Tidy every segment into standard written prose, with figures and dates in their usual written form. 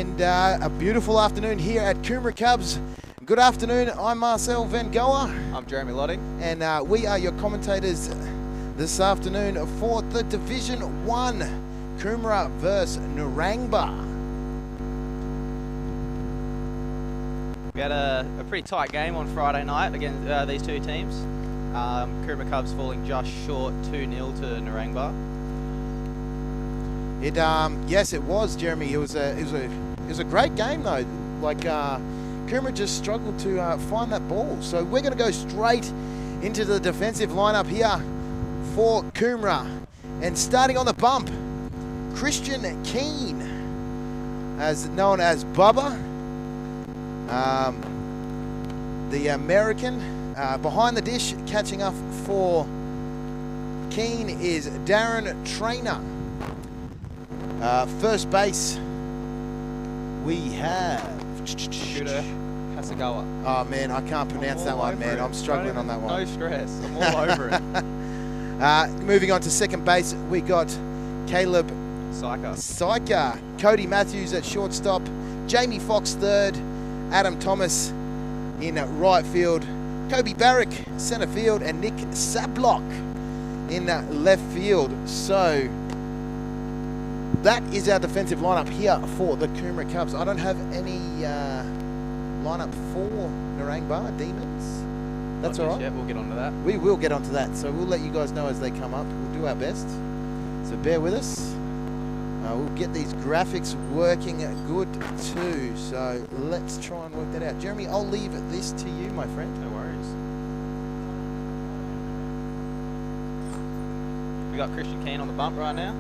And a beautiful afternoon here at Coomera Cubs. Good afternoon, I'm Marcel Van Goa. I'm Jeremy Lotting. And we are your commentators this afternoon for the Division 1, Coomera versus Narangba. We had a pretty tight game on Friday night against these two teams. Coomera Cubs falling just short 2-0 to Narangba. Yes, it was, Jeremy. It was a great game though. Like Coomera just struggled to find that ball. So we're going to go straight into the defensive lineup here for Coomera. And starting on the bump, Christian Keane, as known as Bubba, the American. Behind the dish, catching up for Keane is Darren Trainer. First base, we have Shooter Hasagawa. Oh man, I can't pronounce that one, man. I'm struggling on that one. No stress, I'm all over it. Moving on to second base, we got Caleb Syker. Cody Matthews at shortstop, Jamie Fox third, Adam Thomas in right field, Kobe Barrick center field, and Nick Sablock in left field. So that is our defensive lineup here for the Coomera Cubs. I don't have any lineup for Narangba Demons. That's all right. Yeah, we'll get onto that. We will get onto that. So we'll let you guys know as they come up. We'll do our best. So bear with us. We'll get these graphics working good too. So let's try and work that out. Jeremy, I'll leave this to you, my friend. No worries. We got Christian Keane on the bump right now.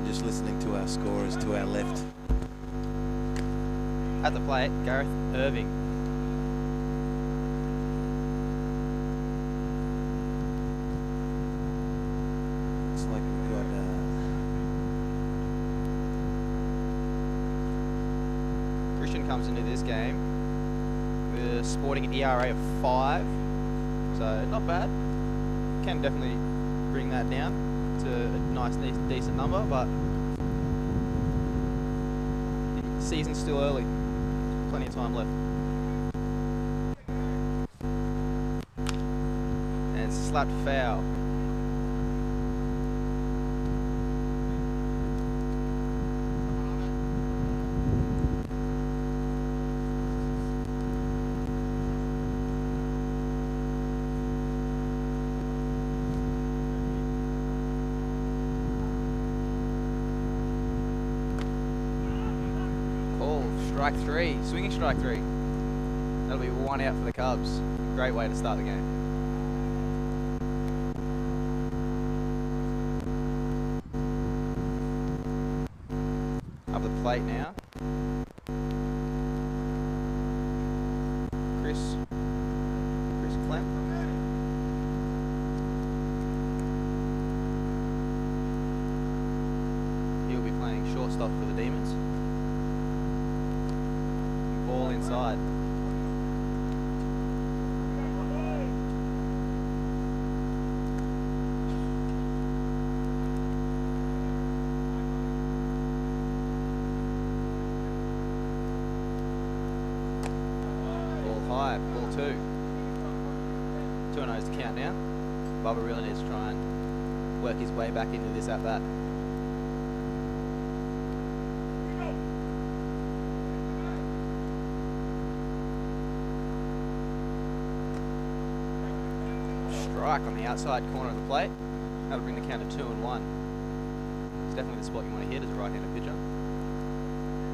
Just listening to our scorers to our left. At the plate, Gareth Irving. Looks like we've got Christian comes into this game with a sporting an ERA of 5, so not bad. Can definitely bring that down to a nice, decent number, but the season's still early. Plenty of time left. And it's slapped foul. Strike 3, swinging strike 3. That'll be 1 out for the Cubs. Great way to start the game. Up the plate now. Chris Clem. He'll be playing shortstop for the Demons. Ball inside. Ball high, ball 2. 2-0 to count now. Bubba really needs to try and work his way back into this at bat. Strike on the outside corner of the plate. That'll bring the count to 2-1. It's definitely the spot you want to hit as a right-handed pitcher.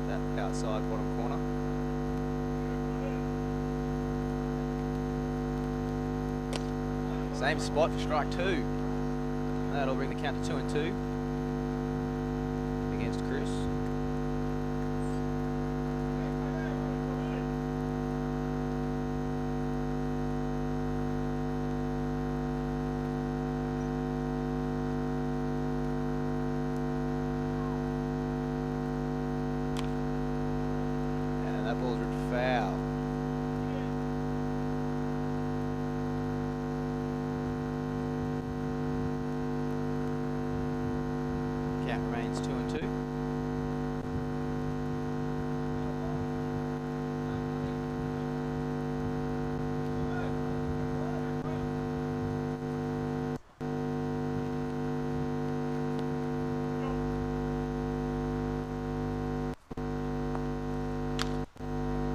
That outside bottom corner. Same spot for strike 2. That'll bring the count to 2-2 against Chris. That ball's ripped foul. Count remains It's 2 and 2.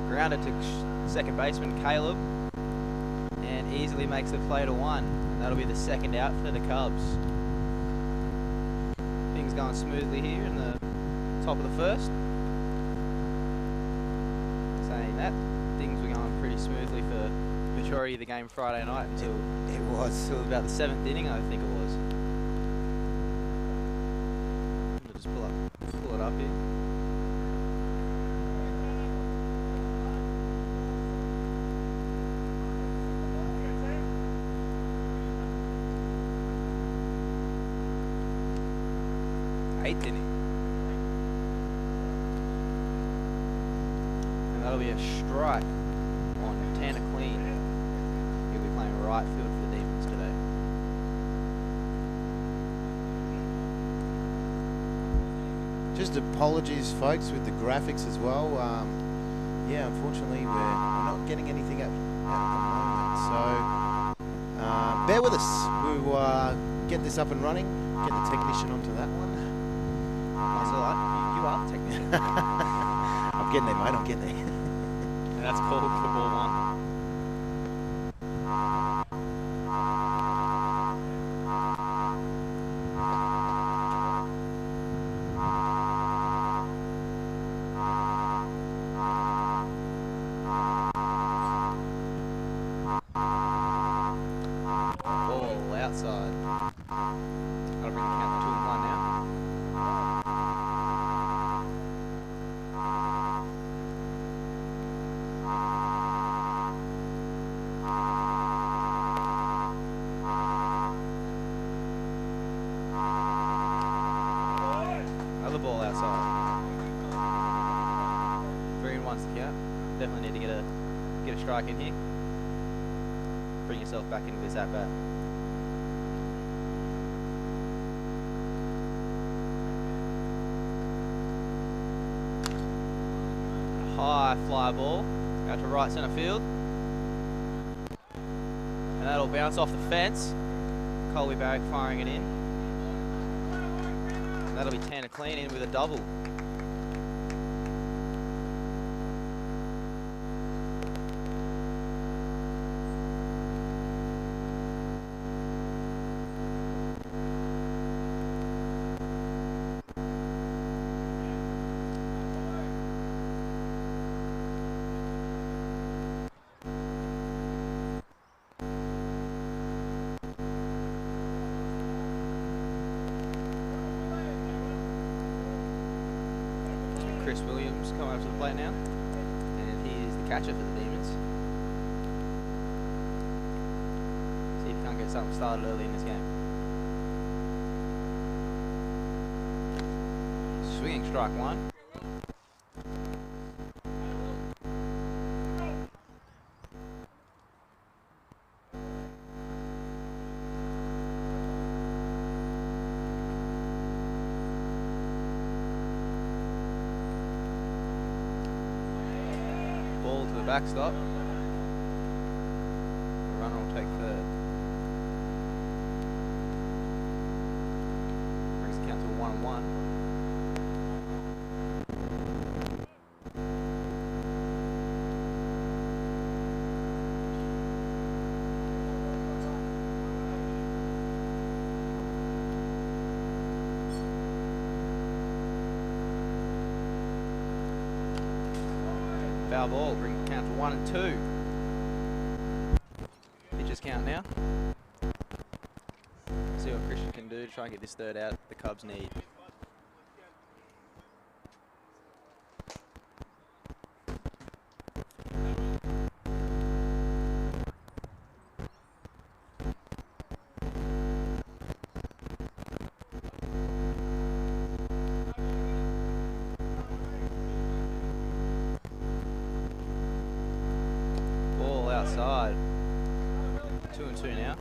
Grounded to second baseman Caleb, and easily makes the play to 1. And that'll be the second out for the Cubs. Things going smoothly here in the top of the first. Saying that, things were going pretty smoothly for the majority of the game Friday night until about the 7th inning, I think it was. We'll just pull it up here. Eighth inning. And that'll be a strike on Tanner Clean. He'll be playing right field for the Demons today. Just apologies, folks, with the graphics as well. Yeah, unfortunately, we're not getting anything at the moment. So, bear with us. We'll get this up and running, get the technician onto that one. That's all right. You are the technician. I'm getting there, mate. I'm getting there. And that's called for ball 1. Ball outside. That'll bring the count to 2 and 1 now. Another ball outside. 3 and 1's the count. Definitely need to get a strike in here. Bring yourself back into this at bat. High fly ball out to right centre field, and that'll bounce off the fence. Colby Barrick firing it in. And that'll be Tanner Clean in with a double. Chris Williams coming up to the plate now, and he is the catcher for the Demons. See if he can't get something started early in this game. Swinging strike 1. Ball to the backstop. The runner will take third. Brings the count to a 1 and 1. Foul ball, bring the count to 1 and 2. Pitches count now. See what Christian can do to try and get this third out the Cubs need. Outside. 2 and 2 now.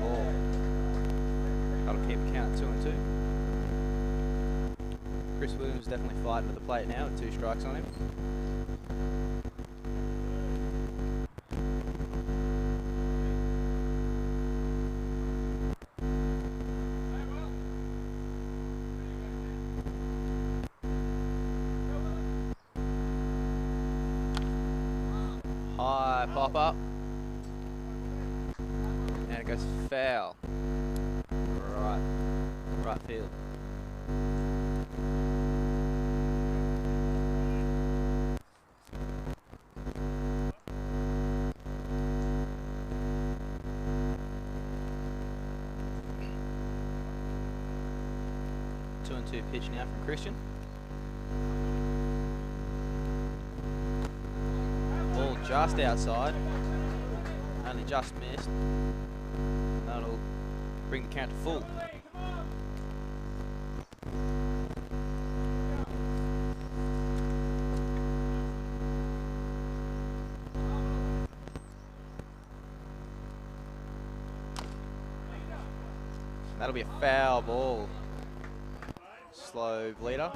ball. That'll keep the count at 2-2. Chris Williams definitely fighting at the plate now with 2 strikes on him. High pop up. And it goes foul. Right field. Two and two pitch now from Christian. Ball just outside. Only just missed. That'll bring the count to full. That'll be a foul ball. Slow bleeder.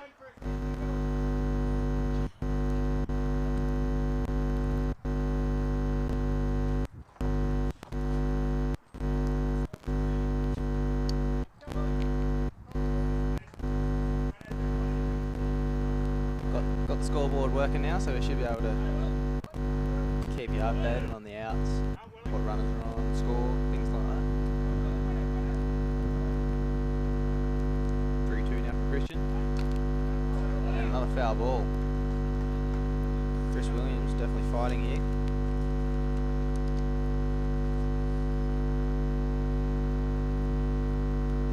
Got the scoreboard working now, so we should be able to keep you updated on the outs, what runners are on, score, things like that. 3-2 now for Christian. And another foul ball. Chris Williams definitely fighting here.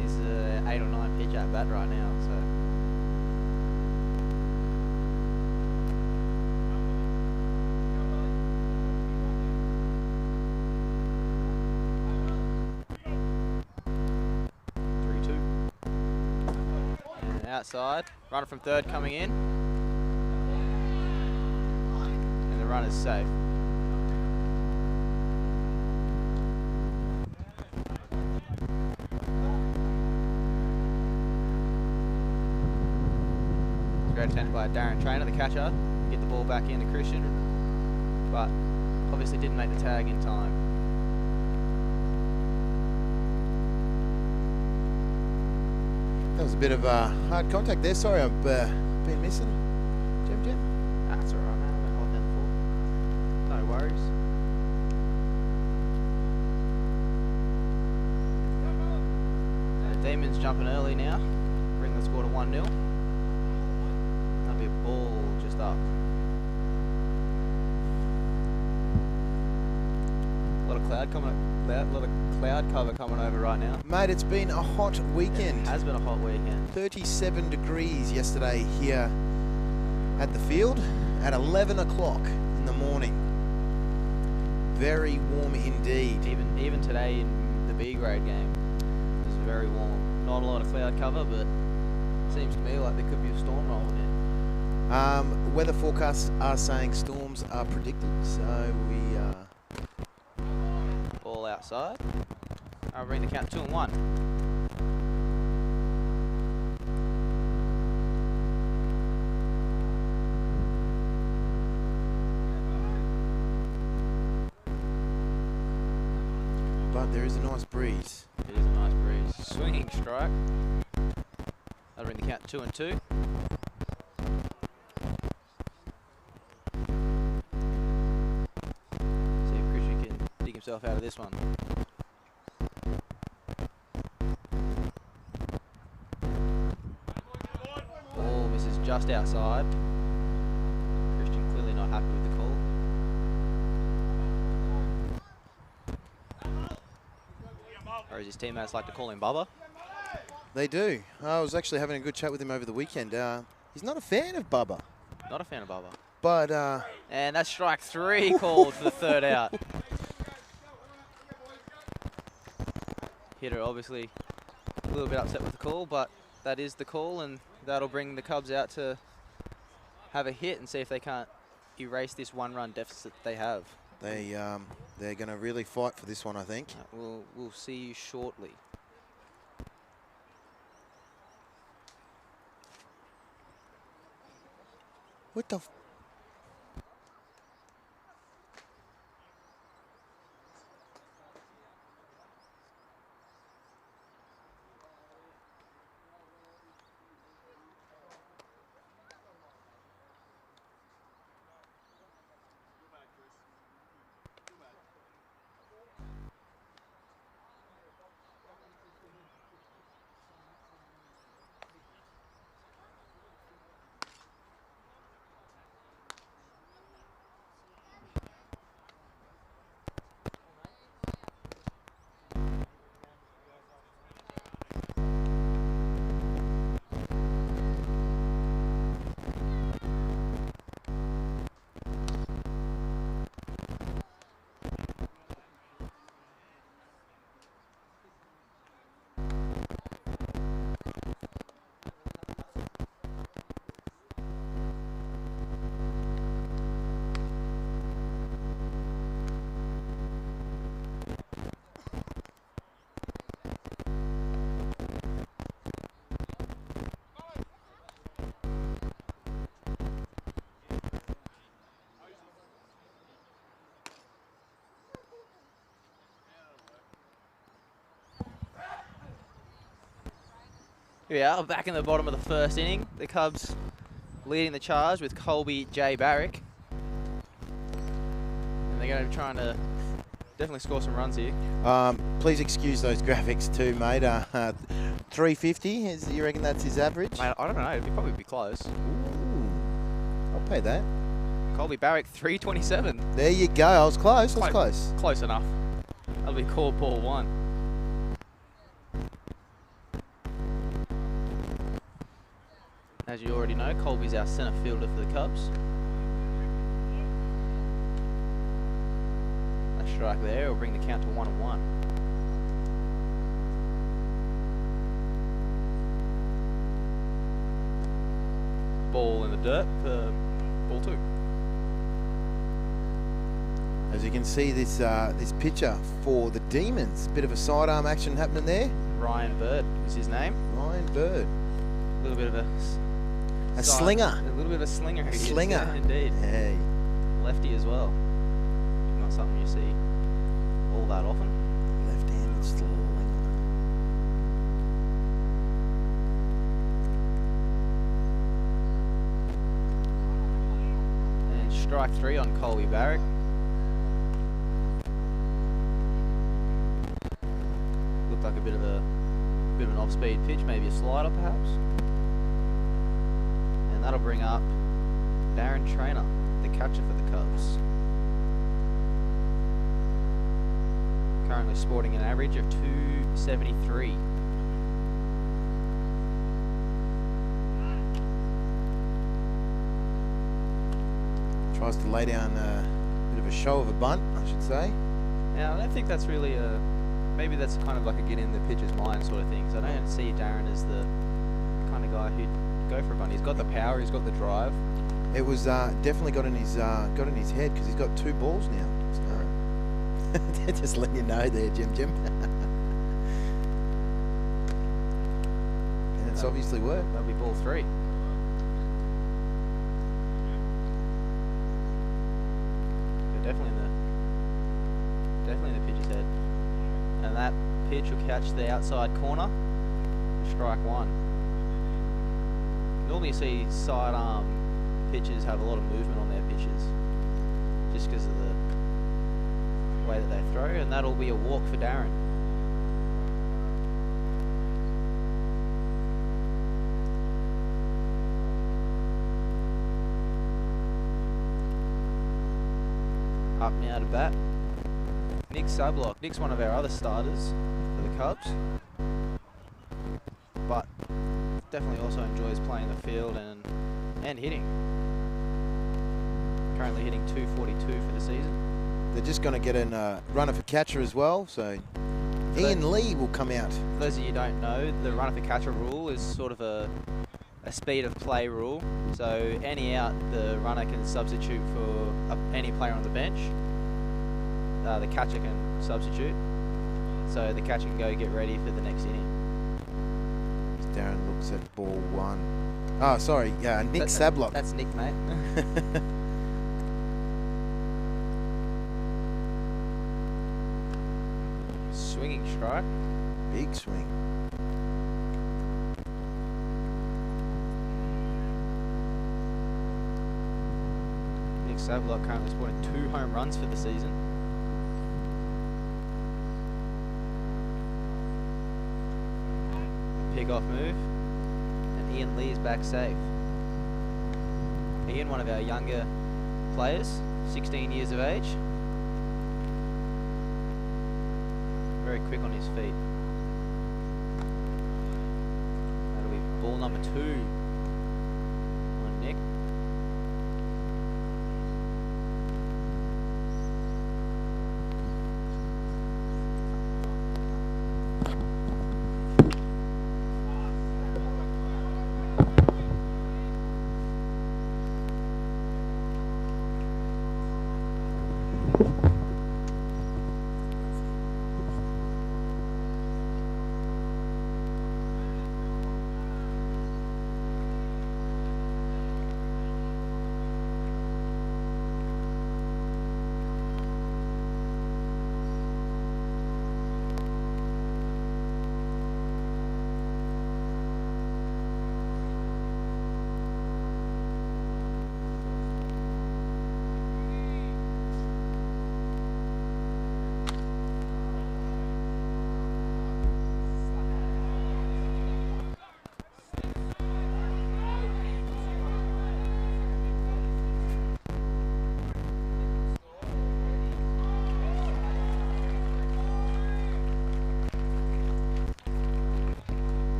He's an 8 or 9 pitch at bat right now, so. Outside, runner from third coming in, and the runner's safe. Great attempt by Darren Trainer, the catcher, get the ball back into Christian, but obviously didn't make the tag in time. That was a bit of hard contact there. Sorry, I've been missing. Jim. That's all right, man. I've been holding that for. No worries. Demons jumping early now. Bring the score to 1-0. That'll be a ball just up. A lot of cloud cover coming over right now. Mate, it's been a hot weekend. It has been a hot weekend. 37 degrees yesterday here at the field at 11 o'clock in the morning. Very warm indeed. Even today in the B grade game, it was very warm. Not a lot of cloud cover, but it seems to me like there could be a storm rolling in. Weather forecasts are saying storms are predicted, so we ball outside. I'll bring the count 2-1. But there is a nice breeze. It is a nice breeze. Swinging strike. I'll bring the count 2-2. See if Christian can dig himself out of this one. Ball misses just outside. Christian clearly not happy with the call. Or as his teammates like to call him Bubba. They do. I was actually having a good chat with him over the weekend. He's not a fan of Bubba. Not a fan of Bubba. But and that's strike 3 called for the third out. Hitter obviously a little bit upset with the call, but that is the call, and that'll bring the Cubs out to have a hit and see if they can't erase this 1-run deficit they have. they They're going to really fight for this one, I think. We'll see you shortly. What the? Yeah, back in the bottom of the first inning. The Cubs leading the charge with Colby J. Barrick. And they're going to be trying to definitely score some runs here. Please excuse those graphics too, mate. 350, you reckon that's his average? Mate, I don't know. It'd probably be close. Ooh, I'll pay that. Colby Barrick, 327. There you go. I was close. I was close. Close enough. That'll be called ball 1. As you already know, Colby's our centre fielder for the Cubs. That strike there will bring the count to 1-1. Ball in the dirt for ball 2. As you can see, this pitcher for the Demons, bit of a sidearm action happening there. Ryan Bird is his name. Ryan Bird. A little bit of a slinger. A little bit of a slinger. He is, Slinger. yeah, indeed. Hey. Lefty as well. Not something you see all that often. Left-handed slinger. And strike 3 on Colby Barrick. Looked like a bit of an off-speed pitch, maybe a slider perhaps. And that'll bring up Darren Traynor, the catcher for the Cubs. Currently sporting an average of 273. Tries to lay down a bit of a show of a bunt, I should say. Now, I don't think that's really a... Maybe that's kind of like a get in the pitcher's mind sort of thing. So I don't see Darren as the kind of guy who'd go for a bunt. He's got the power, he's got the drive. It was definitely got in his head because he's got 2 balls now. So just letting you know there, Jim. And it's obviously worked. That'll be ball 3. They're definitely in the pitcher's head. And that pitch will catch the outside corner. Strike 1. Normally you see sidearm pitchers have a lot of movement on their pitches just because of the way that they throw, and that'll be a walk for Darren. Up now to bat, Nick Sablock. Nick's one of our other starters for the Cubs, but definitely also enjoys playing the field and hitting. Currently hitting 242 for the season. They're just going to get a runner for catcher as well, so Ian Lee will come out. For those of you who don't know, the runner for catcher rule is sort of a speed of play rule. So any out, the runner can substitute for any player on the bench. the catcher can substitute. So the catcher can go get ready for the next inning. Darren looks at ball 1. Oh, sorry. Yeah, Nick Sablock. That's Nick, mate. Swinging strike. Big swing. Nick Sablock currently sporting 2 home runs for the season. Pick-off move. And Ian Lee is back safe. Ian, one of our younger players, 16 years of age. Very quick on his feet. That'll be ball number 2 on Nick.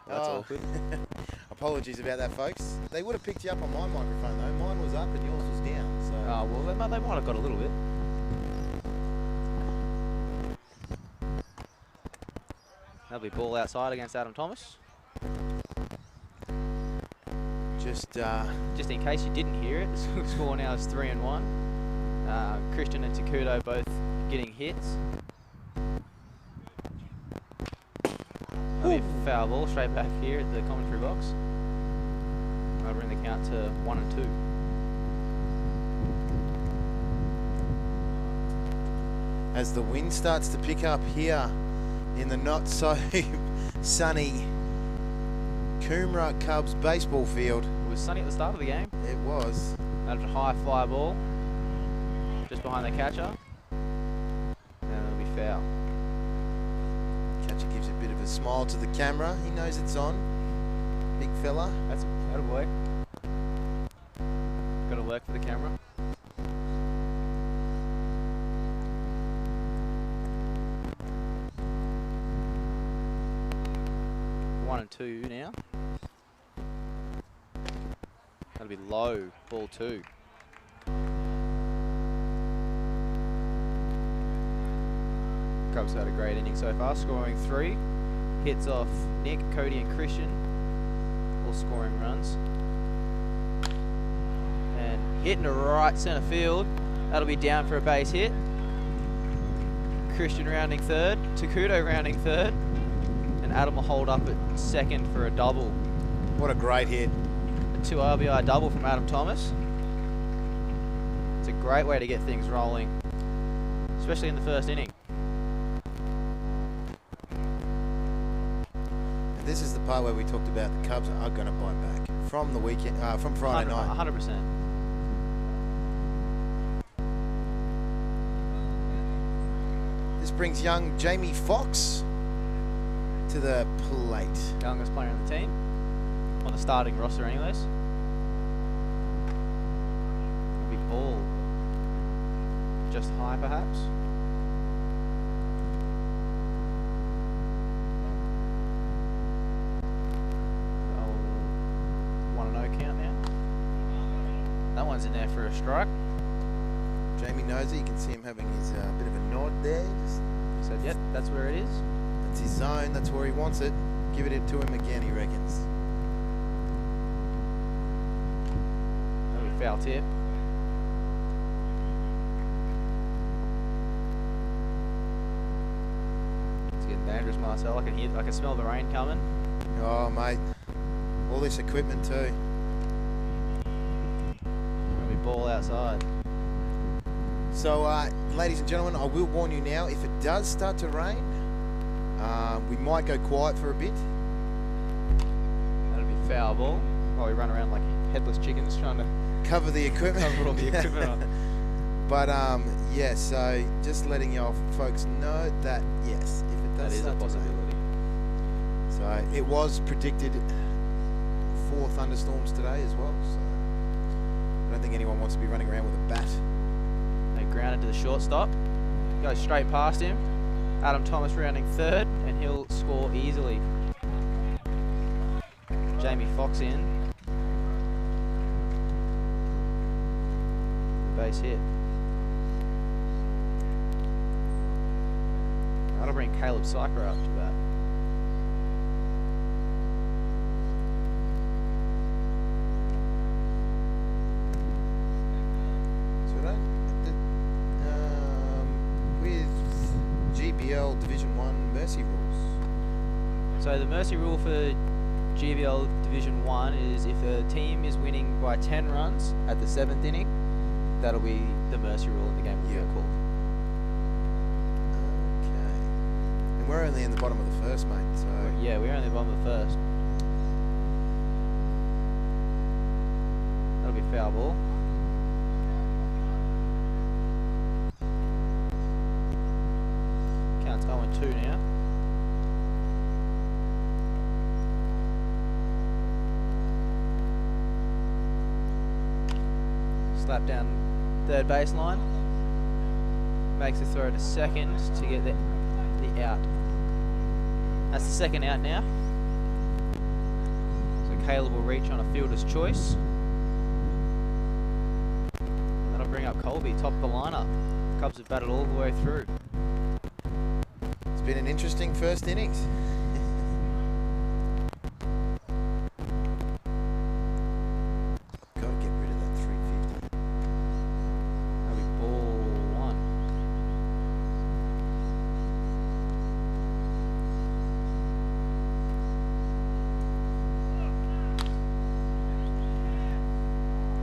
That's awkward. Apologies about that, folks. They would have picked you up on my microphone, though. Mine was up and yours was down. So. Oh, well, they might have got a little bit. That'll be ball outside against Adam Thomas. Just in case you didn't hear it, the score now is 3-1. Christian and Takuto both getting hits. That'll be a foul ball straight back here at the commentary box. I'll bring the count to 1-2. As the wind starts to pick up here in the not so sunny Coomera Cubs baseball field. It was sunny at the start of the game. It was. That was a high fly ball just behind the catcher. And it'll be foul. Catcher gives a bit of a smile to the camera. He knows it's on. Big fella. That's a boy. Got to work for the camera. One and two now. That'll be low. Ball two. Cubs had a great inning so far, scoring 3. Hits off Nick, Cody and Christian. All scoring runs. And hitting to right centre field. That'll be down for a base hit. Christian rounding third. Takuto rounding third. And Adam will hold up at second for a double. What a great hit. A 2 RBI double from Adam Thomas. It's a great way to get things rolling, especially in the first inning. And this is the part where we talked about the Cubs are going to bite back from the weekend, from Friday night. 100%. This brings young Jamie Foxx to the plate. Youngest player on the team, on the starting roster anyways. Big ball, just high perhaps. Oh, 1-0 count now. That one's in there for a strike. Jamie knows it. You can see him having his bit of a nod there. Just Said, yep, that's where it is. That's his zone. That's where he wants it. Give it to him again, he reckons. That'll be foul tip. It's getting dangerous, Marcel. I can smell the rain coming. Oh, mate. All this equipment too. There'll be ball outside. So, ladies and gentlemen, I will warn you now, if it does start to rain, we might go quiet for a bit. That'll be foul ball. While we run around like headless chickens trying to Cover the equipment. cover all the equipment up. But, yeah, so just letting you folks know that, yes, if it That does is a start to rain. possibility. So, it was predicted 4 thunderstorms today as well. So, I don't think anyone wants to be running around with a bat. They grounded to the shortstop. Goes straight past him. Adam Thomas rounding third, and he'll score easily. Jamie Foxx in. Base hit. That'll bring Caleb Syker up to bat. So with GBL Division 1 mercy rules. So the mercy rule for GBL Division 1 is if a team is winning by 10 runs at the 7th inning, that'll be the mercy rule and the game will be called. Okay. And we're only in the bottom of the first, mate. So Yeah, we're only bottom of the first. That'll be foul ball. Counts 0-2 now. Slap down third baseline. Makes a throw to second to get the out. That's the second out now. So Caleb will reach on a fielder's choice. And that'll bring up Colby, top of the lineup. Cubs have batted all the way through. it's been an interesting first innings. Got to get rid of that 350. That'll be ball one.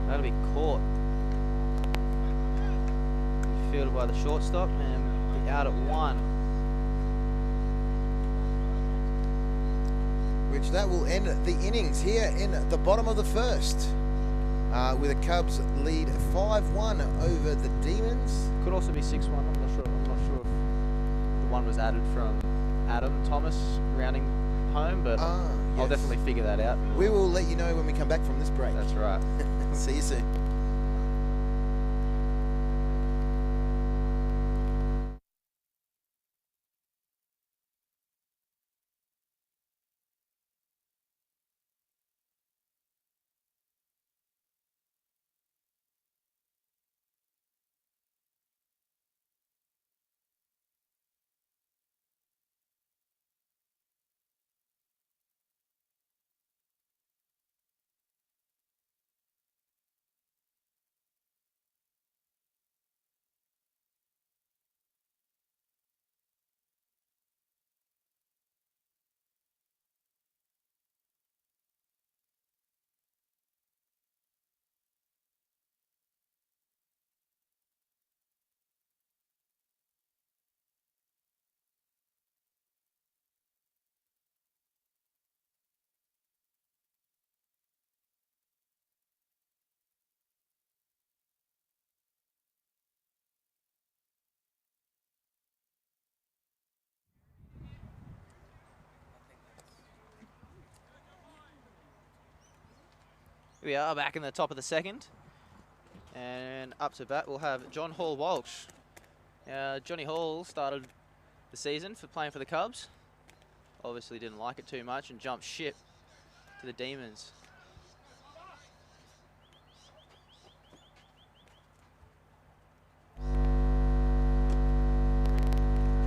That'll be caught. Fielded by the shortstop and be out at 1. which that will end the innings here in the bottom of the first, with the Cubs lead 5-1 over the Demons. Could also be 6-1. I'm not sure if the one was added from Adam Thomas rounding home, but I'll definitely figure that out. We will let you know when we come back from this break. That's right. See you soon. We are back in the top of the second, and up to bat we'll have John Hall Walsh. Johnny Hall started the season for playing for the Cubs. Obviously didn't like it too much and jumped ship to the Demons.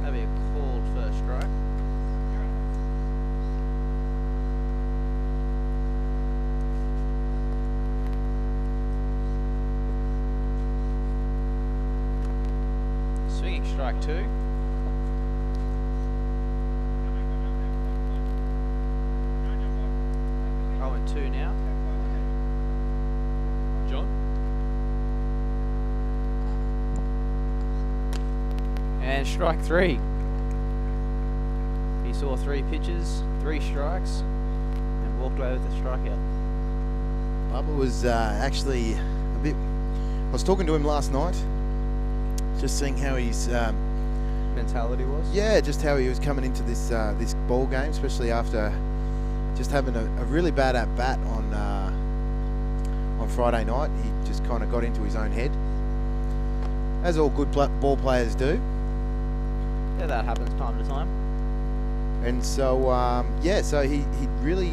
That'll be a called first strike. Swinging strike 2. Oh, and 2 now. John. And strike 3. He saw 3 pitches, 3 strikes, and walked away with a strikeout. Bubba was actually a bit... I was talking to him last night, just seeing how his Mentality was? yeah, just how he was coming into this this ball game, especially after just having a really bad at bat on Friday night. He just kind of got into his own head, as all good ball players do. Yeah, that happens time to time. And so yeah, so he really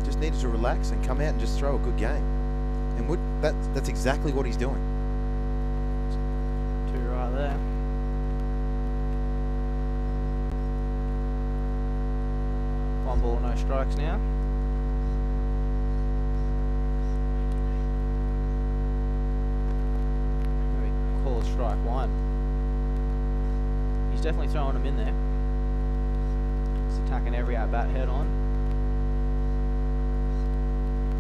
just needed to relax and come out and just throw a good game, and that's exactly what he's doing. 2 right there. One ball, no strikes now. Maybe call it strike 1. He's definitely throwing them in there. He's attacking every at-bat head on.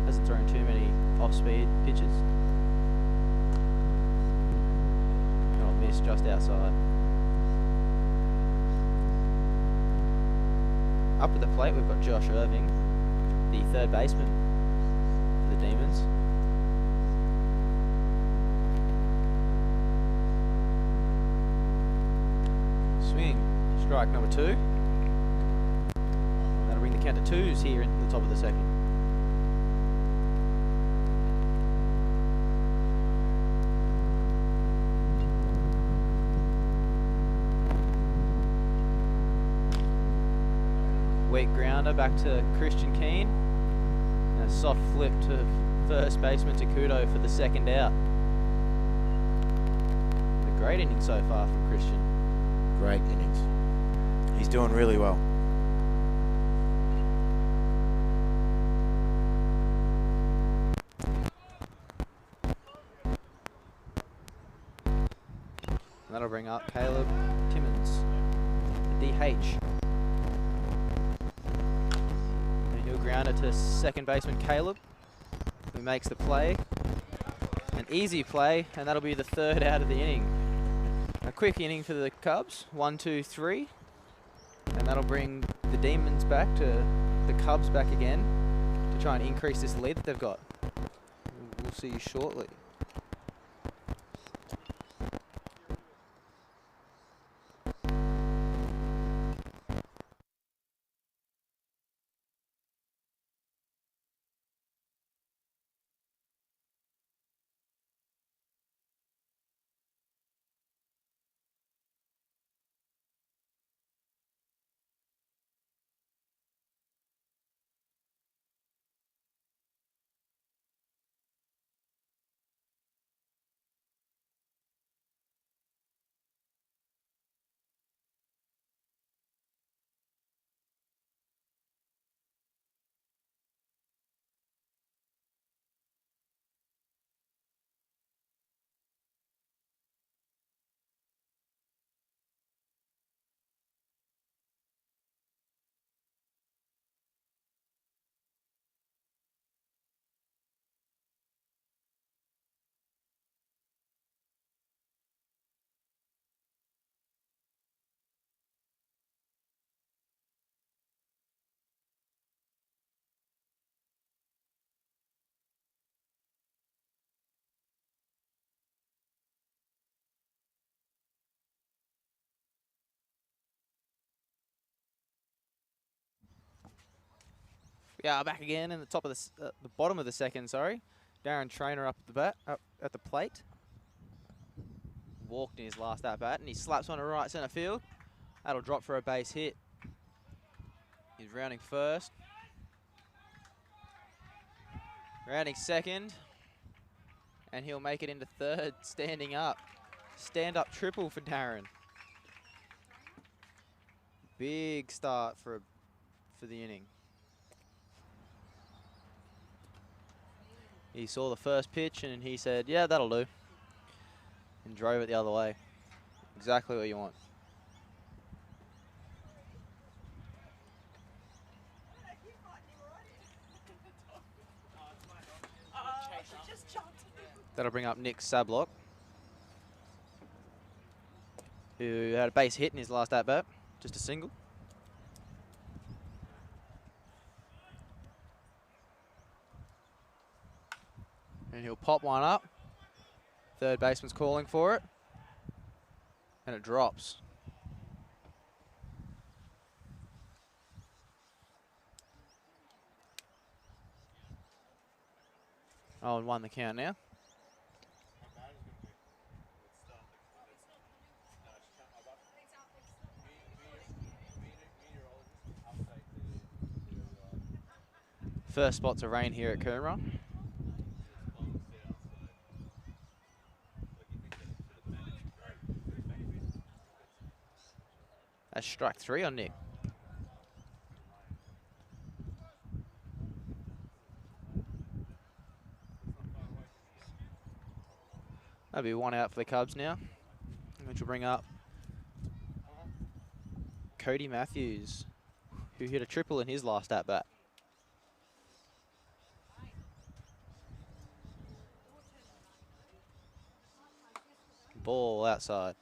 Hasn't thrown too many off-speed pitches. Just outside. Up at the plate we've got Josh Irving, the third baseman for the Demons. Swing, strike number 2. That'll bring the count to 2s here in the top of the second. Weak grounder back to Christian Keane. And a soft flip to first baseman Takuto for the second out. A great inning so far from Christian. Great innings. He's doing really well. And that'll bring up Caleb Timmins, the DH. Grounder to second baseman Caleb, who makes the play. An easy play, and that'll be the third out of the inning. A quick inning for the Cubs, 1, 2, 3, and that'll bring the Demons back to the Cubs back again to try and increase this lead that they've got. We'll see you shortly. We are back again in the top of the bottom of the second. Sorry, Darren Trainer up at the plate. Walked in his last at bat, and he slaps on a right centre field. That'll drop for a base hit. He's rounding first, rounding second, and he'll make it into third, standing up. Stand-up triple for Darren. Big start for the inning. He saw the first pitch and he said, yeah, that'll do. And drove it the other way. Exactly what you want. That'll bring up Nick Sablock, who had a base hit in his last at-bat, just a single. And he'll pop one up. Third baseman's calling for it. And it drops. Oh, and 1 the count now. First spots of rain here at Coomera. That's strike 3 on Nick. That'll be 1 out for the Cubs now, which will bring up Cody Matthews, who hit a triple in his last at-bat. Ball outside.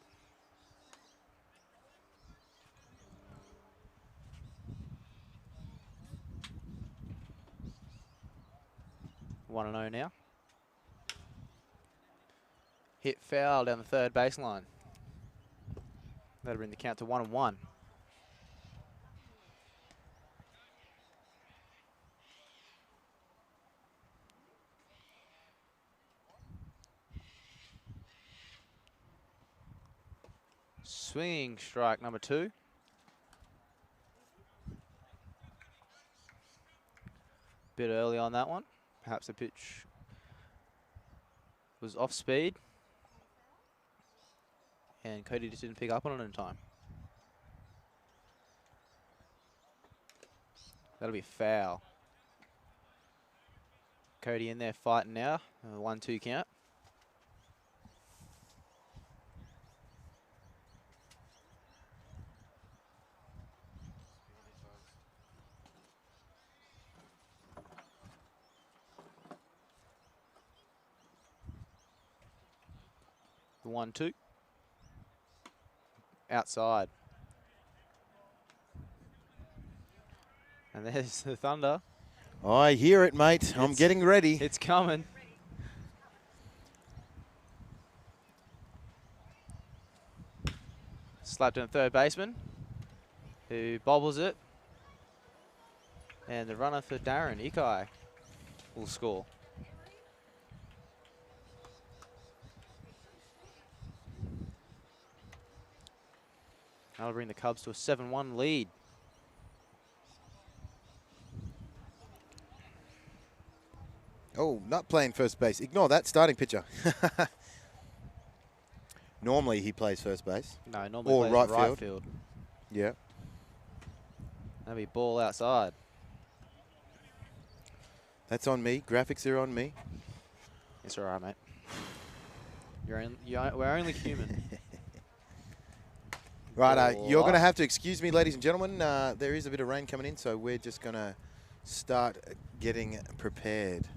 One and 0 now. Hit foul down the third baseline. That'll bring the count to 1 and 1. Swinging strike number 2. Bit early on that one. Perhaps the pitch was off speed. And Cody just didn't pick up on it in time. That'll be foul. Cody in there fighting now. 1-2 count. The 1-2. Outside. And there's the thunder. I hear it, mate. I'm getting ready. It's coming. Slapped in third baseman, who bobbles it. And the runner for Darren, Ikai, will score. That'll bring the Cubs to a 7-1 lead. Oh, not playing first base. Ignore that, starting pitcher. Normally he plays first base. No, normally Or plays right right field. Yeah. That'll be ball outside. That's on me. Graphics are on me. It's all right, mate. We're only human. Right, you're going to have to excuse me, ladies and gentlemen. There is a bit of rain coming in, so we're just going to start getting prepared.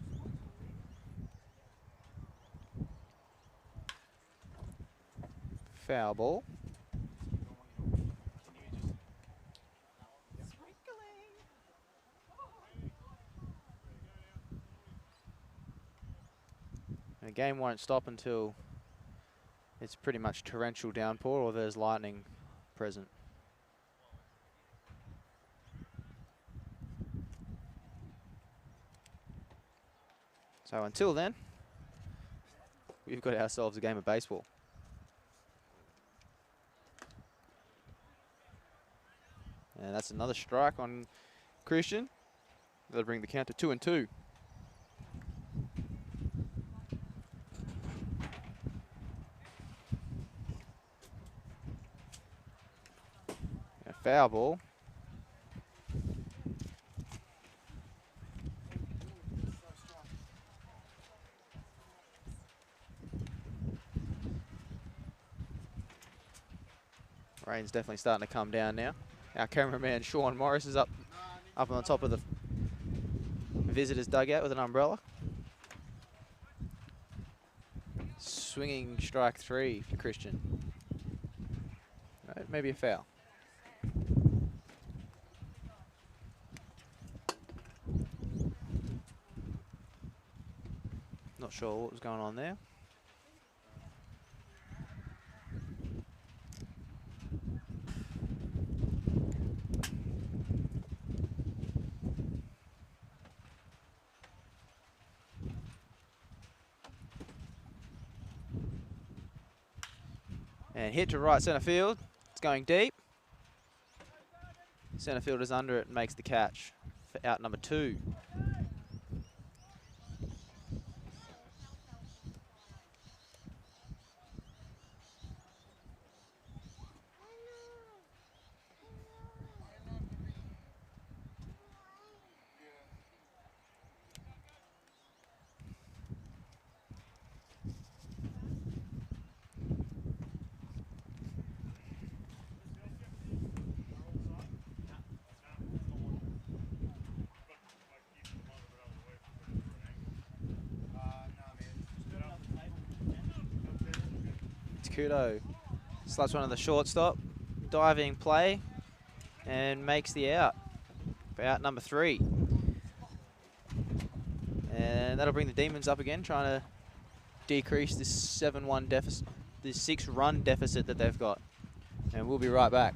Foul ball. And the game won't stop until it's pretty much torrential downpour or there's lightning present. So until then, we've got ourselves a game of baseball. And that's another strike on Christian. That'll bring the count to 2-2. A foul ball. Rain's definitely starting to come down now. Our cameraman Sean Morris is up on the top of the visitors' dugout with an umbrella. Swinging strike 3 for Christian. Maybe a foul. Not sure what was going on there. And hit to right centre field. It's going deep. Centre fielder's under it and makes the catch for out number 2. Kudo slaps one of the shortstop, diving play, and makes the out for out number 3. And that'll bring the Demons up again, trying to decrease this 7-1 deficit, this 6-run deficit that they've got. And we'll be right back.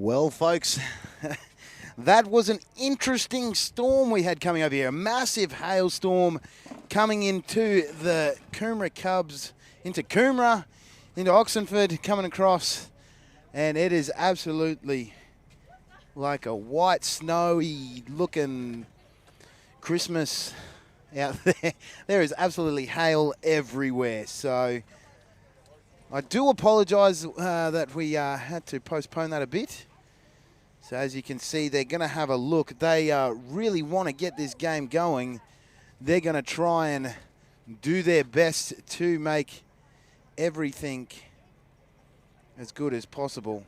Well, folks, that was an interesting storm we had coming over here. A massive hailstorm coming into the Coomera Cubs, into Coomera, into Oxenford, coming across. And it is absolutely like a white, snowy looking Christmas out there. There is absolutely hail everywhere. So I do apologise that we had to postpone that a bit. So as you can see, they're going to have a look. They really want to get this game going. They're going to try and do their best to make everything as good as possible.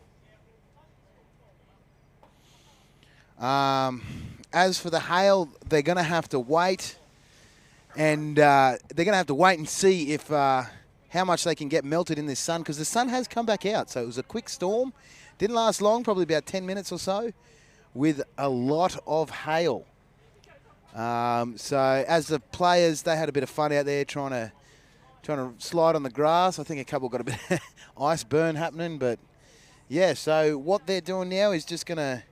As for the hail, they're going to have to wait. And they're going to have to wait and see if how much they can get melted in this sun, because the sun has come back out. So it was a quick storm. Didn't last long, probably about 10 minutes or so, with a lot of hail. So as the players, they had a bit of fun out there trying to slide on the grass. I think a couple got a bit of ice burn happening, but yeah. So what they're doing now is just gonna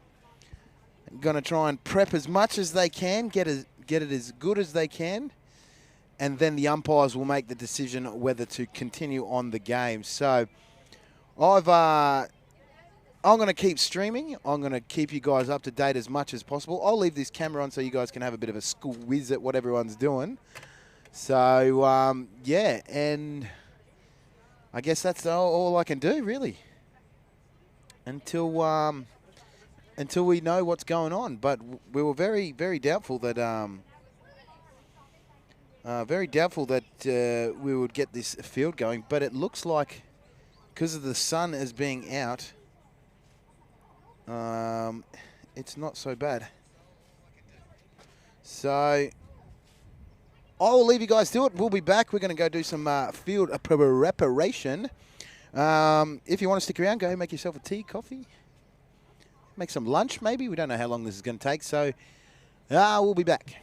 try and prep as much as they can, get it as good as they can, and then the umpires will make the decision whether to continue on the game. So I'm going to keep streaming. I'm going to keep you guys up to date as much as possible. I'll leave this camera on so you guys can have a bit of a school whiz at what everyone's doing. So, yeah, and I guess that's all I can do, really, until we know what's going on. But we were very, very doubtful that we would get this field going. But it looks like, because of the sun as being out, it's not so bad. So I'll leave you guys to it. We'll be back. We're going to go do some field preparation. If you want to stick around, go make yourself a tea, coffee, make some lunch maybe. We don't know how long this is going to take, so we'll be back.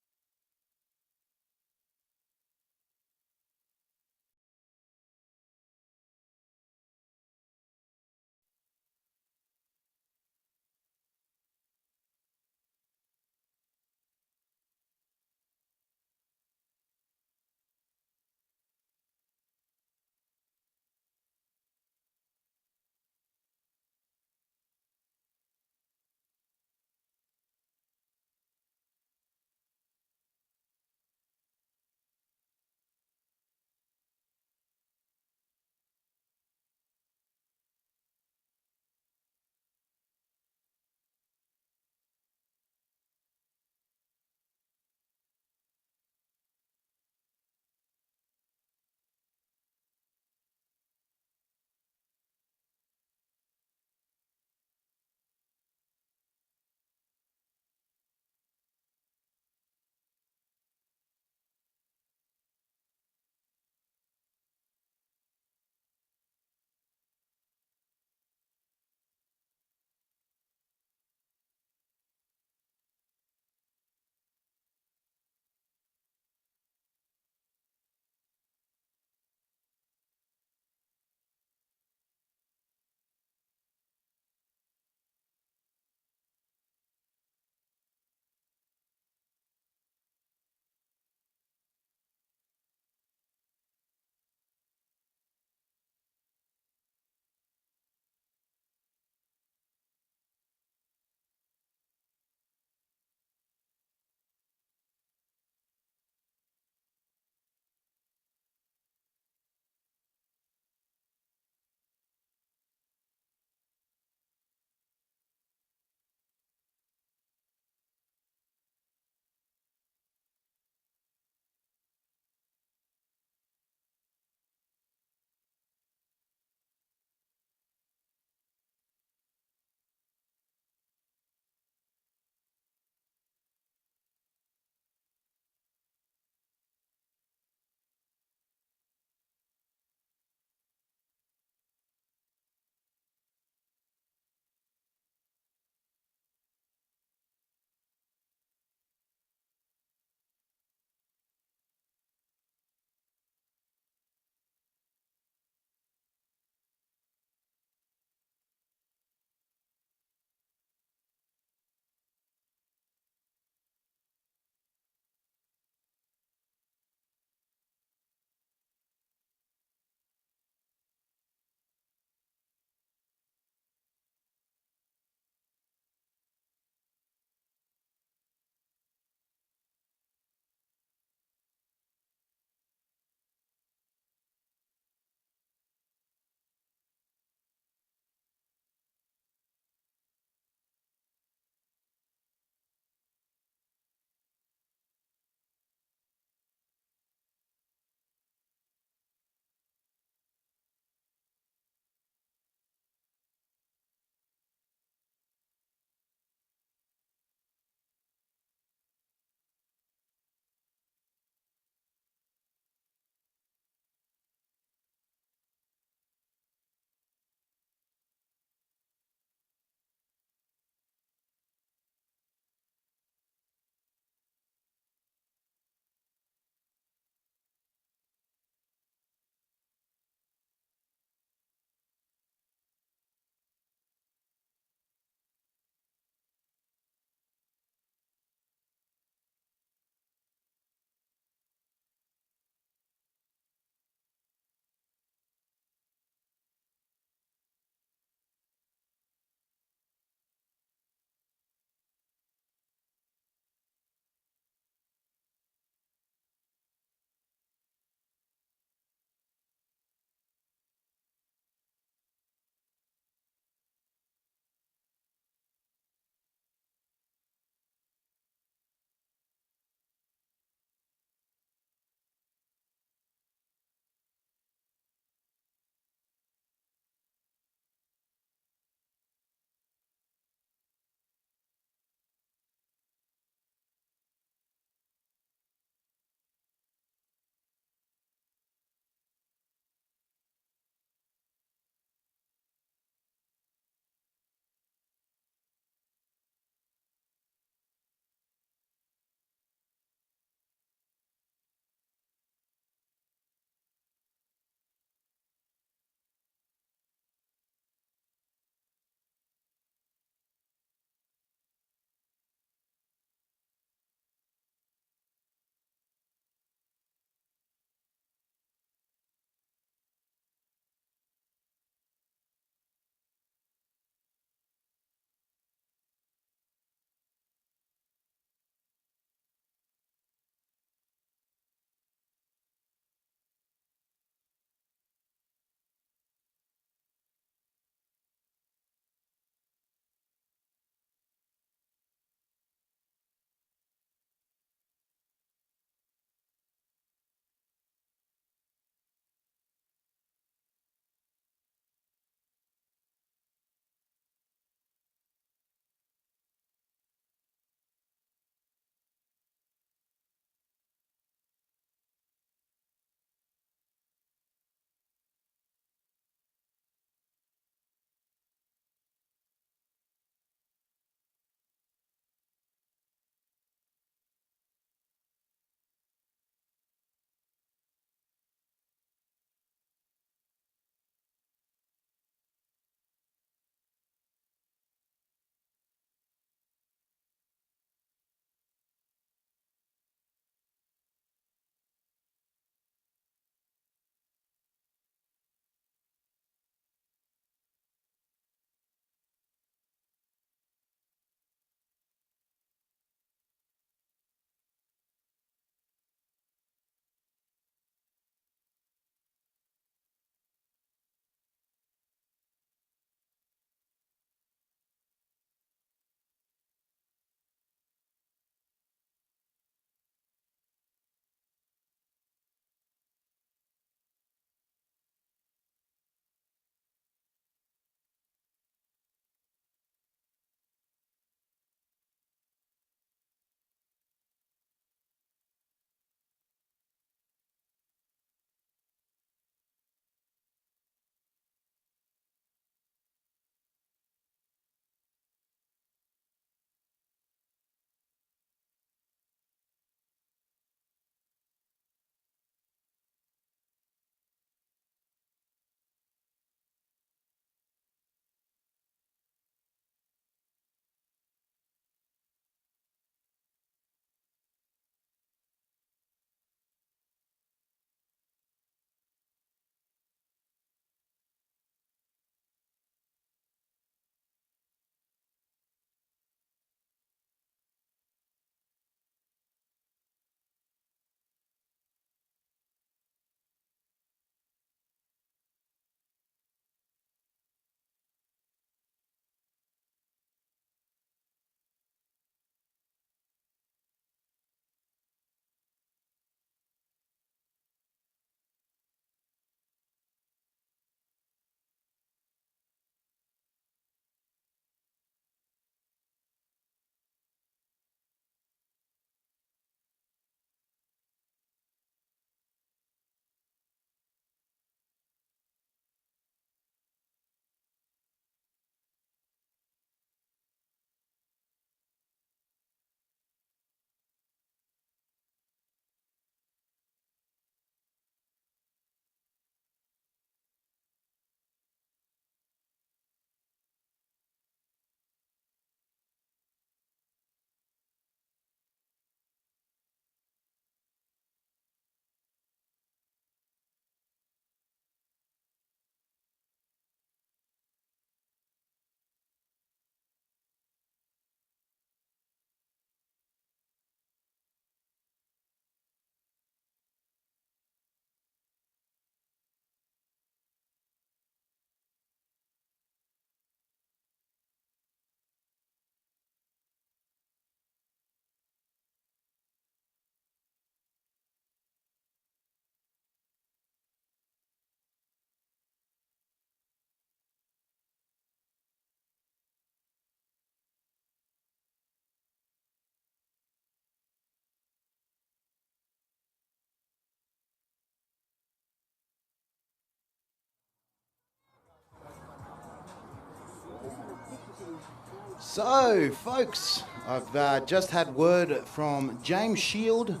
So, folks, I've just had word from James Shield,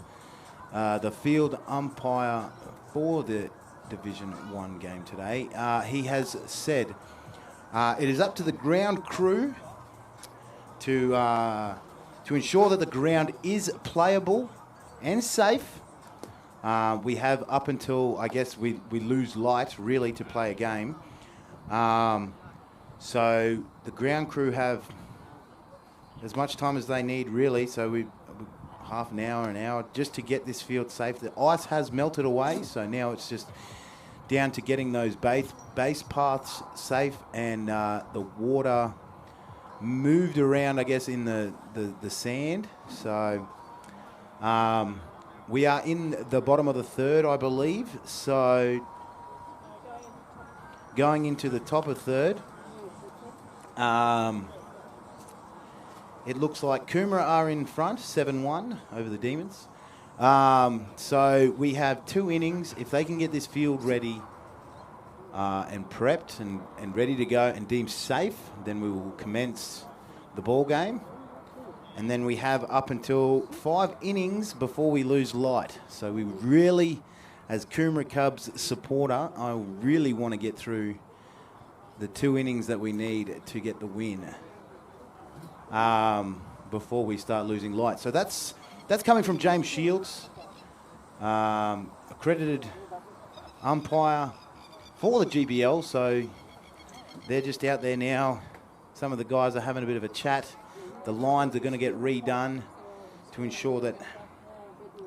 the field umpire for the Division 1 game today. He has said it is up to the ground crew to ensure that the ground is playable and safe. We have up until, I guess, we lose light, really, to play a game. So the ground crew have as much time as they need, really. So we half an hour, just to get this field safe. The ice has melted away, so now it's just down to getting those base paths safe and the water moved around, I guess, in the sand. So we are in the bottom of the third, I believe. So going into the top of third. It looks like Coomera are in front, 7-1 over the Demons. So we have 2 innings. If they can get this field ready and prepped and ready to go and deemed safe, then we will commence the ball game. And then we have up until 5 innings before we lose light. So we really, as Coomera Cubs supporter, I really want to get through the 2 innings that we need to get the win before we start losing light. So that's coming from James Shields, accredited umpire for the GBL. So they're just out there now. Some of the guys are having a bit of a chat. The lines are going to get redone to ensure that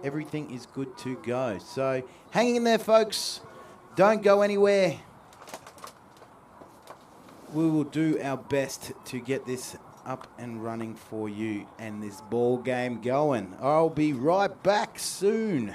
everything is good to go. So hang in there, folks. Don't go anywhere. We will do our best to get this up and running for you and this ball game going. I'll be right back soon.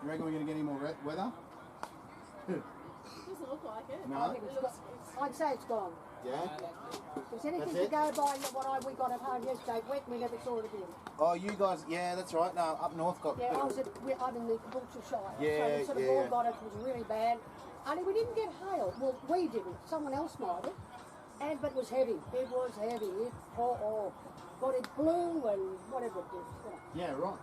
You reckon we're going to get any more weather? Doesn't look like it. No? I think I'd say it's gone. Yeah? Is anything to go by what we got at home yesterday? Wet, we never saw it again. Oh, you guys, yeah, that's right. No, up north got... Yeah, I'm in the Caboolture Shire. Yeah, so the all got it was really bad. Only we didn't get hail. Well, we didn't. Someone else might have. But it was heavy. It was heavy. But it blew and whatever it did. Yeah, right.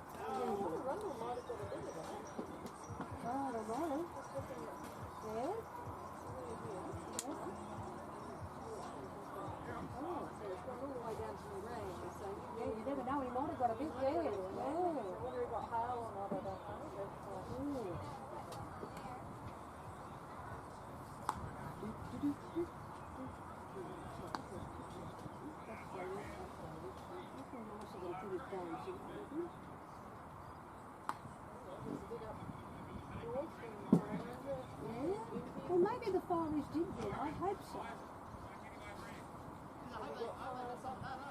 I don't know. Yeah? Yeah, you never know. He might have got a bit there. Yeah. Whether he got hail or not, I don't know. Well, maybe the farmers did get. I hope so.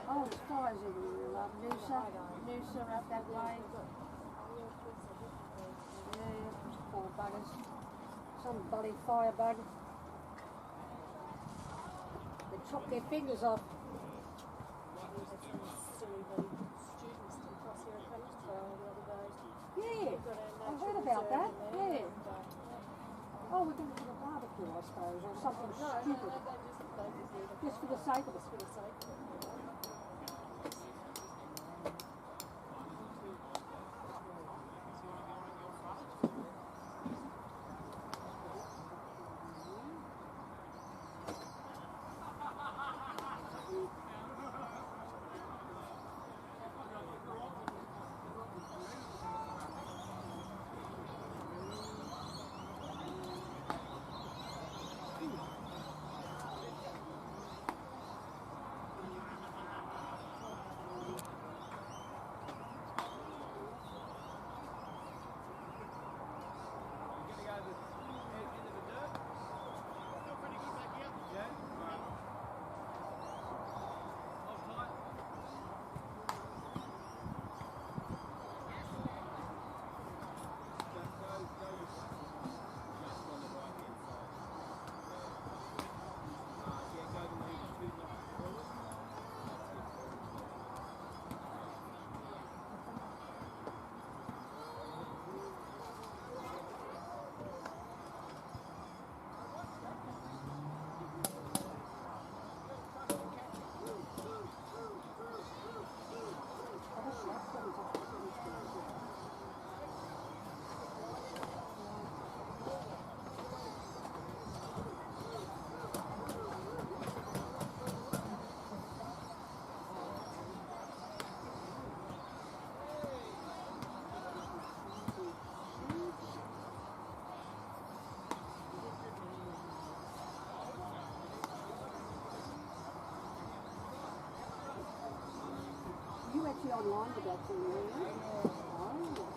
Oh, it's fires everywhere, love. Noosa up that way. Yeah, poor buggers. Some bloody firebug. They chop their fingers off. Yeah, I heard about that. Yeah. Oh, we're going to do a barbecue, I suppose, or something stupid. Just for the sake of it. online with that thing, really. Oh.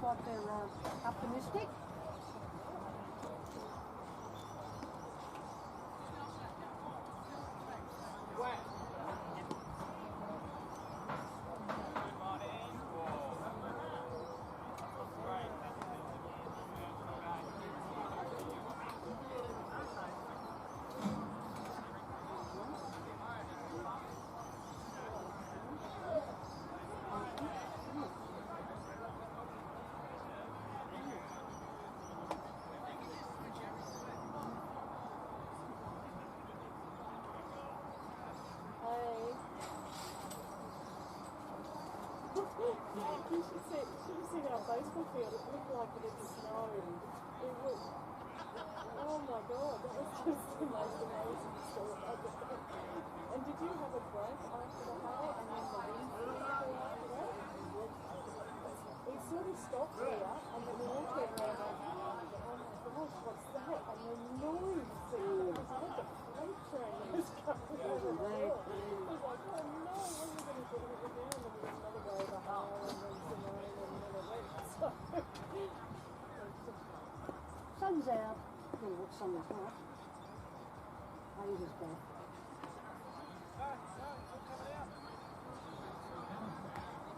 Like they're optimistic. You should see it on baseball field. It looked like it had snowed. It was, oh my god, that was just the most amazing story. And did you have a break after the hail and then the wind after that? We sort of stopped here and then we all turned around like, oh my gosh, what's that? And the noise, it was like a freight train that was coming over the hill. It was like, oh no, when are we going to get it down? And there was another day of a hail and then some rain and then it went. So, Sun's out. Oh, what sun is that? Haze is back.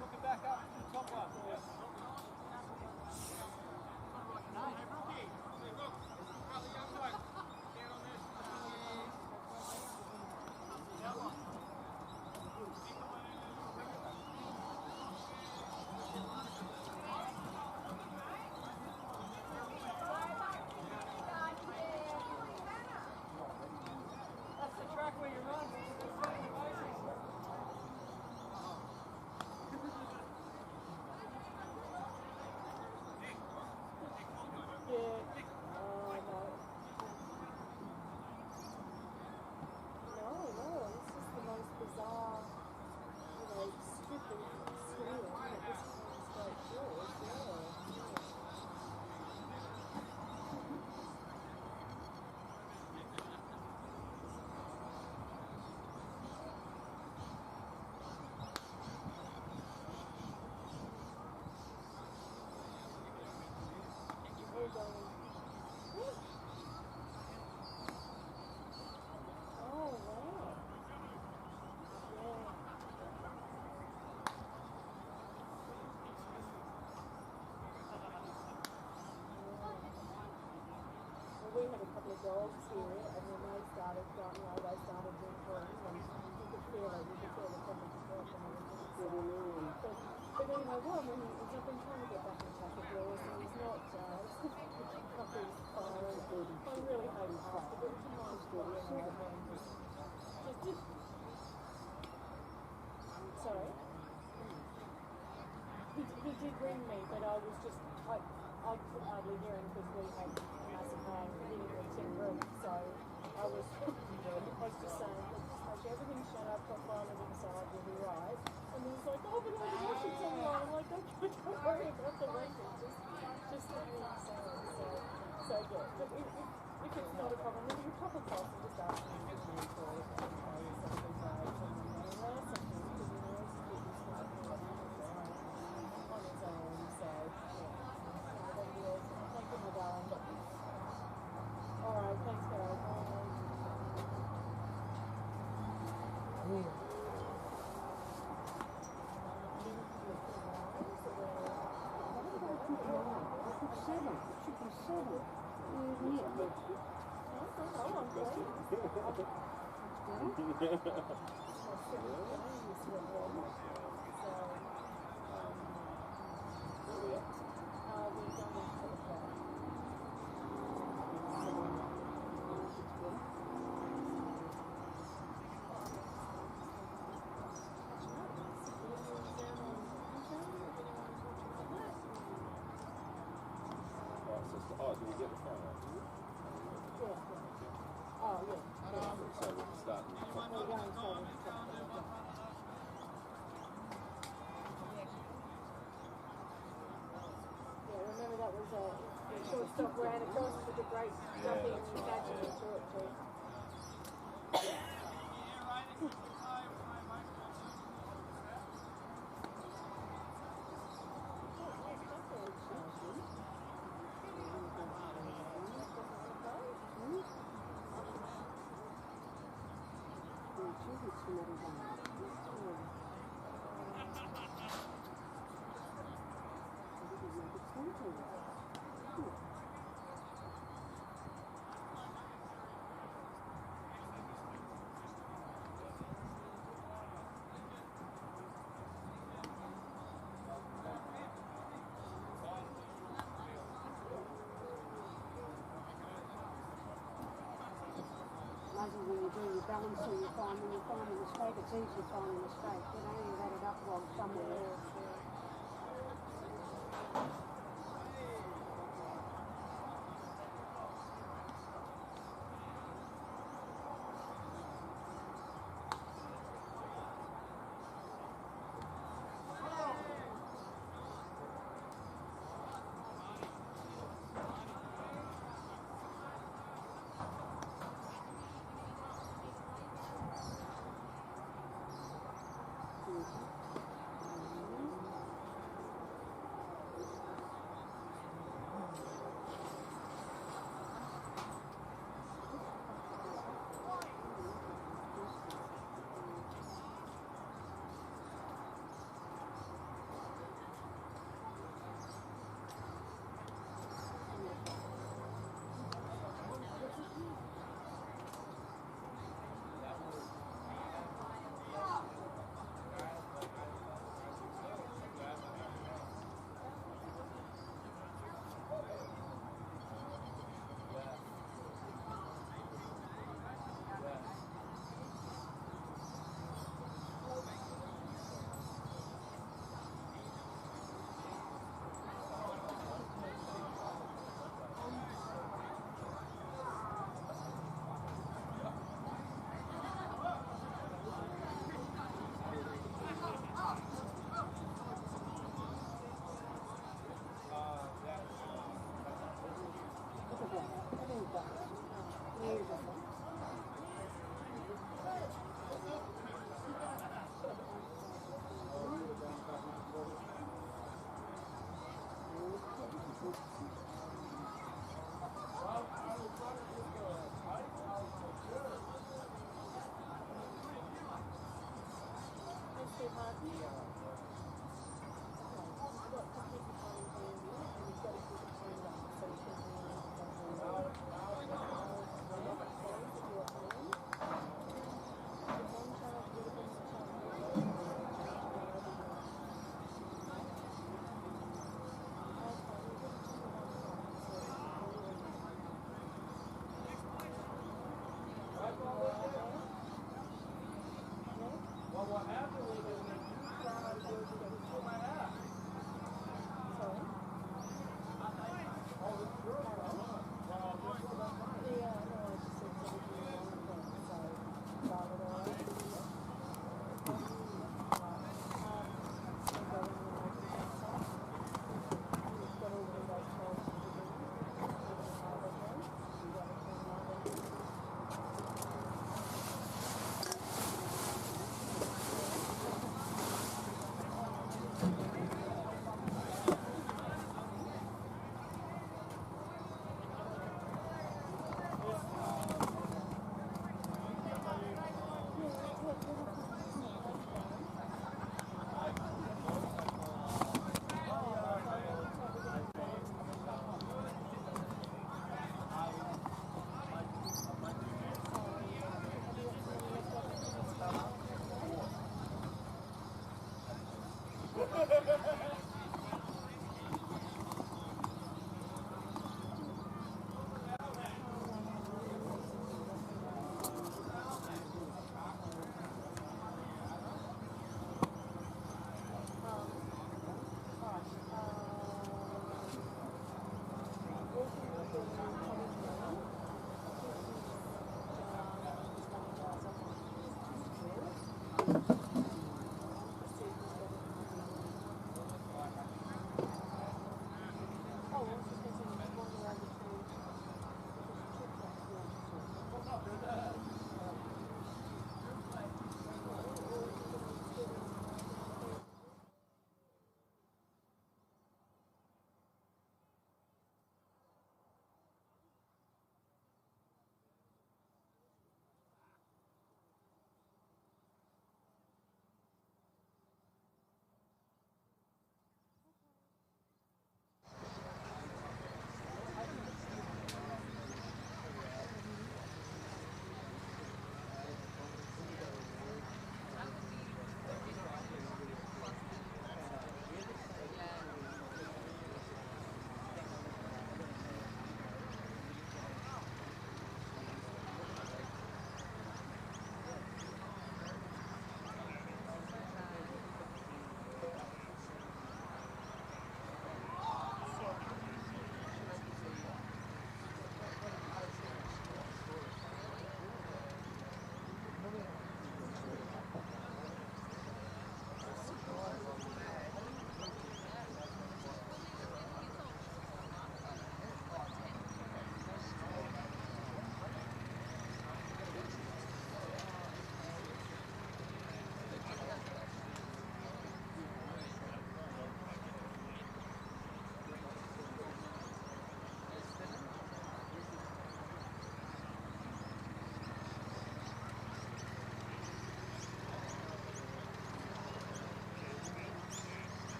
Looking back up to the top one. that's the dogs here, and then they started going, you know, they started whimpering, and you could feel it, you could feel the temperature drop and everything. But anyway, well, when I've been trying to get back in touch with Lewis, and he's not, it's fucking fire. I really hate it after, but it's a nice story, just sorry? He did ring me, but I was just, I could hardly hear him because we had a massive rain hitting the tin roof, so I was just saying, like, everything shut up, got violent inside, you'll be right. And he was like, oh, but all the washing's on the line. I'm like, don't worry about the washing, just let me inside. So yeah, but if it's not a problem, then you pop across and just ask me if you need for it. Alright, thanks guys. Oh, did we get the phone out? Yeah. Oh, yeah. So we can start. Yeah, remember that was a shortstop ran across with a great jumping and catching and threw it too. Amazing when you do your balancing, you find when you find a mistake, it's easy to find a mistake. You know, you've had it up wrong somewhere else.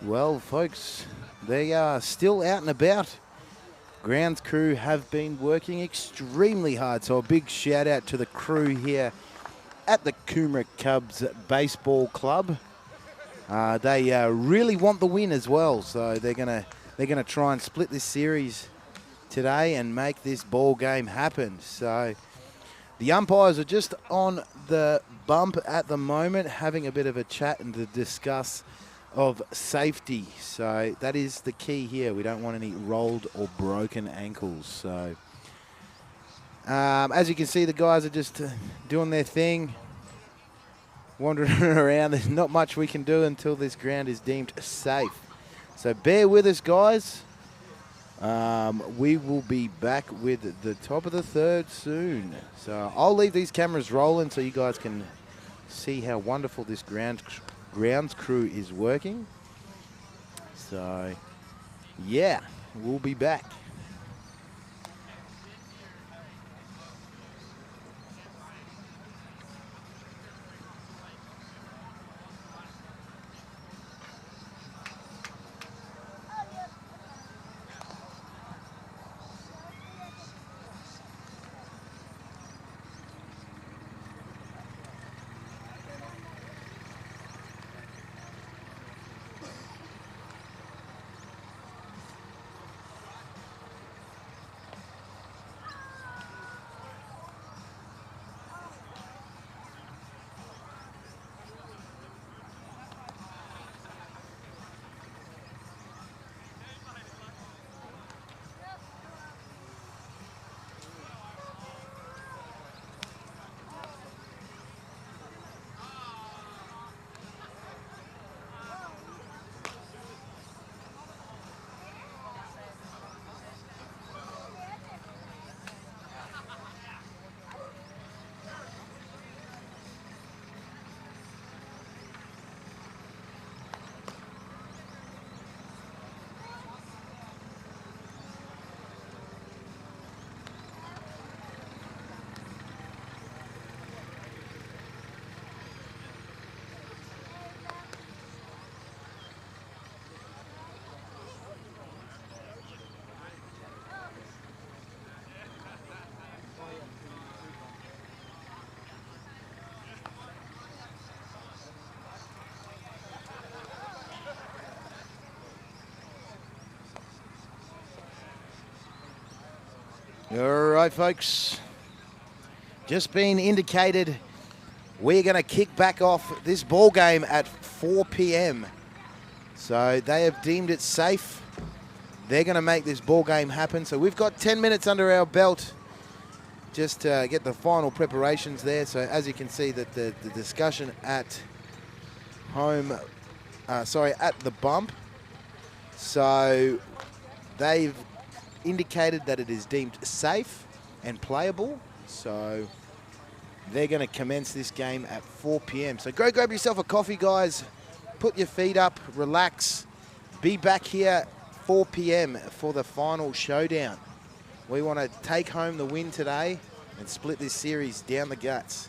Well, folks, they are still out and about. Grounds crew have been working extremely hard, so a big shout out to the crew here at the Coomera Cubs Baseball Club. They really want the win as well, so they're gonna try and split this series today and make this ball game happen. So the umpires are just on the bump at the moment, having a bit of a chat and to discuss of safety. So that is the key here. We don't want any rolled or broken ankles. So as you can see, the guys are just doing their thing, wandering around. There's not much we can do until this ground is deemed safe. So bear with us, guys. We will be back with the top of the third soon. So I'll leave these cameras rolling so you guys can see how wonderful this grounds crew is working. So yeah, we'll be back. All right, folks. Just been indicated we're going to kick back off this ball game at 4 p.m. So they have deemed it safe. They're going to make this ball game happen. So we've got 10 minutes under our belt just to get the final preparations there. So as you can see, that the discussion at home, at the bump. So they've indicated that it is deemed safe and playable. So they're going to commence this game at 4 p.m. So go grab yourself a coffee, guys. Put your feet up, relax. Be back here 4 p.m. for the final showdown. We want to take home the win today and split this series down the guts.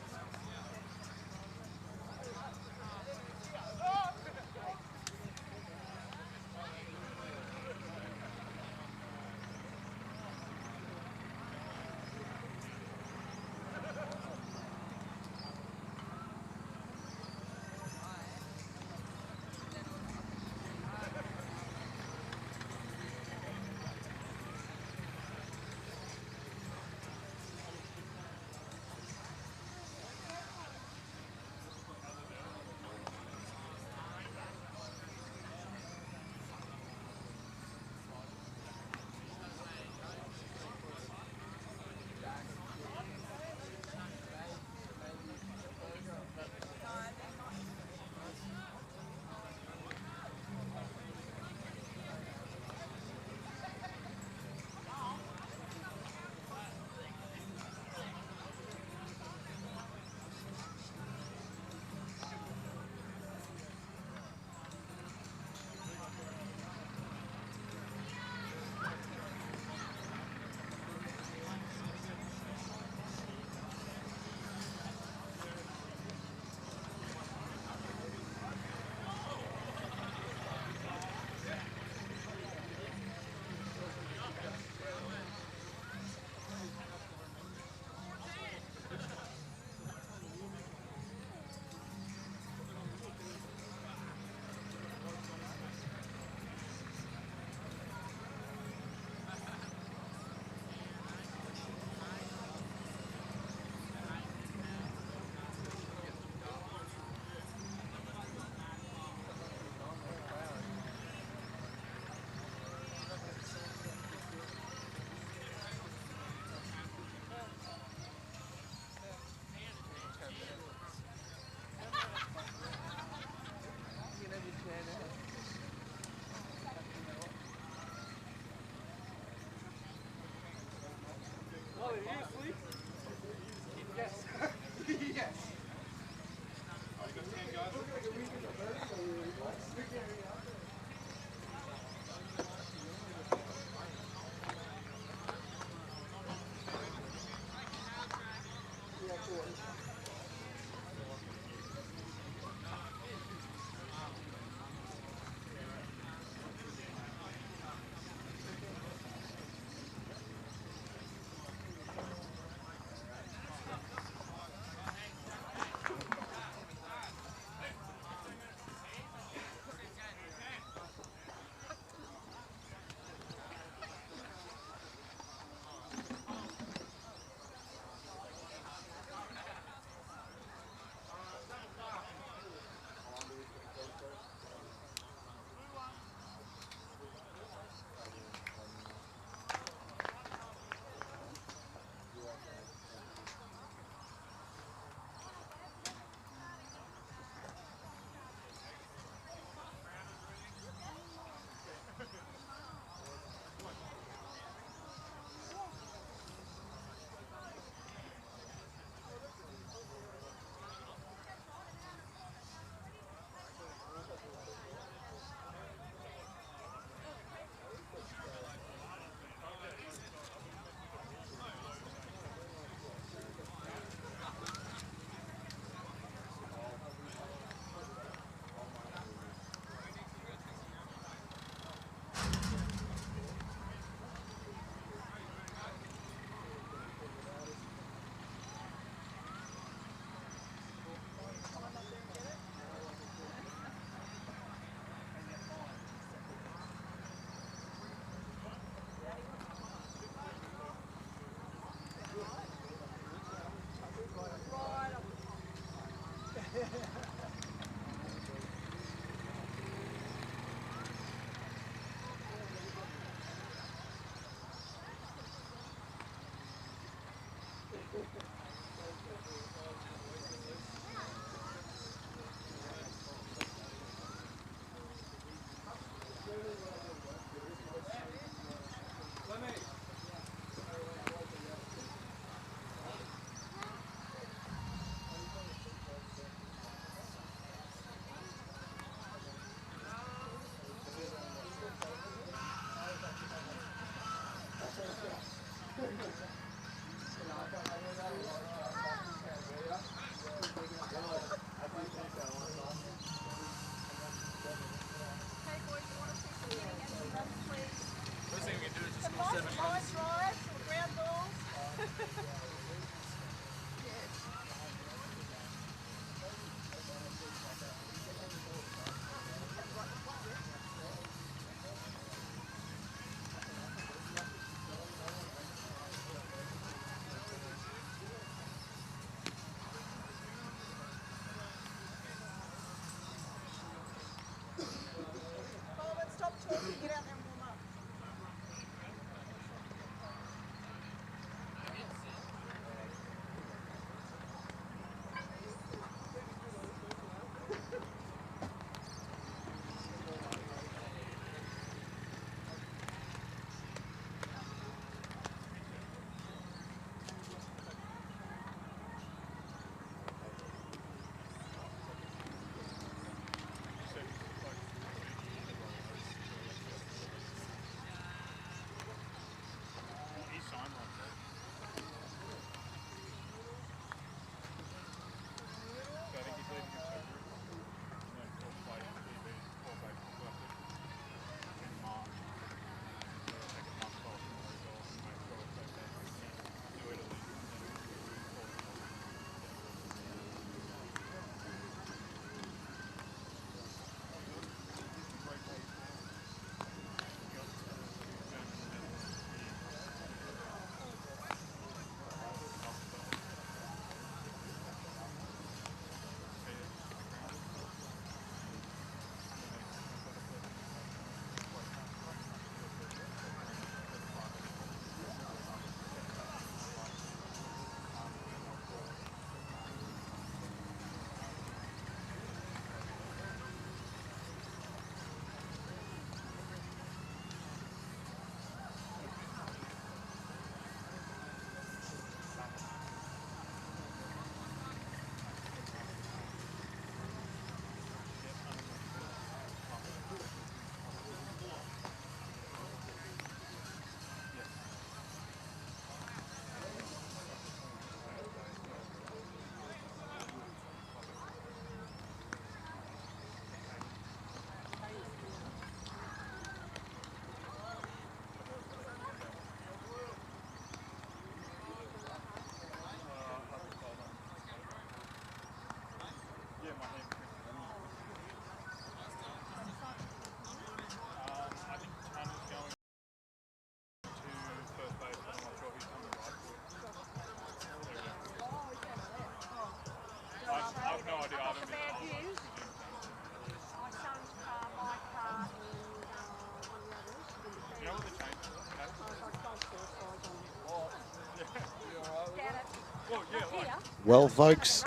Well, folks,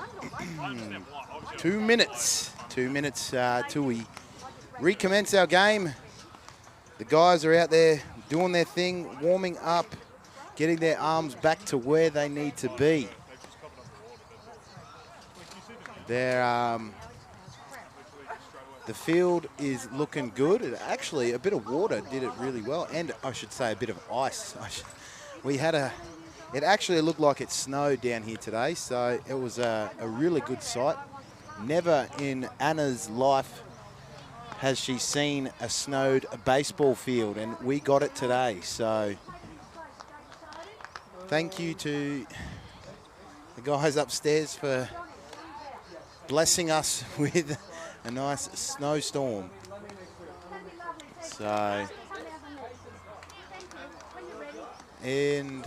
2 minutes. 2 minutes till we recommence our game. The guys are out there doing their thing, warming up, getting their arms back to where they need to be. The field is looking good. Actually, a bit of water did it really well, and I should say a bit of ice. It actually looked like it snowed down here today, so it was a really good sight. Never in Anna's life has she seen a snowed baseball field, and we got it today. So thank you to the guys upstairs for blessing us with a nice snowstorm. So, and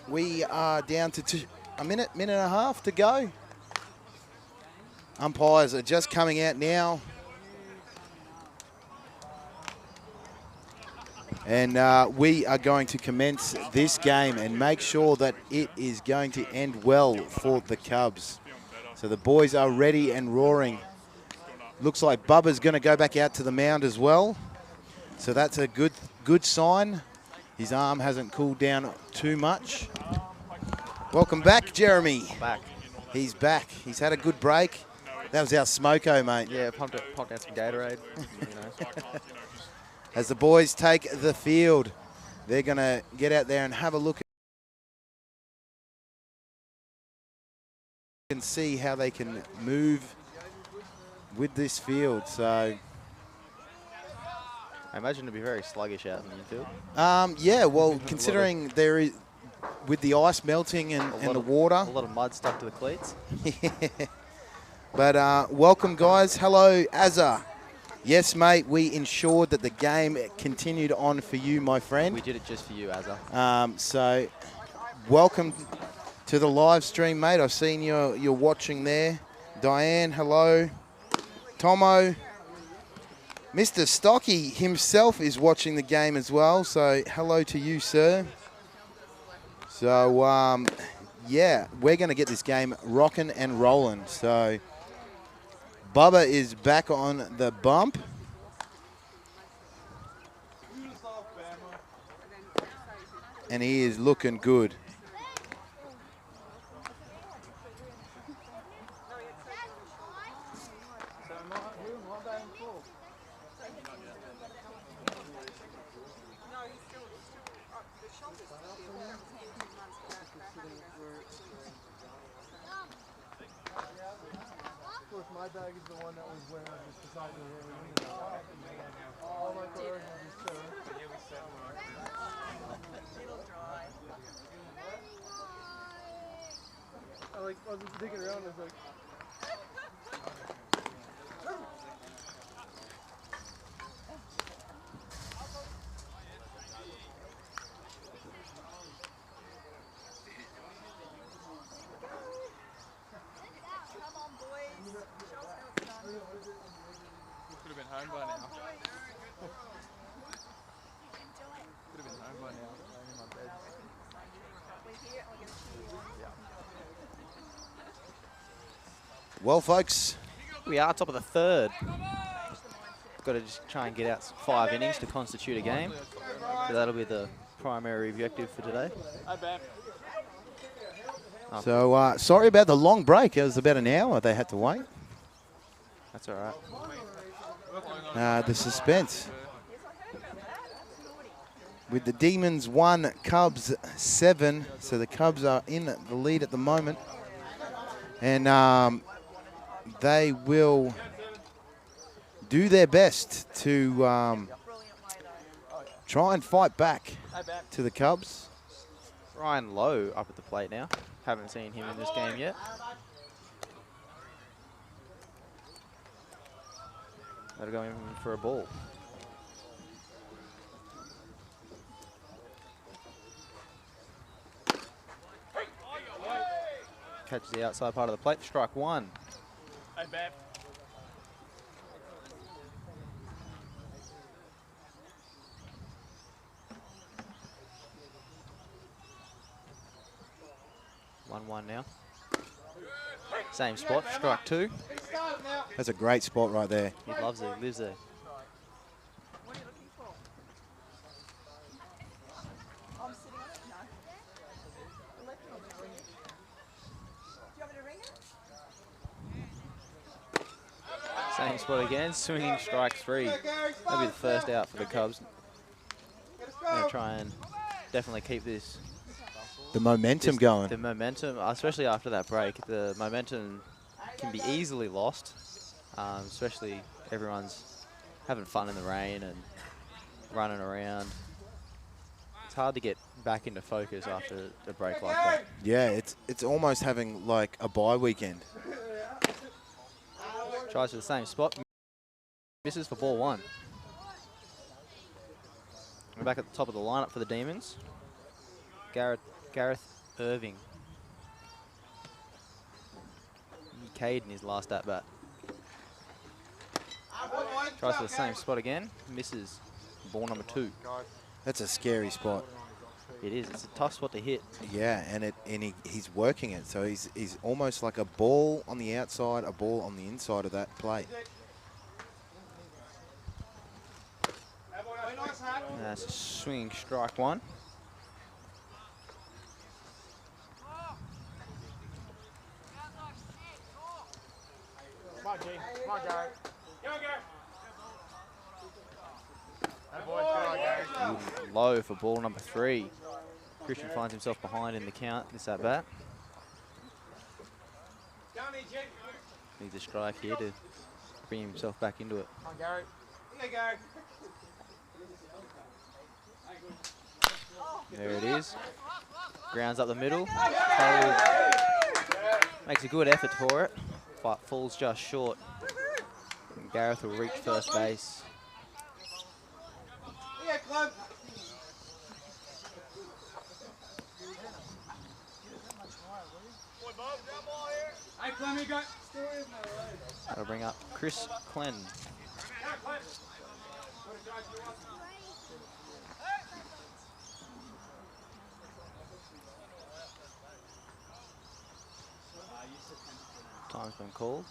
we are down to a minute and a half to go. Umpires are just coming out now. And we are going to commence this game and make sure that it is going to end well for the Cubs. So the boys are ready and roaring. Looks like Bubba's going to go back out to the mound as well. So that's a good sign. His arm hasn't cooled down too much. Welcome back, Jeremy. Back. He's back. He's had a good break. That was our smoko, mate. Yeah, pumped out some Gatorade. You know. As the boys take the field, they're going to get out there and have a look and see how they can move with this field. So I imagine it'd be very sluggish out in the infield. yeah, well, considering there is, with the ice melting and the water. A lot of mud stuck to the cleats. But welcome, guys. Hello, Azza. Yes, mate, we ensured that the game continued on for you, my friend. We did it just for you, Azza. So welcome to the live stream, mate. I've seen you're watching there. Diane, hello. Tomo. Mr. Stocky himself is watching the game as well, so hello to you, sir. So, yeah, we're going to get this game rocking and rolling. So Bubba is back on the bump. And he is looking good. My bag is the one that was where I just decided to all my cars are just I was digging around, I was like, Could have been home by now. Could have been home by now. Laying in my bed. Well, folks, We are top of the third. Got to just try and get out 5 innings to constitute a game. So that'll be the primary objective for today. so sorry about the long break. It was about an hour they had to wait. That's all right. The suspense. With the Demons 1, Cubs 7. So the Cubs are in the lead at the moment. And they will do their best to try and fight back to the Cubs. Ryan Lowe up at the plate now. Haven't seen him in this game yet. That'll go in for a ball. Catches the outside part of the plate. Strike 1. Hey, Bab. 1-1 now. Same spot, strike 2. That's a great spot right there. He loves it, he lives there. What are you looking for? I'm sitting on it? No. Electric on the ring. Do you want me to ring it? Same spot again, swinging strike 3. That'll be the first out for the Cubs. Gonna try and definitely keep this. The momentum going. The momentum, especially after that break, the momentum can be easily lost. Especially everyone's having fun in the rain and running around. It's hard to get back into focus after a break like that. Yeah, it's almost having like a bye weekend. Tries for the same spot. Misses for ball 1. We're back at the top of the lineup for the Demons. Gareth Irving. He K'd in his last at-bat. Tries for the same spot again. Misses. Ball number 2. That's a scary spot. It is. It's a tough spot to hit. Yeah, and he's working it. So he's almost like a ball on the outside, a ball on the inside of that plate. That's a swinging strike 1. Come on, G. Come on, Gary. Come on, Gary. That boy's good on, Gary. Low for ball number 3. Christian finds himself behind in the count this at bat. Needs a strike here to bring himself back into it. Come on, Gary. Here you go. There it is. Grounds up the middle. Cole makes a good effort for it, but falls just short. And Gareth will reach first base. Yeah, club. Hey, Clem, you go. That'll bring up Chris Clen. Time's been called.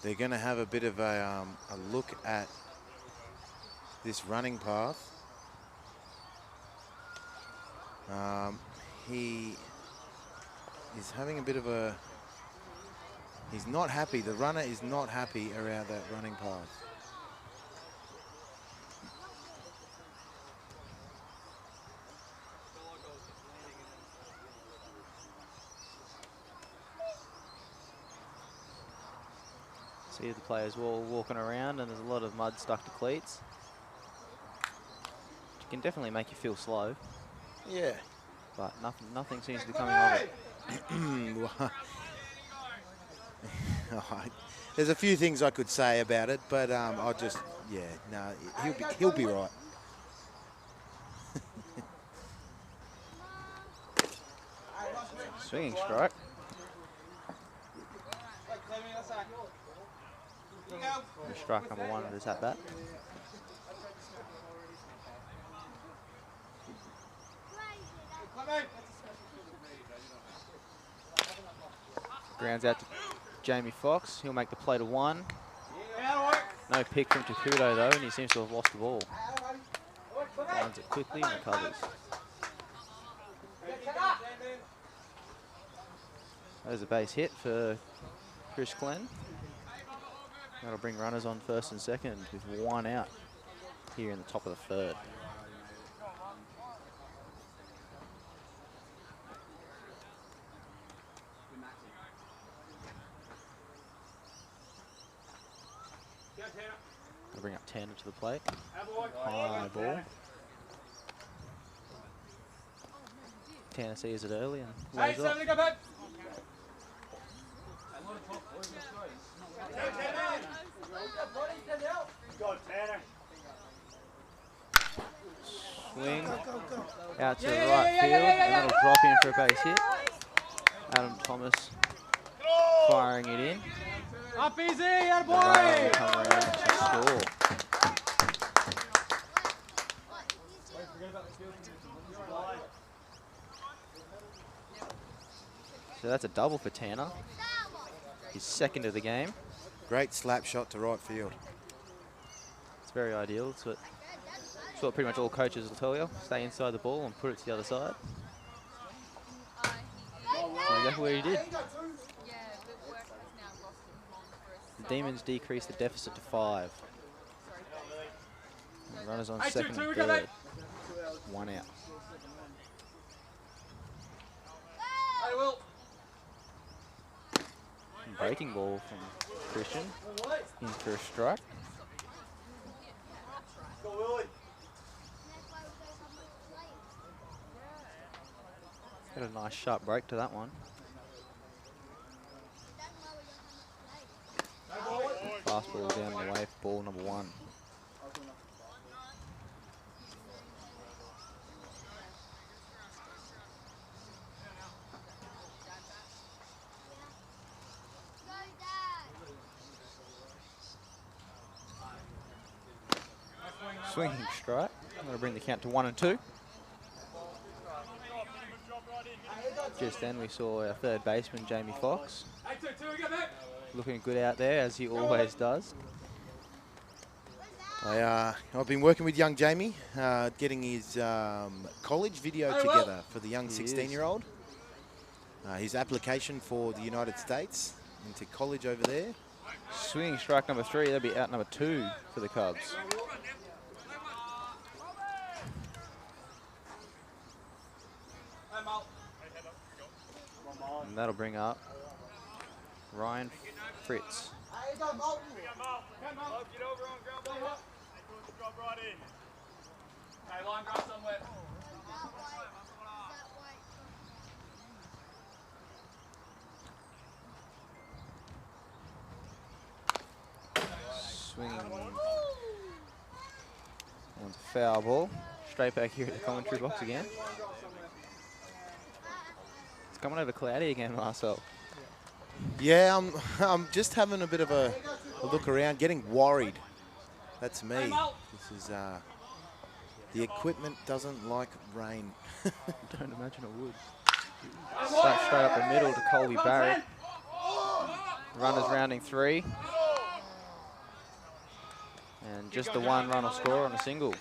They're going to have a bit of a look at this running path. He is having a bit of a... He's not happy. The runner is not happy around that running path. See the players all walking around and there's a lot of mud stuck to cleats. It can definitely make you feel slow, Yeah. but nothing seems to be coming of it. There's a few things I could say about it, but I'll just, yeah, no, he'll be right. Swinging strike. And strike number 1 of this at bat. Grounds out to Jamie Fox. He'll make the play to 1. No pick from Takudo though, and he seems to have lost the ball. Finds it quickly and recovers. There's a base hit for Chris Clen. That'll bring runners on first and second with 1 out here in the top of the 3rd. That'll bring up 10 to the plate. High ball. Tanner sees it early and lays it off. Swing out to the right field, and that'll drop in for a base hit. Adam Thomas firing it in. Up easy, The attaboy! runner will come around to score. So that's a double for Tanner. His second of the game. Great slap shot to right field. It's very ideal. It's what pretty much all coaches will tell you. Stay inside the ball and put it to the other side. That's exactly what he did. The Demons decrease the deficit to 5. And runners on second and third. 1 out. Breaking ball from Christian. In for a strike. Got a nice sharp break to that one. Fastball down the way for ball number 1. Swinging strike. I'm going to bring the count to 1 and 2. Just then we saw our third baseman, Jamie Fox, looking good out there, as he always does. I've been working with young Jamie, getting his college video together for the young 16-year-old. His application for the United States into college over there. Swinging strike number 3. That'll be out number 2 for the Cubs. And that'll bring up Ryan Fritz. Swinging one's a foul ball. Straight back here at the commentary box again. It's coming over cloudy again, Marcel. Yeah, I'm just having a bit of a look around, getting worried. That's me. This is the equipment doesn't like rain. Don't imagine it would. Slap straight up the middle to Colby Barrett. Runners rounding 3. And just the 1 run will score on a single.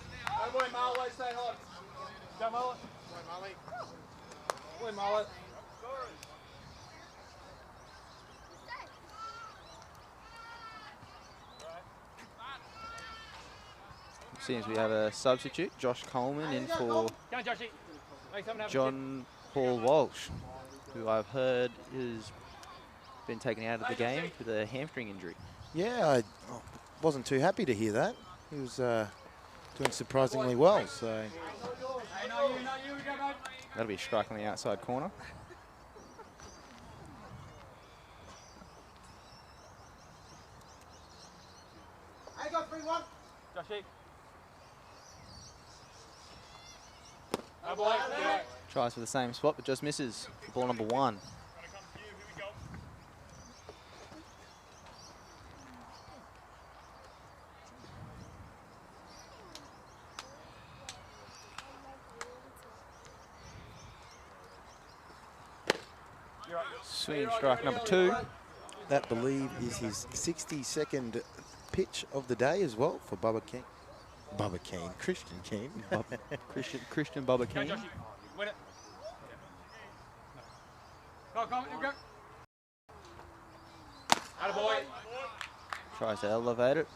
Seems we have a substitute, Josh Coleman, in for John Paul Walsh, who I've heard has been taken out of the game with a hamstring injury. Yeah, I wasn't too happy to hear that. He was doing surprisingly well. So that'll be a strike on the outside corner. I got 3-1. Joshy. Tries for the same spot, but just misses for ball number 1. Swing strike number 2. that, believe, is his 62nd pitch of the day as well for Bubba King. Bubba Keane, Christian Keane. Christian Bubba Keane. Win it. Go, go. Attaboy. Tries to elevate it.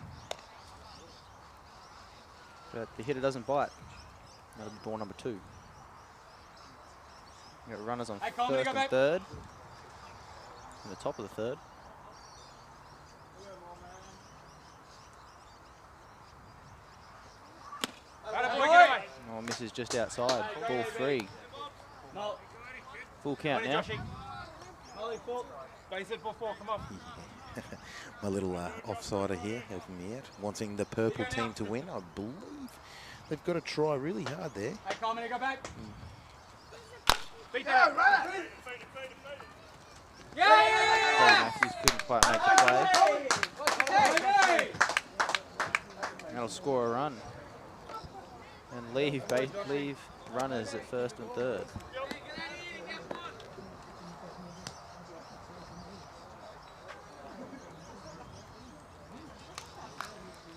But the hitter doesn't bite. That'll be ball number 2. We've got runners on first and third. In the top of the third. Oh, misses just outside. Ball 3. Full count now. My little offsider here helping me out, wanting the purple team to win. I believe they've got to try really hard there. Hey, Coomera, go back. Matthews couldn't quite make the play. That'll score a run. And leave runners at first and third.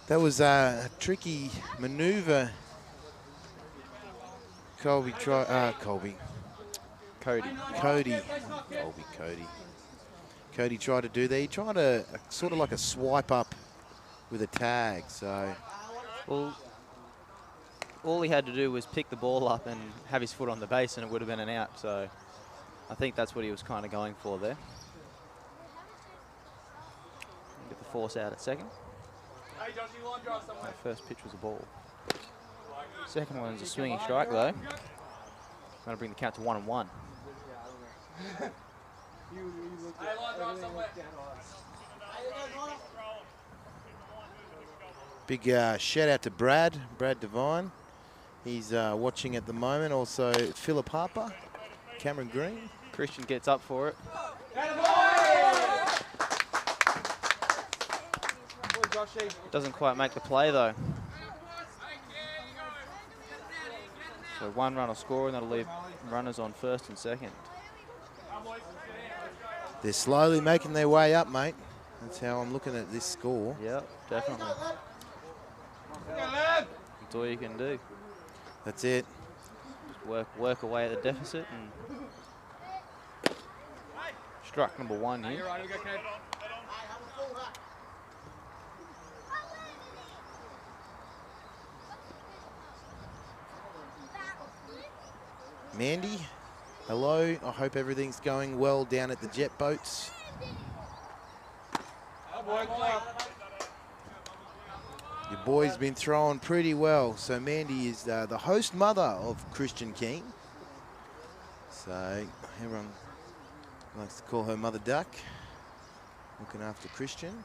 That was a tricky maneuver. Cody. Cody tried to do there. He tried a sort of like a swipe up with a tag. So, Well, all he had to do was pick the ball up and have his foot on the base, and it would have been an out. So, I think that's what he was kind of going for there. Get the force out at second. That first pitch was a ball. Second one's a swinging strike though. Going to bring the count to 1-1. big shout out to Brad Devine. He's watching at the moment. Also, Philip Harper, Cameron Green. Christian gets up for it. Doesn't quite make the play though. So 1 run will score, and that'll leave runners on first and second. They're slowly making their way up, mate. That's how I'm looking at this score. Yep, definitely. That's all you can do. That's it. Just work away at the deficit and strike number 1 here. Mandy, hello. I hope everything's going well down at the jet boats. Your boy's been throwing pretty well. So Mandy is the host mother of Christian Keane. So everyone likes to call her Mother Duck. Looking after Christian.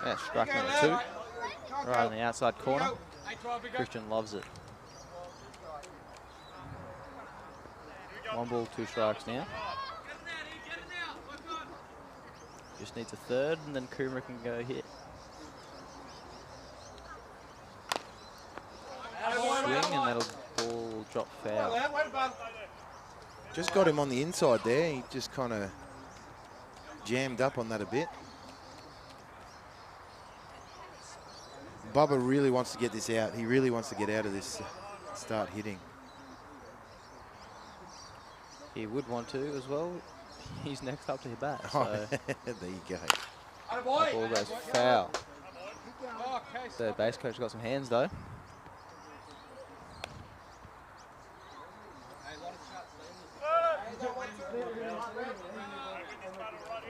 Yeah, strike number 2. Right on the outside corner. Christian loves it. 1 ball, 2 strikes now. Just needs a third, and then Coomera can go hit. Swing, and that'll ball drop foul. Just got him on the inside there. He just kind of jammed up on that a bit. Bubba really wants to get this out. He really wants to get out of this, start hitting. He would want to as well. He's next up to hit bat. So Oh, there you go. that ball goes foul. Third base coach got some hands though.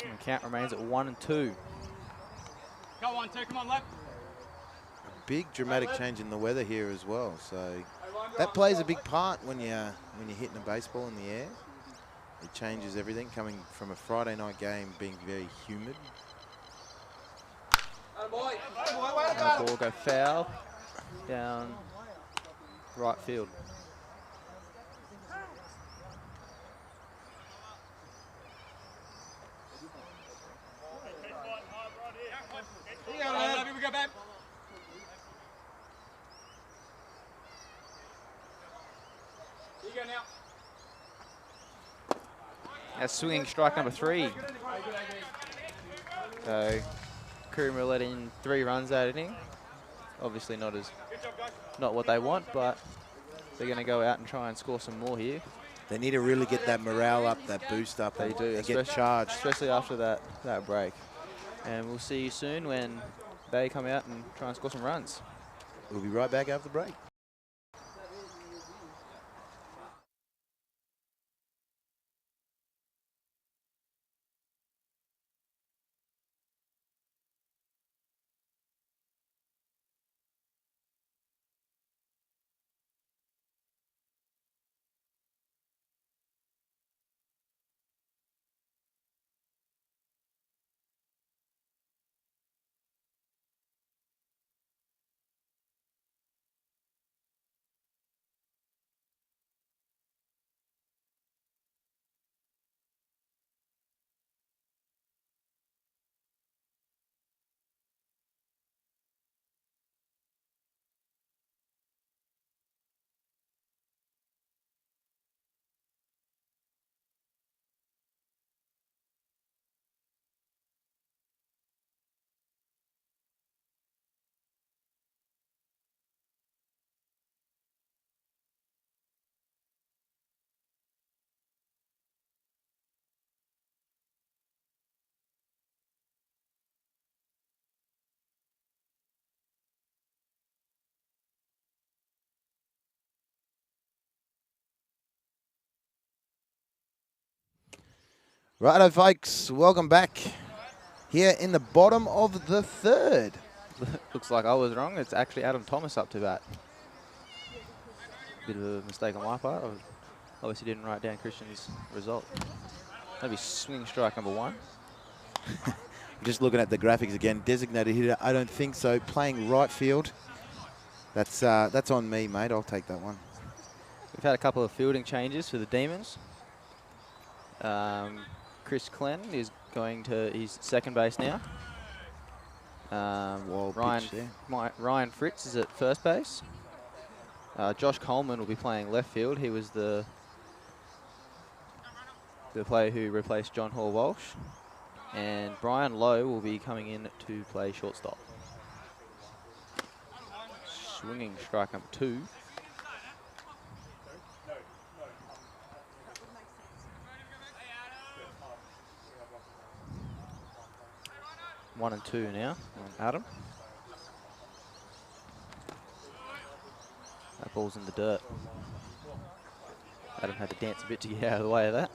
And the count remains at 1-2. Go 1-2, come on, left. Big dramatic change in the weather here as well. So that plays a big part when you're hitting a baseball in the air. It changes everything, coming from a Friday night game being very humid. And the ball go foul down right field. That's swinging strike number 3. So Coomera let in 3 runs that inning. Obviously not what they want, but they're going to go out and try and score some more here. They need to really get that morale up, that boost up. They do, and get charged. especially after that break. And we'll see you soon when they come out and try and score some runs. We'll be right back after the break. Righto, folks. Welcome back here in the bottom of the third. Looks like I was wrong. It's actually Adam Thomas up to bat. Bit of a mistake on my part. I obviously didn't write down Christian's result. Maybe swing strike number 1. Just looking at the graphics again, designated hitter, I don't think so. Playing right field. That's on me, mate. I'll take that one. We've had a couple of fielding changes for the Demons. Chris Clenn is going to his second base now. Ryan Fritz is at first base. Josh Coleman will be playing left field. He was the player who replaced John Hall Walsh. And Brian Lowe will be coming in to play shortstop. Swinging strike number 2. One and 2 now on Adam. That ball's in the dirt. Adam had to dance a bit to get out of the way of that.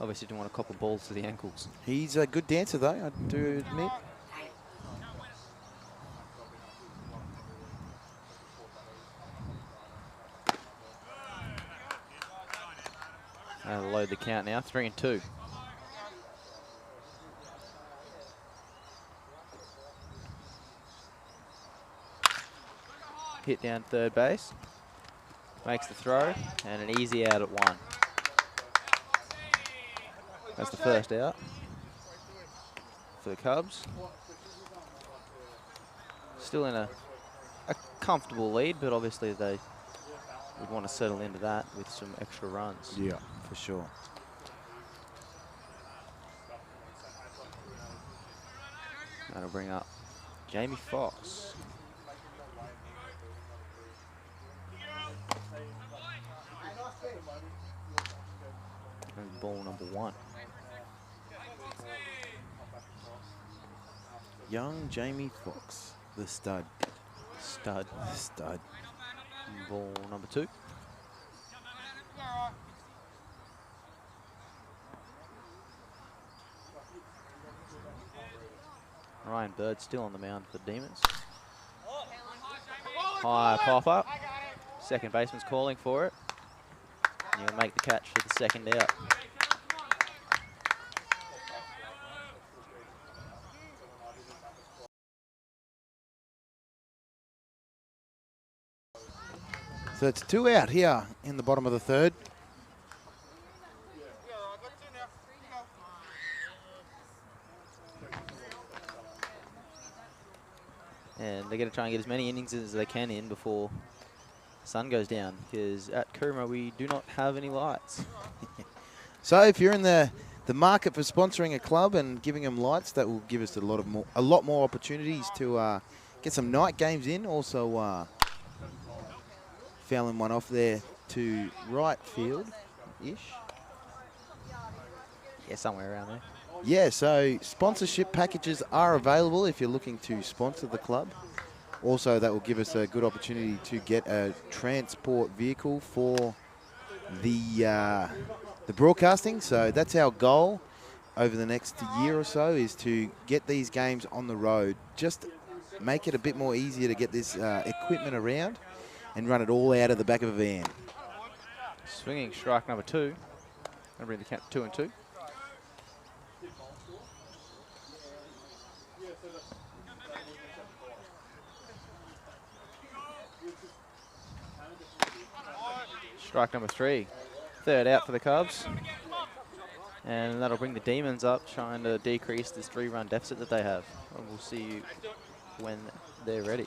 Obviously didn't want to copper balls to the ankles. He's a good dancer, though, I do admit. That'll load the count now, 3 and 2. Hit down third base. Makes the throw, and an easy out at 1. That's the first out for the Cubs. Still in a comfortable lead, but obviously they would want to settle into that with some extra runs. Yeah, for sure. That'll bring up Jamie Fox. And ball number 1. Young Jamie Fox, the stud. Stud. Stud. Ball number 2. Ryan Bird still on the mound for the Demons. High pop up. Second baseman's calling for it. And he'll make the catch for the second out. So it's 2 out here in the bottom of the third. And they're going to try and get as many innings as they can in before the sun goes down, because at Coomera we do not have any lights. So if you're in the market for sponsoring a club and giving them lights, that will give us a lot more opportunities to get some night games in. Also fouling one off there to right field-ish. Yeah, somewhere around there. Yeah, so sponsorship packages are available if you're looking to sponsor the club. Also, that will give us a good opportunity to get a transport vehicle for the broadcasting. So that's our goal over the next year or so, is to get these games on the road. Just make it a bit more easier to get this equipment around and run it all out of the back of a van. Swinging strike number 2. I'll bring the count to 2 and 2. Strike number 3. Third out for the Cubs. And that'll bring the Demons up, trying to decrease this 3-run deficit that they have. And we'll see you when they're ready.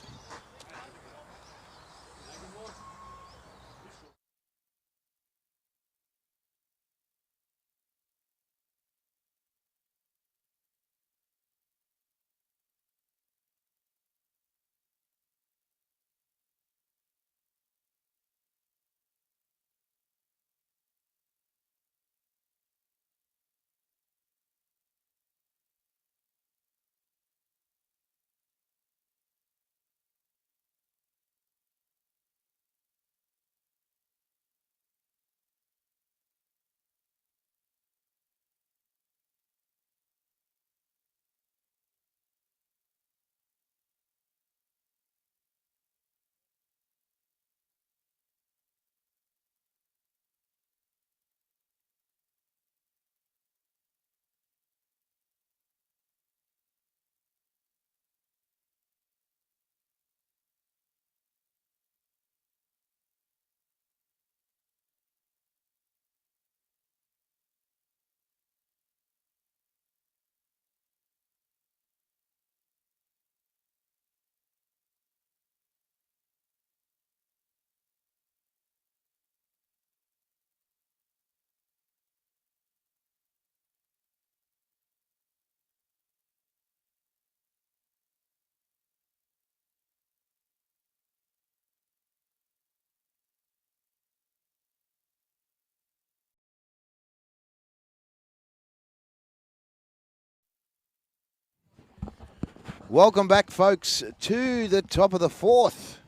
Welcome back, folks, to the top of the fourth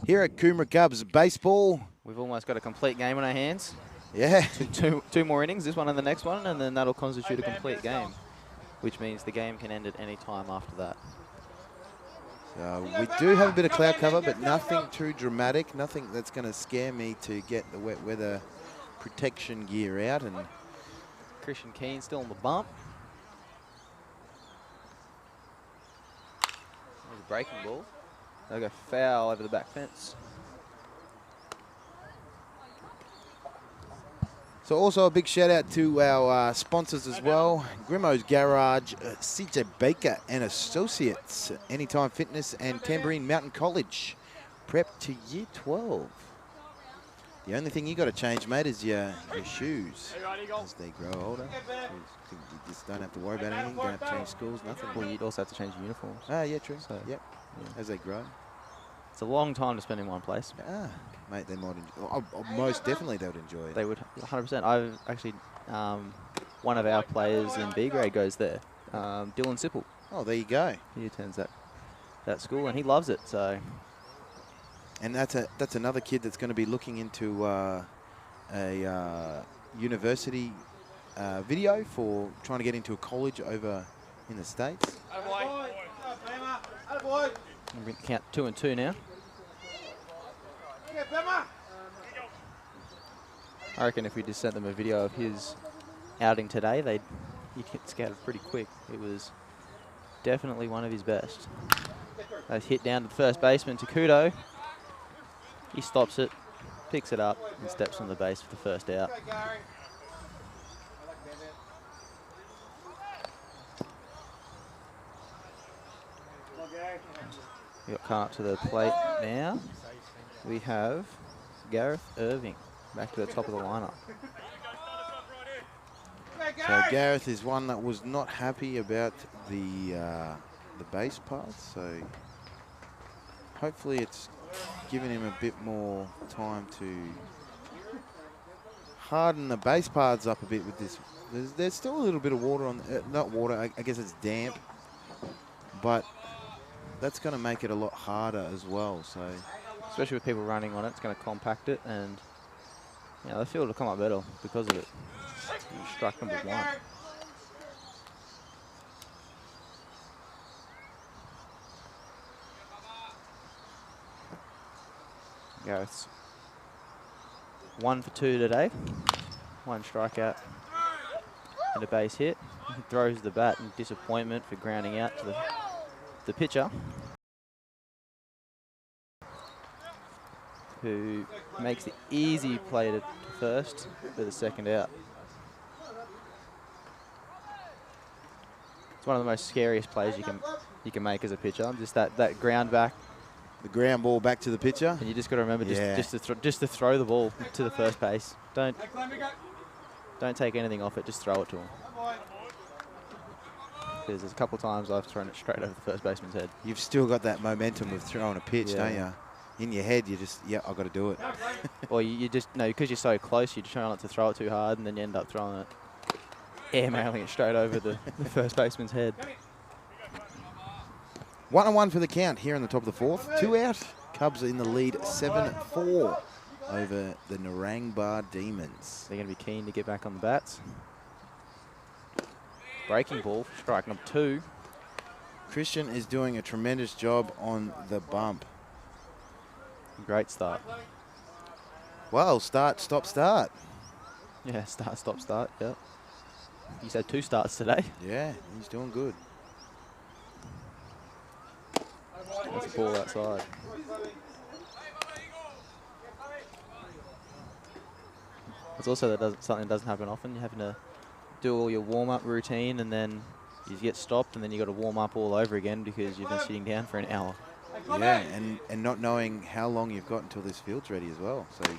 here at Coomera Cubs Baseball. We've almost got a complete game on our hands. Yeah. Two more innings, this one and the next one, and then that'll constitute a complete game, which means the game can end at any time after that. So we do have a bit of cloud cover, but nothing too dramatic, nothing that's going to scare me to get the wet weather protection gear out. And Christian Keane still on the bump. There's a breaking ball. They'll go foul over the back fence. so also a big shout out to our sponsors as well. Grimo's Garage, CJ Baker and Associates, Anytime Fitness, and Tambourine Mountain College. Prep to year 12. The only thing you got to change, mate, is your shoes as they grow older. You just don't have to worry about anything. Don't have to change schools, nothing. Well, you'd also have to change your uniforms. Ah, yeah, true. So, Yep. yeah. As they grow. It's a long time to spend in one place. Ah, mate, they might enjoy. Most definitely, they would enjoy it. They would 100%. I've actually, one of our players in B grade goes there, Dylan Sipple. Oh, there you go. He attends that school and he loves it. So, and that's another kid that's going to be looking into a university video for trying to get into a college over in the States. we can count 2 and 2 now. I reckon if we just sent them a video of his outing today, he'd get scouted pretty quick. It was definitely one of his best. They hit down to the first baseman, Takudo. He stops it, picks it up, and steps on the base for the first out. We got come up to the plate now. We have Gareth Irving back to the top of the lineup. So Gareth is one that was not happy about the base path, so hopefully it's giving him a bit more time to harden the base paths up a bit with this. There's still a little bit of water on, not water, I guess it's damp, but that's going to make it a lot harder as well. So, especially with people running on it, it's going to compact it, and the field will come up better because of it. You struck number 1. Gareth's 1 for 2 today. 1 strikeout and a base hit. He throws the bat in disappointment for grounding out to the pitcher, who makes the easy play to first for the second out. It's one of the most scariest plays you can make as a pitcher. Just that ground back. The ground ball back to the pitcher. And you just got to remember just to throw the ball to the first base. Don't take anything off it. Just throw it to him. Because there's a couple of times I've thrown it straight over the first baseman's head. You've still got that momentum of throwing a pitch, don't you? In your head, you just, I've got to do it. Or you just, because you're so close, you try not to throw it too hard, and then you end up throwing it, airmailing it straight over the first baseman's head. 1-1 for the count here in the top of the fourth. 2 out. Cubs are in the lead 7-4 over the Narangba Demons. They're going to be keen to get back on the bats. Breaking ball, strike number 2. Christian is doing a tremendous job on the bump. Great start. Well, start, stop, start. Yeah, start, stop, start, yep. He's had 2 starts today. Yeah, he's doing good. That's a ball outside. It's also something that doesn't happen often. You're having to do all your warm-up routine, and then you get stopped, and then you got to warm up all over again because you've been sitting down for an hour. Yeah, and not knowing how long you've got until this field's ready as well. So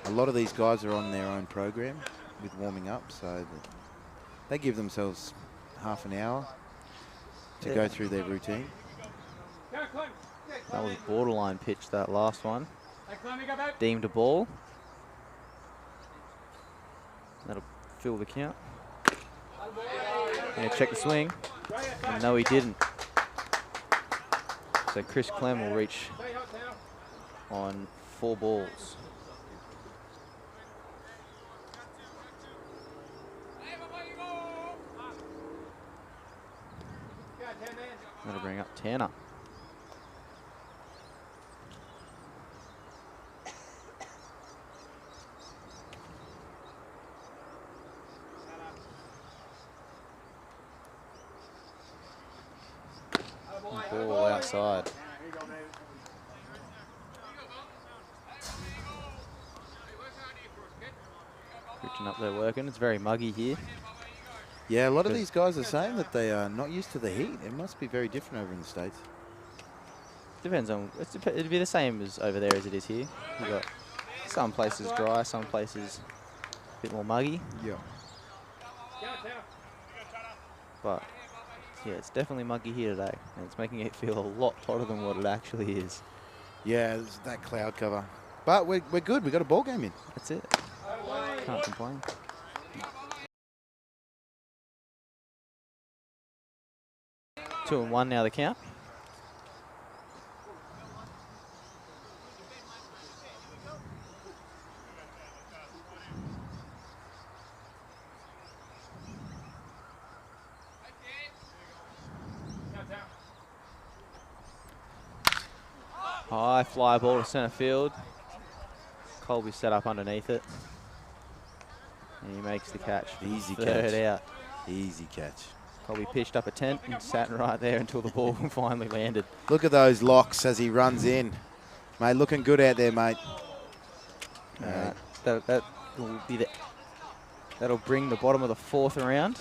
a lot of these guys are on their own program with warming up, so they give themselves half an hour to go through their routine. That was a borderline pitch, that last one. Deemed a ball. That'll fill the count. Gonna check the swing. And no, he didn't. So Chris Clem will reach on 4 balls. That'll bring up Tanner. Ball outside. Reaching up there working. It's very muggy here. Yeah, a lot of these guys are saying that they are not used to the heat. It must be very different over in the States. Depends on, it'd be the same as over there as it is here. You've got some places dry, some places a bit more muggy. Yeah. But yeah, it's definitely muggy here today, and it's making it feel a lot hotter than what it actually is. Yeah, there's that cloud cover. But we're good. We got a ball game in. That's it. Can't complain. Two and one now the count. High fly ball to centre field. Colby set up underneath it. And he makes the catch. Easy Third catch. out. Easy catch. Colby pitched up a tent and sat right there until the ball finally landed. Look at those locks as he runs in. Mate, looking good out there, mate. That will be that'll bring the bottom of the 4th around.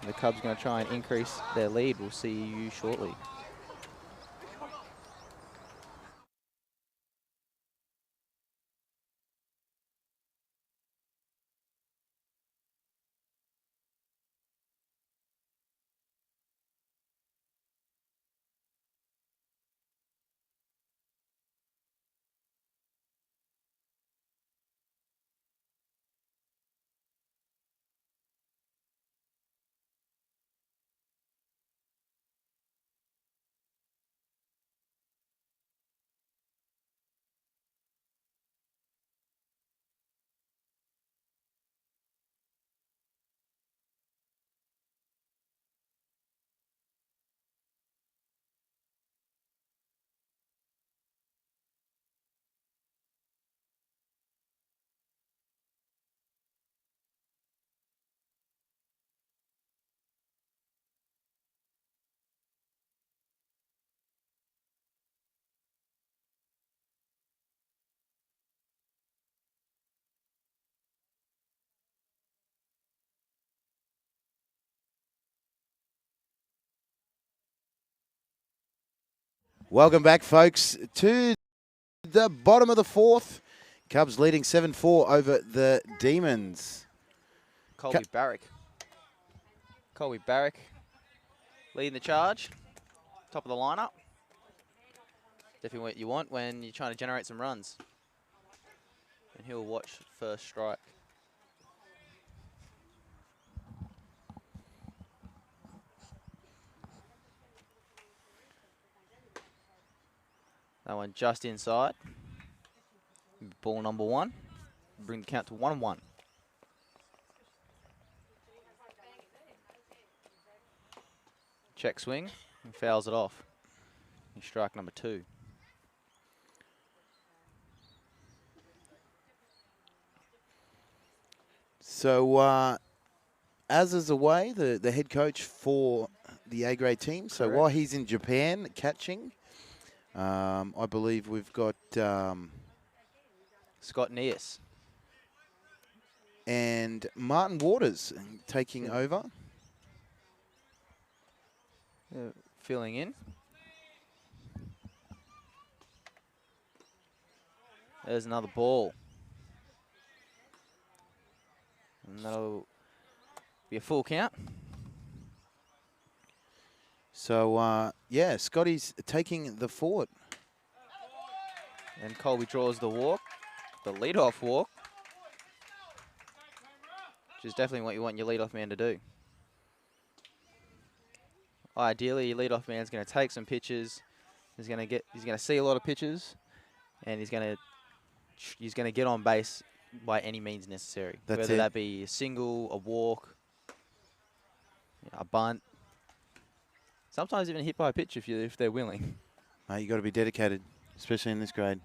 The Cubs going to try and increase their lead. We'll see you shortly. Welcome back, folks, to the bottom of the 4th. Cubs leading 7-4 over the Demons. Colby Barrick. Colby Barrick leading the charge. Top of the lineup. Definitely what you want when you're trying to generate some runs. And he'll watch first strike. That one just inside. Ball number 1. Bring the count to 1-1. Check swing and fouls it off. Strike number 2. So, Az is away, the head coach for the A-grade team. So Correct. while he's in Japan catching, I believe we've got Scott Neas. and Martin Waters taking over. Filling in. There's another ball. And that'll be a full count. So, yeah, Scotty's taking the fort. And Colby draws the walk, the leadoff walk, which is definitely what you want your leadoff man to do. Ideally, your leadoff man's going to take some pitches, He's gonna see a lot of pitches, and he's gonna get on base by any means necessary. That's Whether it. that be a single, a walk, a bunt. Sometimes even hit by a pitch if they're willing. Mate, you got to be dedicated, especially in this grade.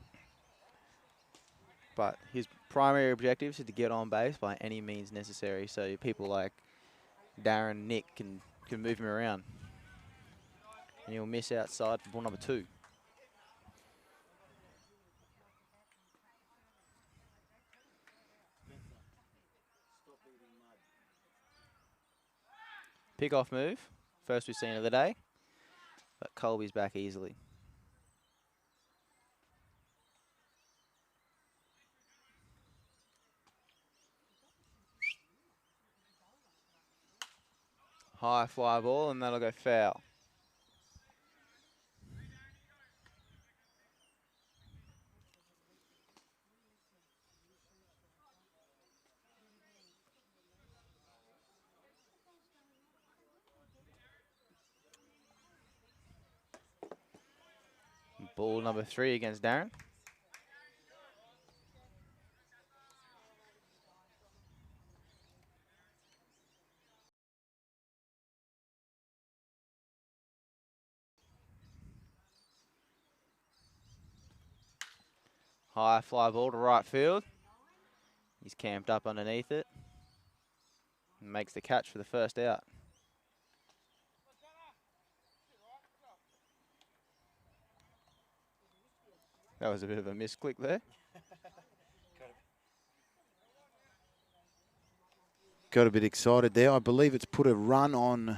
But his primary objective is to get on base by any means necessary. So people like Darren, Nick can move him around, and he'll miss outside for ball number 2. Pick-off move, first we've seen of the day, but Colby's back easily. High fly ball, and that'll go foul. Ball number 3 against Darren. High fly ball to right field. He's camped up underneath it and makes the catch for the first out. That was a bit of a misclick there. Got a bit excited there. I believe it's put a run on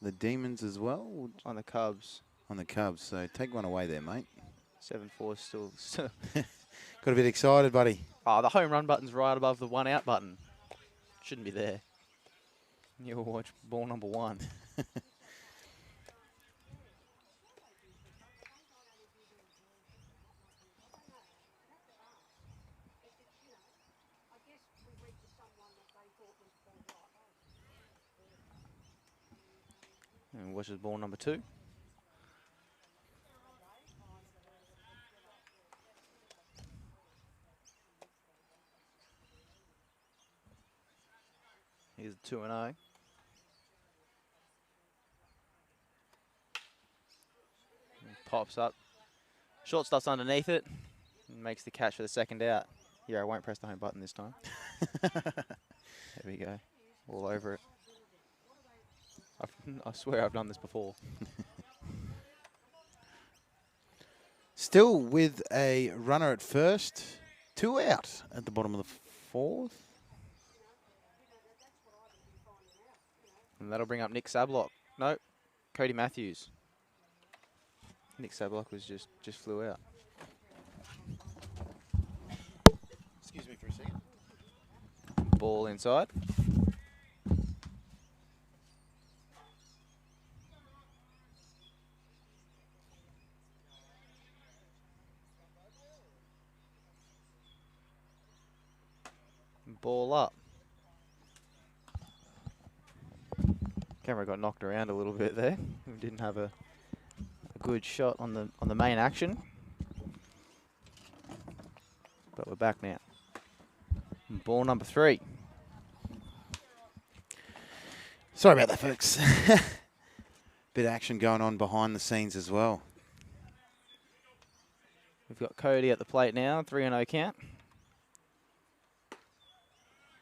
the Demons as well. On the Cubs. On the Cubs. So take one away there, mate. 7-4 still. Got a bit excited, buddy. Oh, the home run button's right above the 1 out button. Shouldn't be there. You'll watch ball number 1. And watches ball number 2. Here's 2-0. Pops up. Shortstop's underneath it. And makes the catch for the second out. Yeah, I won't press the home button this time. There we go. All over it. I swear I've done this before. Still with a runner at first. 2 out at the bottom of the 4th. And that'll bring up Nick Sablock. No, Cody Matthews. Nick Sablock was just flew out. Excuse me for a second. Ball inside. Ball up. Camera got knocked around a little bit there. We didn't have a good shot on the main action. But we're back now. Ball number 3. Sorry about that, folks. Bit of action going on behind the scenes as well. We've got Cody at the plate now, 3-0 count.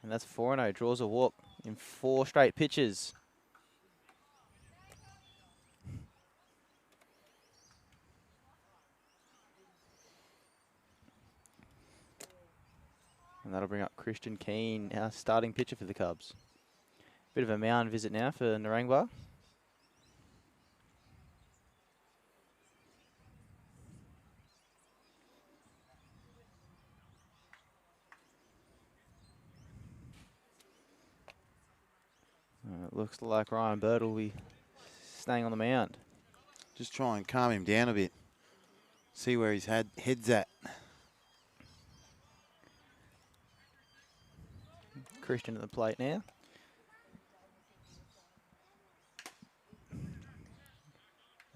And that's 4-0, draws a walk in 4 straight pitches. And that'll bring up Christian Keane, our starting pitcher for the Cubs. Bit of a mound visit now for Narangba. It looks like Ryan Bird will be staying on the mound. Just try and calm him down a bit. See where his head's at. Christian at the plate now.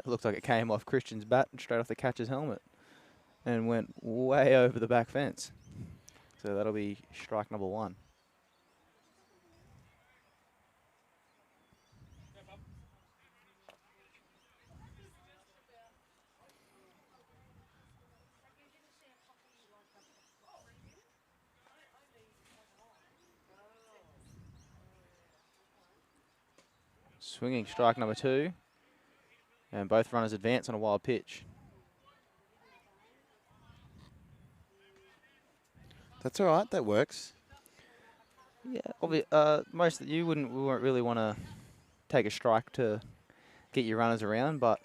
It looked like it came off Christian's bat and straight off the catcher's helmet and went way over the back fence. So that'll be strike number 1. Swinging strike number 2. And both runners advance on a wild pitch. That's all right. That works. Yeah, most you wouldn't really want to take a strike to get your runners around, but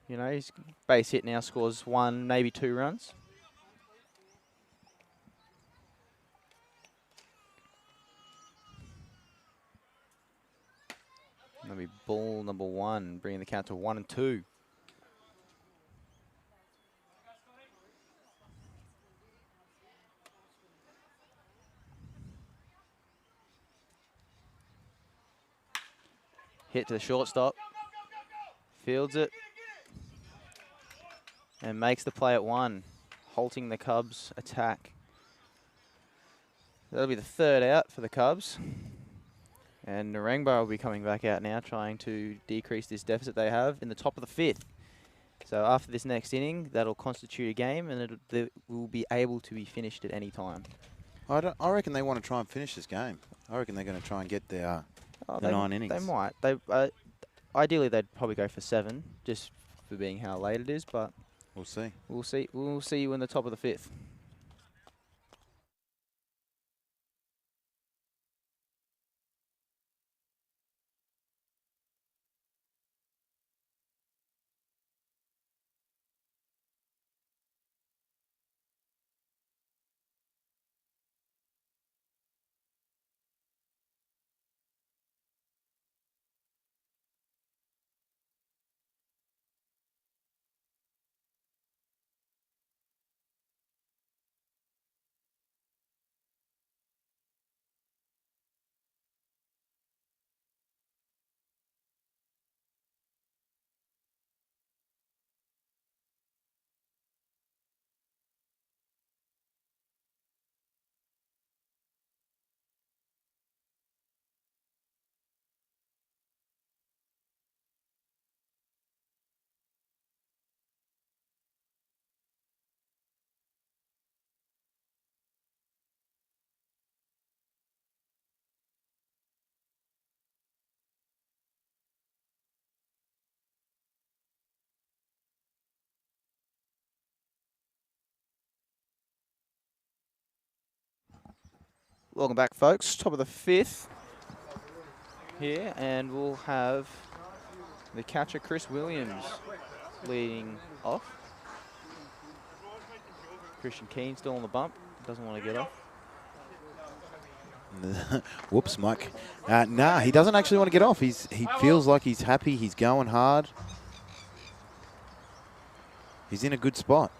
you know, his base hit now scores 1, maybe 2 runs. That'll be ball number 1, bringing the count to 1 and 2. Hit to the shortstop. Fields it. And makes the play at 1, halting the Cubs' attack. That'll be the 3rd out for the Cubs. And Narangba will be coming back out now, trying to decrease this deficit they have in the top of the 5th. So after this next inning, that'll constitute a game, and it will be able to be finished at any time. I reckon they want to try and finish this game. I reckon they're going to try and get the 9 innings. They might. Ideally, they'd probably go for 7, just for being how late it is. But we'll see. We'll see you in the top of the 5th. Welcome back, folks. Top of the 5th here, and we'll have the catcher, Chris Williams, leading off. Christian Keane still on the bump. Doesn't want to get off. Whoops, Mike. Nah, he doesn't actually want to get off. He feels like he's happy. He's going hard. He's in a good spot.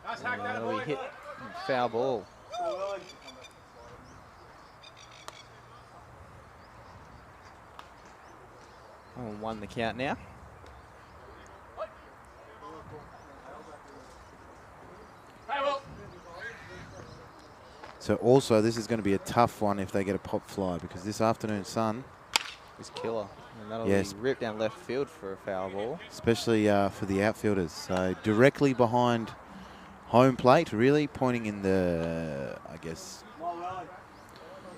We hit foul ball. Oh, 1 the count now. So also, this is going to be a tough one if they get a pop fly, because this afternoon sun is killer. And that'll yes, be ripped down left field for a foul ball. Especially for the outfielders. So directly behind home plate, really pointing in the, I guess,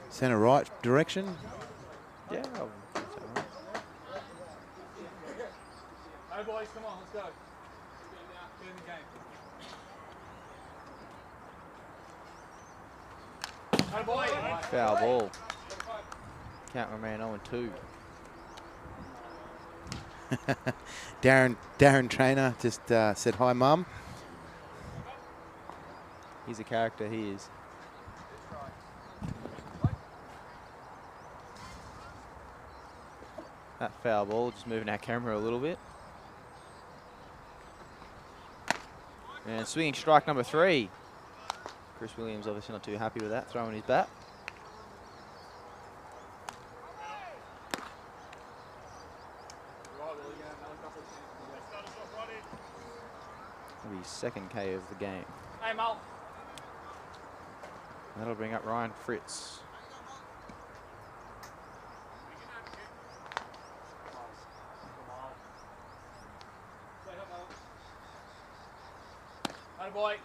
centre right direction. Yeah. Hey boys, come on, let's go. Get in the game. Hey boy. Foul ball. Count remain 0-2. Darren Trainer just said hi, Mum. He's a character, he is. That foul ball, just moving our camera a little bit. And swinging strike number 3. Chris Williams obviously not too happy with that, throwing his bat. second K of the game. Hey, Mal. That'll bring up Ryan Fritz. Atta boy.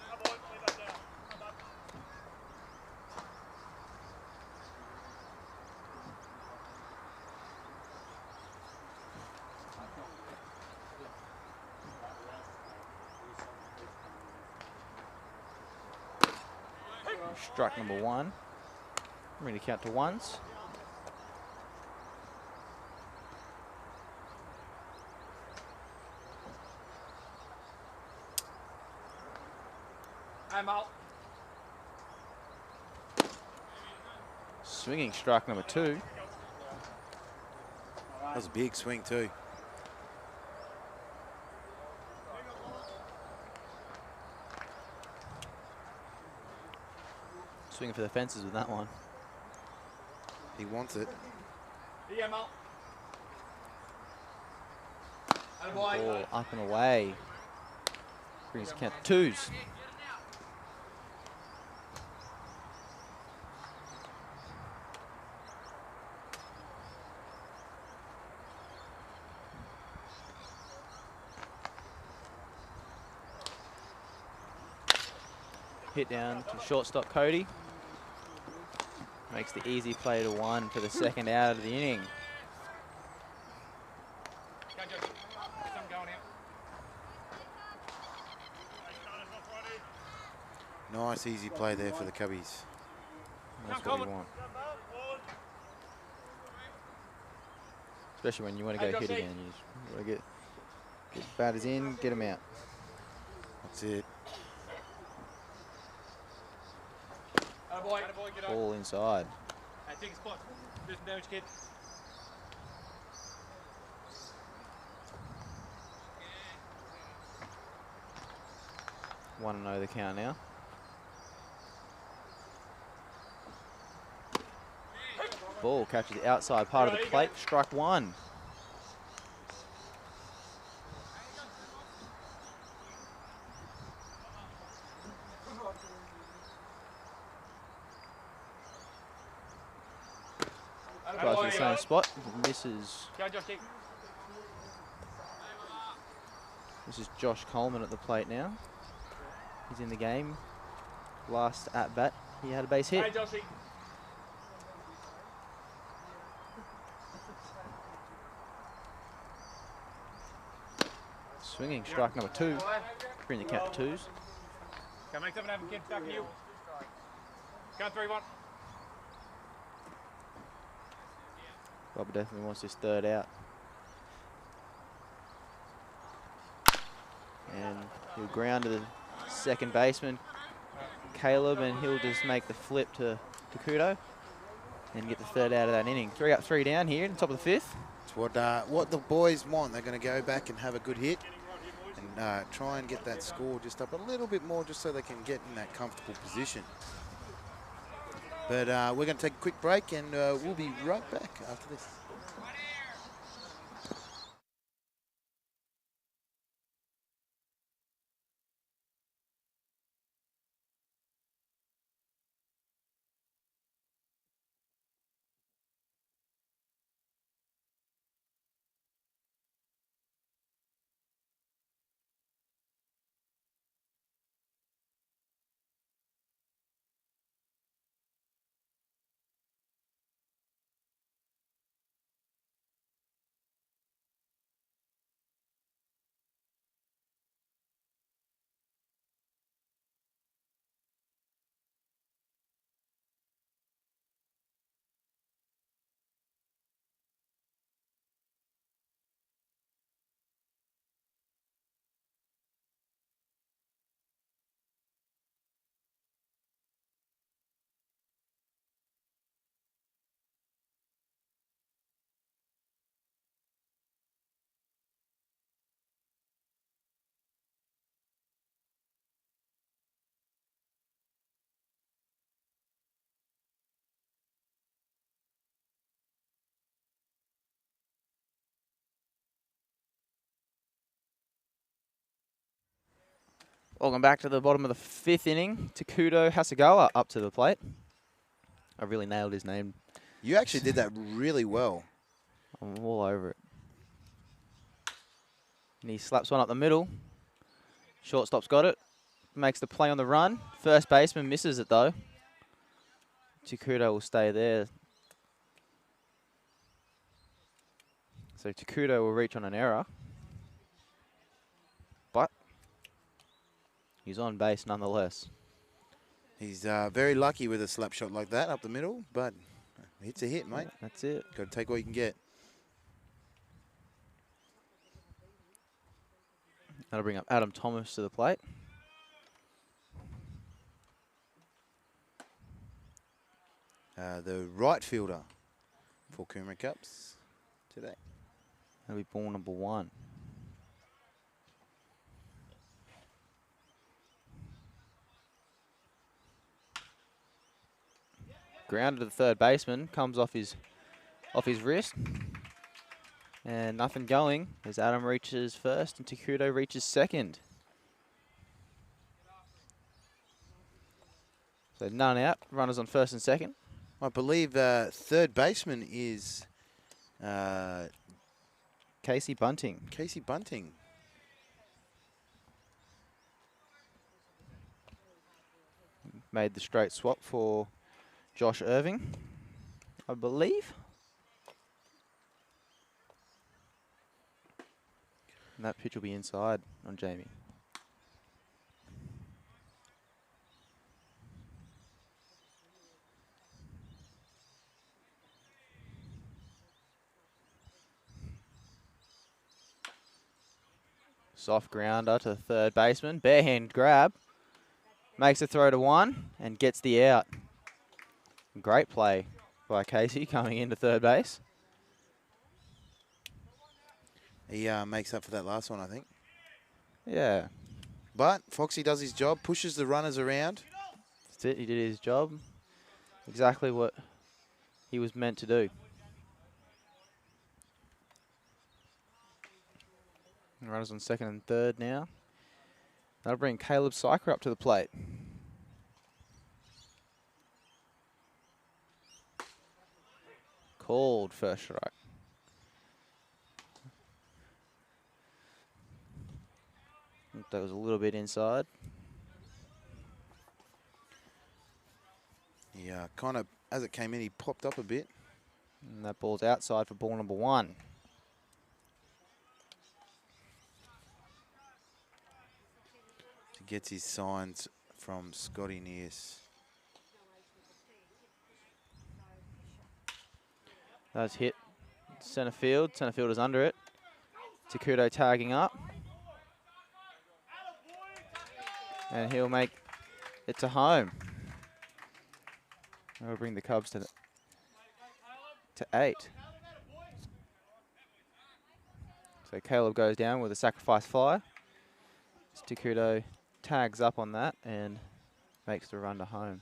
Strike number 1. I'm going to count to ones. I'm out. Swinging strike number 2. That was a big swing too. Swinging for the fences with that one. He wants it. Yeah, Mal. Atta boy. Ball up and away. Brings the count to twos. Hit down to shortstop Cody. Makes the easy play to 1 for the second out of the inning. Go, Josh. Some going out. Nice, easy play there for the Cubbies. That's what we want. Especially when you want to go hit again. You just want to get batters in, get them out. That's it. Atta boy. Get up. All inside. Hey, take a spot. Do some damage, kid. 1-0 the count now. Ball catches the outside part of the plate. Strike 1. Tries for the same spot. Misses. Go, Josh, keep. This is Josh Coleman at the plate now. He's in the game. Last at bat, he had a base hit. Hey, Joshy. Swinging strike number 2. Bring the count to twos. Go, make something happen, kid. Back to you. Go, 3-1. Bob definitely wants this third out. And he'll ground to the second baseman, Caleb, and he'll just make the flip to Kudo and get the third out of that inning. 3 up, 3 down here in the top of the 5th. It's what the boys want. They're going to go back and have a good hit and try and get that score just up a little bit more just so they can get in that comfortable position. But we're going to take a quick break and we'll be right back after this. Welcome back to the bottom of the 5th inning. Takuto Hasegawa up to the plate. I really nailed his name. You actually did that really well. I'm all over it. And he slaps one up the middle. Shortstop's got it. Makes the play on the run. First baseman misses it though. Takuto will stay there. So Takuto will reach on an error. But he's on base nonetheless. He's very lucky with a slap shot like that up the middle, but it's a hit, mate. That's it. Got to take what you can get. That'll bring up Adam Thomas to the plate. The right fielder for Coomera Cups today. That'll be ball number 1. Grounded to the third baseman, comes off his wrist. And nothing going as Adam reaches first and Takuto reaches second. So none out, runners on first and second. I believe third baseman is Casey Bunting. Casey Bunting. Made the straight swap for Josh Irving, I believe. And that pitch will be inside on Jamie. Soft grounder to the third baseman. Barehand grab. Makes a throw to 1 and gets the out. Great play by Casey coming into third base. He makes up for that last one, I think. Yeah, But Foxy does his job, pushes the runners around. that's it. He did his job. Exactly what he was meant to do. Runners on second and third now. That'll bring Caleb Syker up to the plate. Called first strike. I think that was a little bit inside. Yeah, kind of, as it came in, he popped up a bit. And that ball's outside for ball number 1. He gets his signs from Scotty Nears. That's hit centre field. Centre fielder's under it. Takuto tagging up. And he'll make it to home. That'll bring the Cubs to 8. So Caleb goes down with a sacrifice fly. Takuto tags up on that and makes the run to home.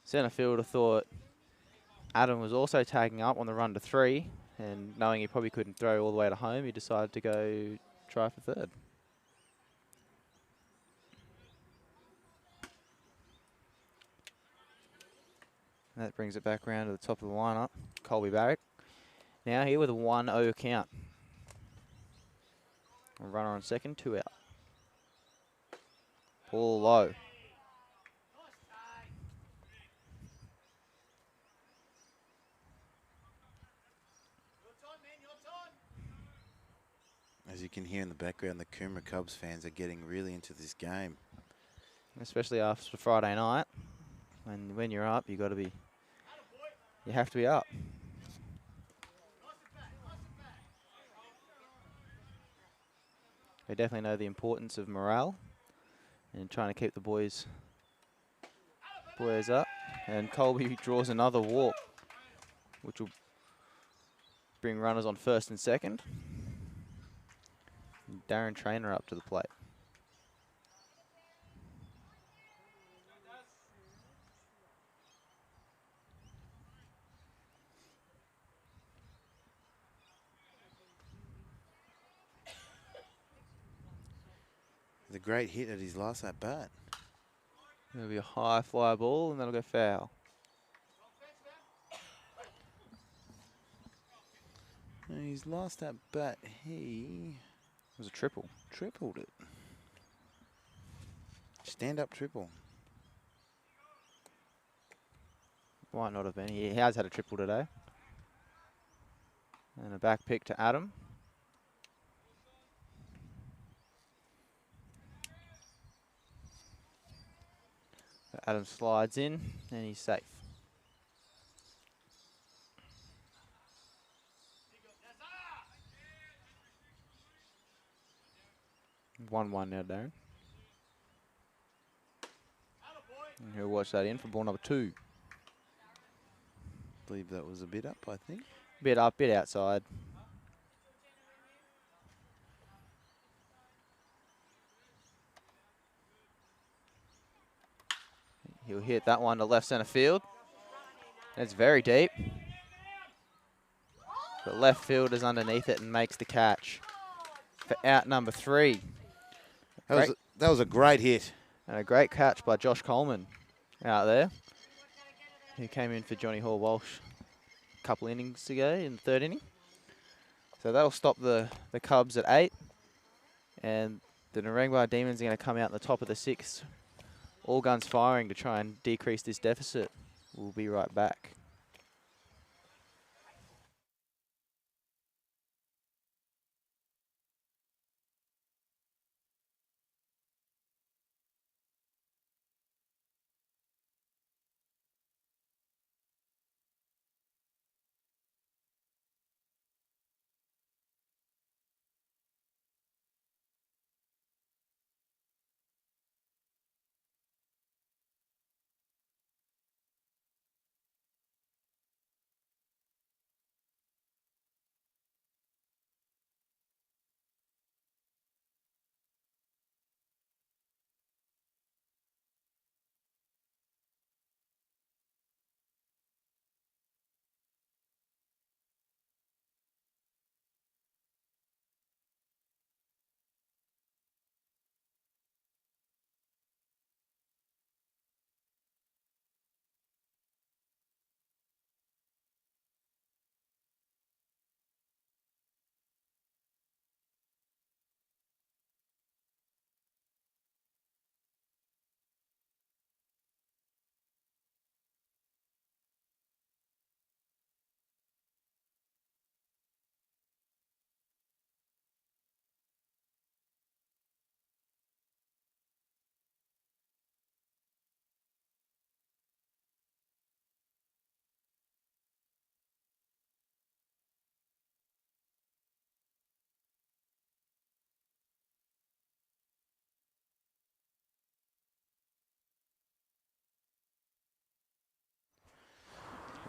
Centre fielder thought Adam was also tagging up on the run to 3, and knowing he probably couldn't throw all the way to home, he decided to go try for third. And that brings it back around to the top of the lineup. Colby Barrick now here with a 1-0 count. A runner on second, 2 out. Ball low. As you can hear in the background, the Coomera Cubs fans are getting really into this game. Especially after Friday night. And when you're up, you have to be up. They definitely know the importance of morale and trying to keep the boys up. And Colby draws another walk, which will bring runners on first and second. And Darren Traynor up to the plate. The great hit at his last at bat. It'll be a high fly ball, and that'll go foul. His last at bat, he It was a triple. tripled it. Stand up triple. Might not have been. He has had a triple today. And a back pick to Adam. Adam slides in, and he's safe. One now, Darren. And he'll watch that in for ball number 2. Believe that was a bit up, I think. Bit up, bit outside. He'll hit that one to left center field. It's very deep. But left field is underneath it and makes the catch for out number 3. That was a great hit. And a great catch by Josh Coleman out there. He came in for Johnny Hall Walsh a couple innings ago in the 3rd inning. So that'll stop the Cubs at 8. And the Narangba Demons are going to come out in the top of the 6th. All guns firing to try and decrease this deficit. We'll be right back.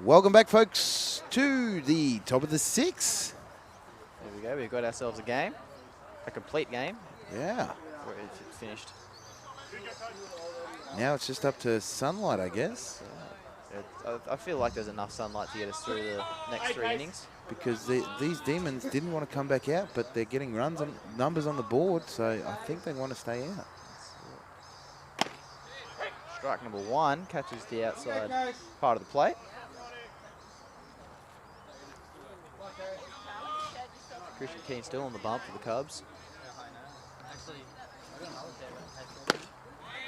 Welcome back, folks, to the top of the 6th. There we go. We've got ourselves a game. A complete game. Yeah. Where it's finished. Now it's just up to sunlight, I guess. I feel like there's enough sunlight to get us through the next 3 innings. Because these Demons didn't want to come back out, but they're getting numbers on the board, so I think they want to stay out. Strike number 1 catches the outside part of the plate. Christian Keane still on the bump for the Cubs.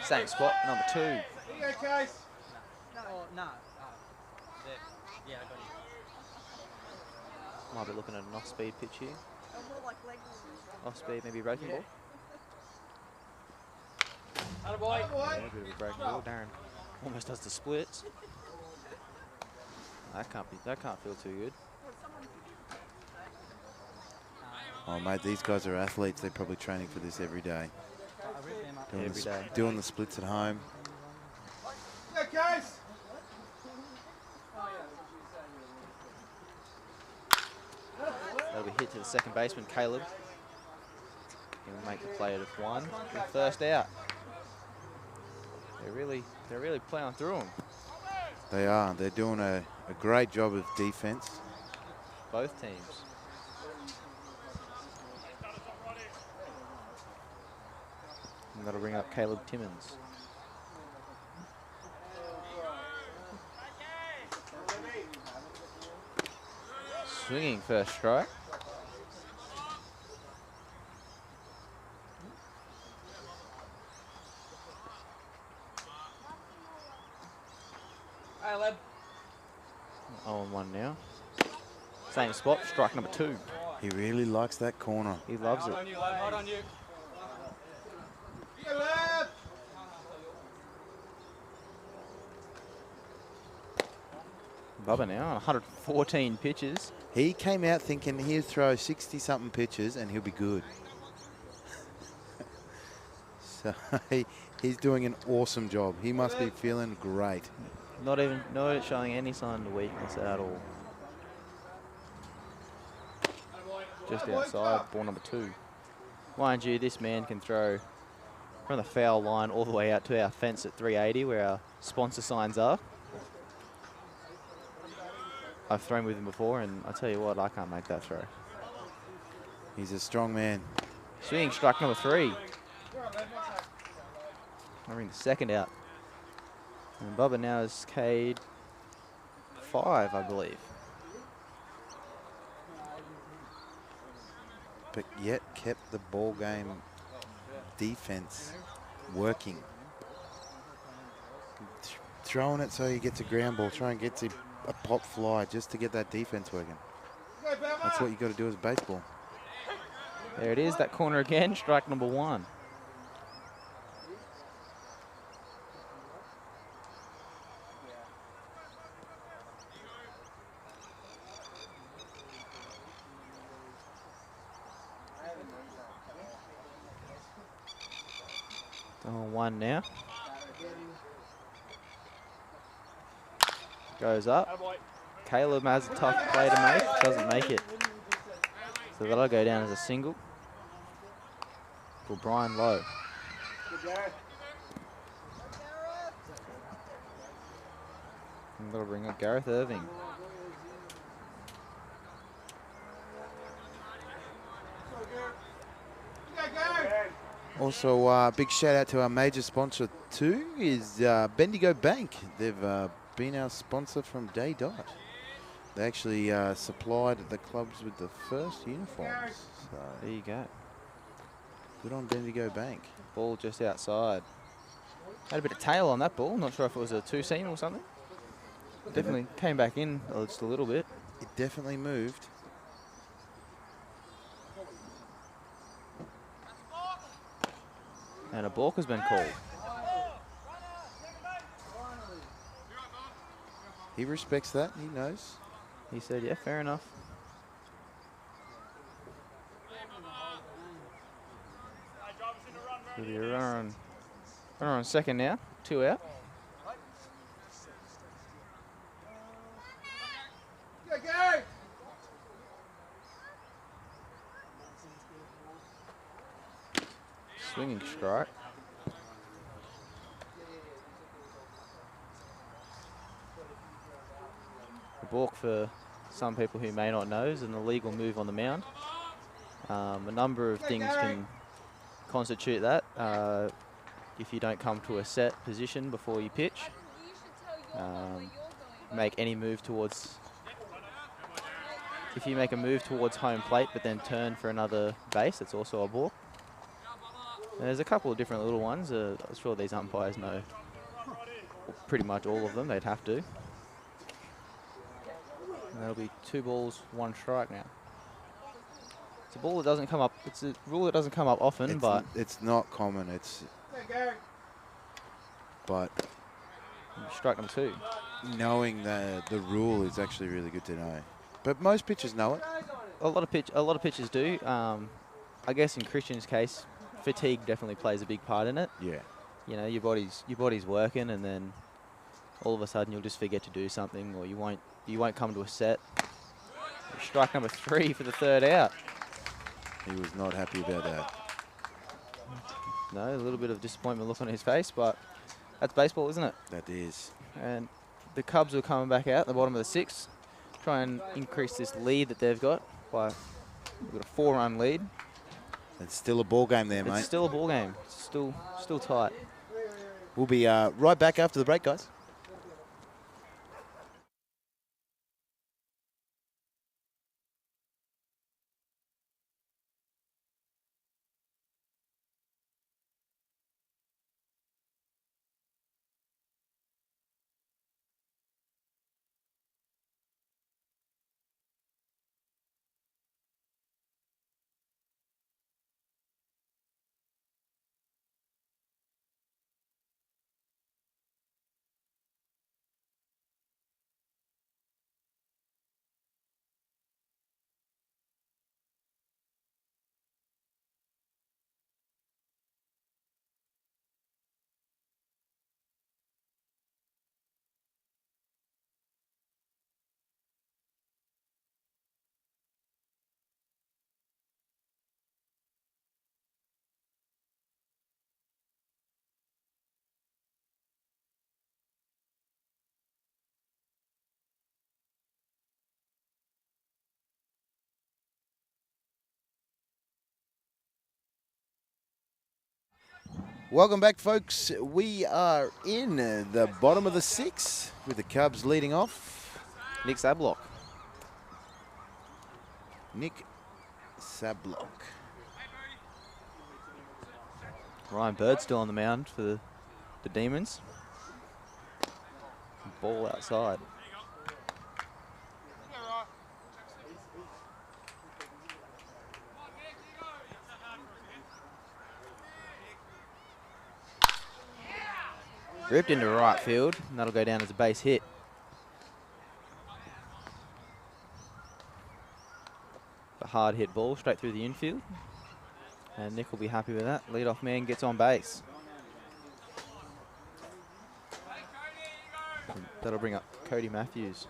Same spot, number 2. You go, Case. Yeah, I got you. Might be looking at an off-speed pitch here. Off-speed, maybe breaking ball. Attaboy. Yeah, a bit of a breaking ball. Darren almost does the splits. That can't feel too good. Oh, mate, these guys are athletes. They're probably training for this every day. Every day. Doing the splits at home. Go, Case. That'll be hit to the second baseman, Caleb. He'll make the play at 1 for the first out. They're really playing through them. They are. They're doing a great job of defense. Both teams. And that'll bring up Caleb Timmins. Swinging first strike. Hey, lad. 0-1 now. Same spot, strike number 2. He really likes that corner. He loves it. Hold on you, lad. Hold on you. Bubba now, 114 pitches. He came out thinking he'll throw 60-something pitches and he'll be good. So he's doing an awesome job. He must be feeling great. Not showing any sign of weakness at all. Just outside, ball number 2. Mind you, this man can throw from the foul line all the way out to our fence at 380 where our sponsor signs are. I've thrown with him before, and I tell you what, I can't make that throw. He's a strong man. Swinging strike number 3. I bring the second out. And Bubba now is K'd 5, I believe. But yet kept the ball game defense working. Throwing it so you get to ground ball, try and get to a pop fly just to get that defense working. That's what you got to do as baseball. There it is, that corner again, strike number 1. On 1 now. Goes up. Caleb has a tough play to make, doesn't make it. So that'll go down as a single for Brian Lowe. And that'll bring up Gareth Irving. Also, big shout out to our major sponsor too is Bendigo Bank. They've been our sponsor from day dot. They actually supplied the clubs with the first uniforms. So There you go. good on Bendigo Bank. Ball just outside. Had a bit of tail on that ball. Not sure if it was a 2-seam or something. Definitely came back in just a little bit. It definitely moved. And a balk has been called. He respects that. He knows. He said, yeah, fair enough. It'll be a runner on second now. 2 out. Swinging strike. The balk, for some people who may not know, is an illegal move on the mound. A number of things can constitute that. If you don't come to a set position before you pitch, make any move towards... If you make a move towards home plate but then turn for another base, it's also a balk. There's a couple of different little ones. I'm sure these umpires know pretty much all of them. They'd have to. And that'll be 2 balls, 1 strike now. It's a ball that doesn't come up. It's a rule that doesn't come up often, but it's not common. But strike number 2. knowing the rule is actually really good to know. But most pitchers know it. A lot of pitchers do. I guess in Christian's case, fatigue definitely plays a big part in it. Yeah. You know, your body's working, and then all of a sudden you'll just forget to do something, or you won't come to a set. Strike number 3 for the 3rd out. He was not happy about that. No, a little bit of disappointment look on his face, but that's baseball, isn't it? That is. And the Cubs are coming back out at the bottom of the 6th, try and increase this lead that they've got. We've got a 4-run lead. It's still a ball game there, It's mate. still a ball game. It's still tight. We'll be right back after the break, guys. Welcome back, folks. We are in the bottom of the 6 with the Cubs leading off. Nick Sablock. Nick Sablock. Ryan Bird still on the mound for the Demons. Ball outside. Ripped into right field, and that'll go down as a base hit. A hard hit ball straight through the infield. And Nick will be happy with that. Leadoff man gets on base. And that'll bring up Cody Matthews.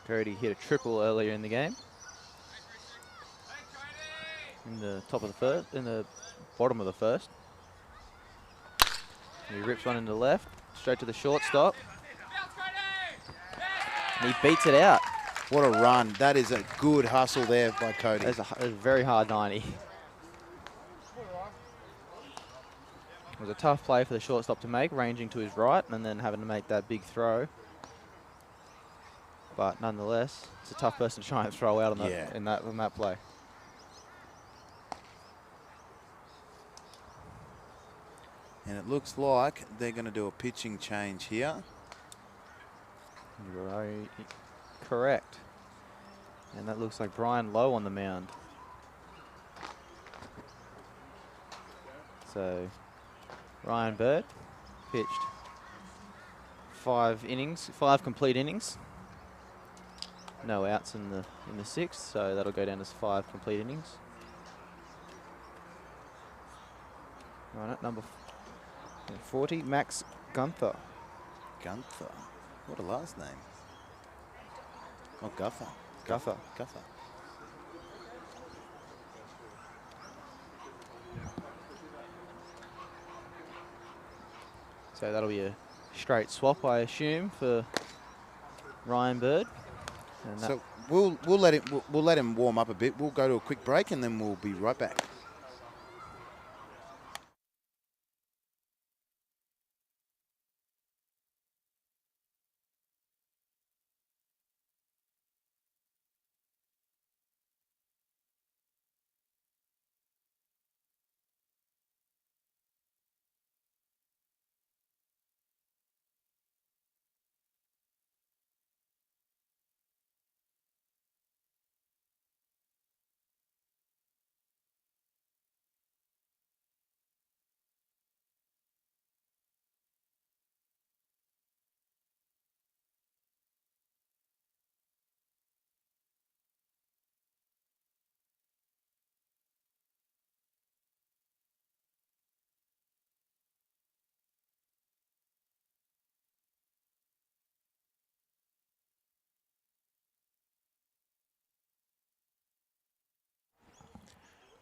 Cody hit a triple earlier in the game. In the top of the first, in the bottom of the first. He rips one into the left, straight to the shortstop. And he beats it out. What a run. That is a good hustle there by Cody. That's a very hard 90. It was a tough play for the shortstop to make, ranging to his right and then having to make that big throw. But nonetheless, it's a tough person to try and throw out on that, in that play. And it looks like they're going to do a pitching change here. You're correct. And that looks like Brian Lowe on the mound. So, Ryan Bird pitched 5 innings, 5 complete innings. No outs in the 6th, so that'll go down as 5 complete innings. Right at number 40, Max Gunther. Gunther. What a last name. Oh, Guffer. Guffer. Guffer. So that'll be a straight swap, I assume, for Ryan Bird. And So we'll let him warm up a bit. We'll go to a quick break and then we'll be right back.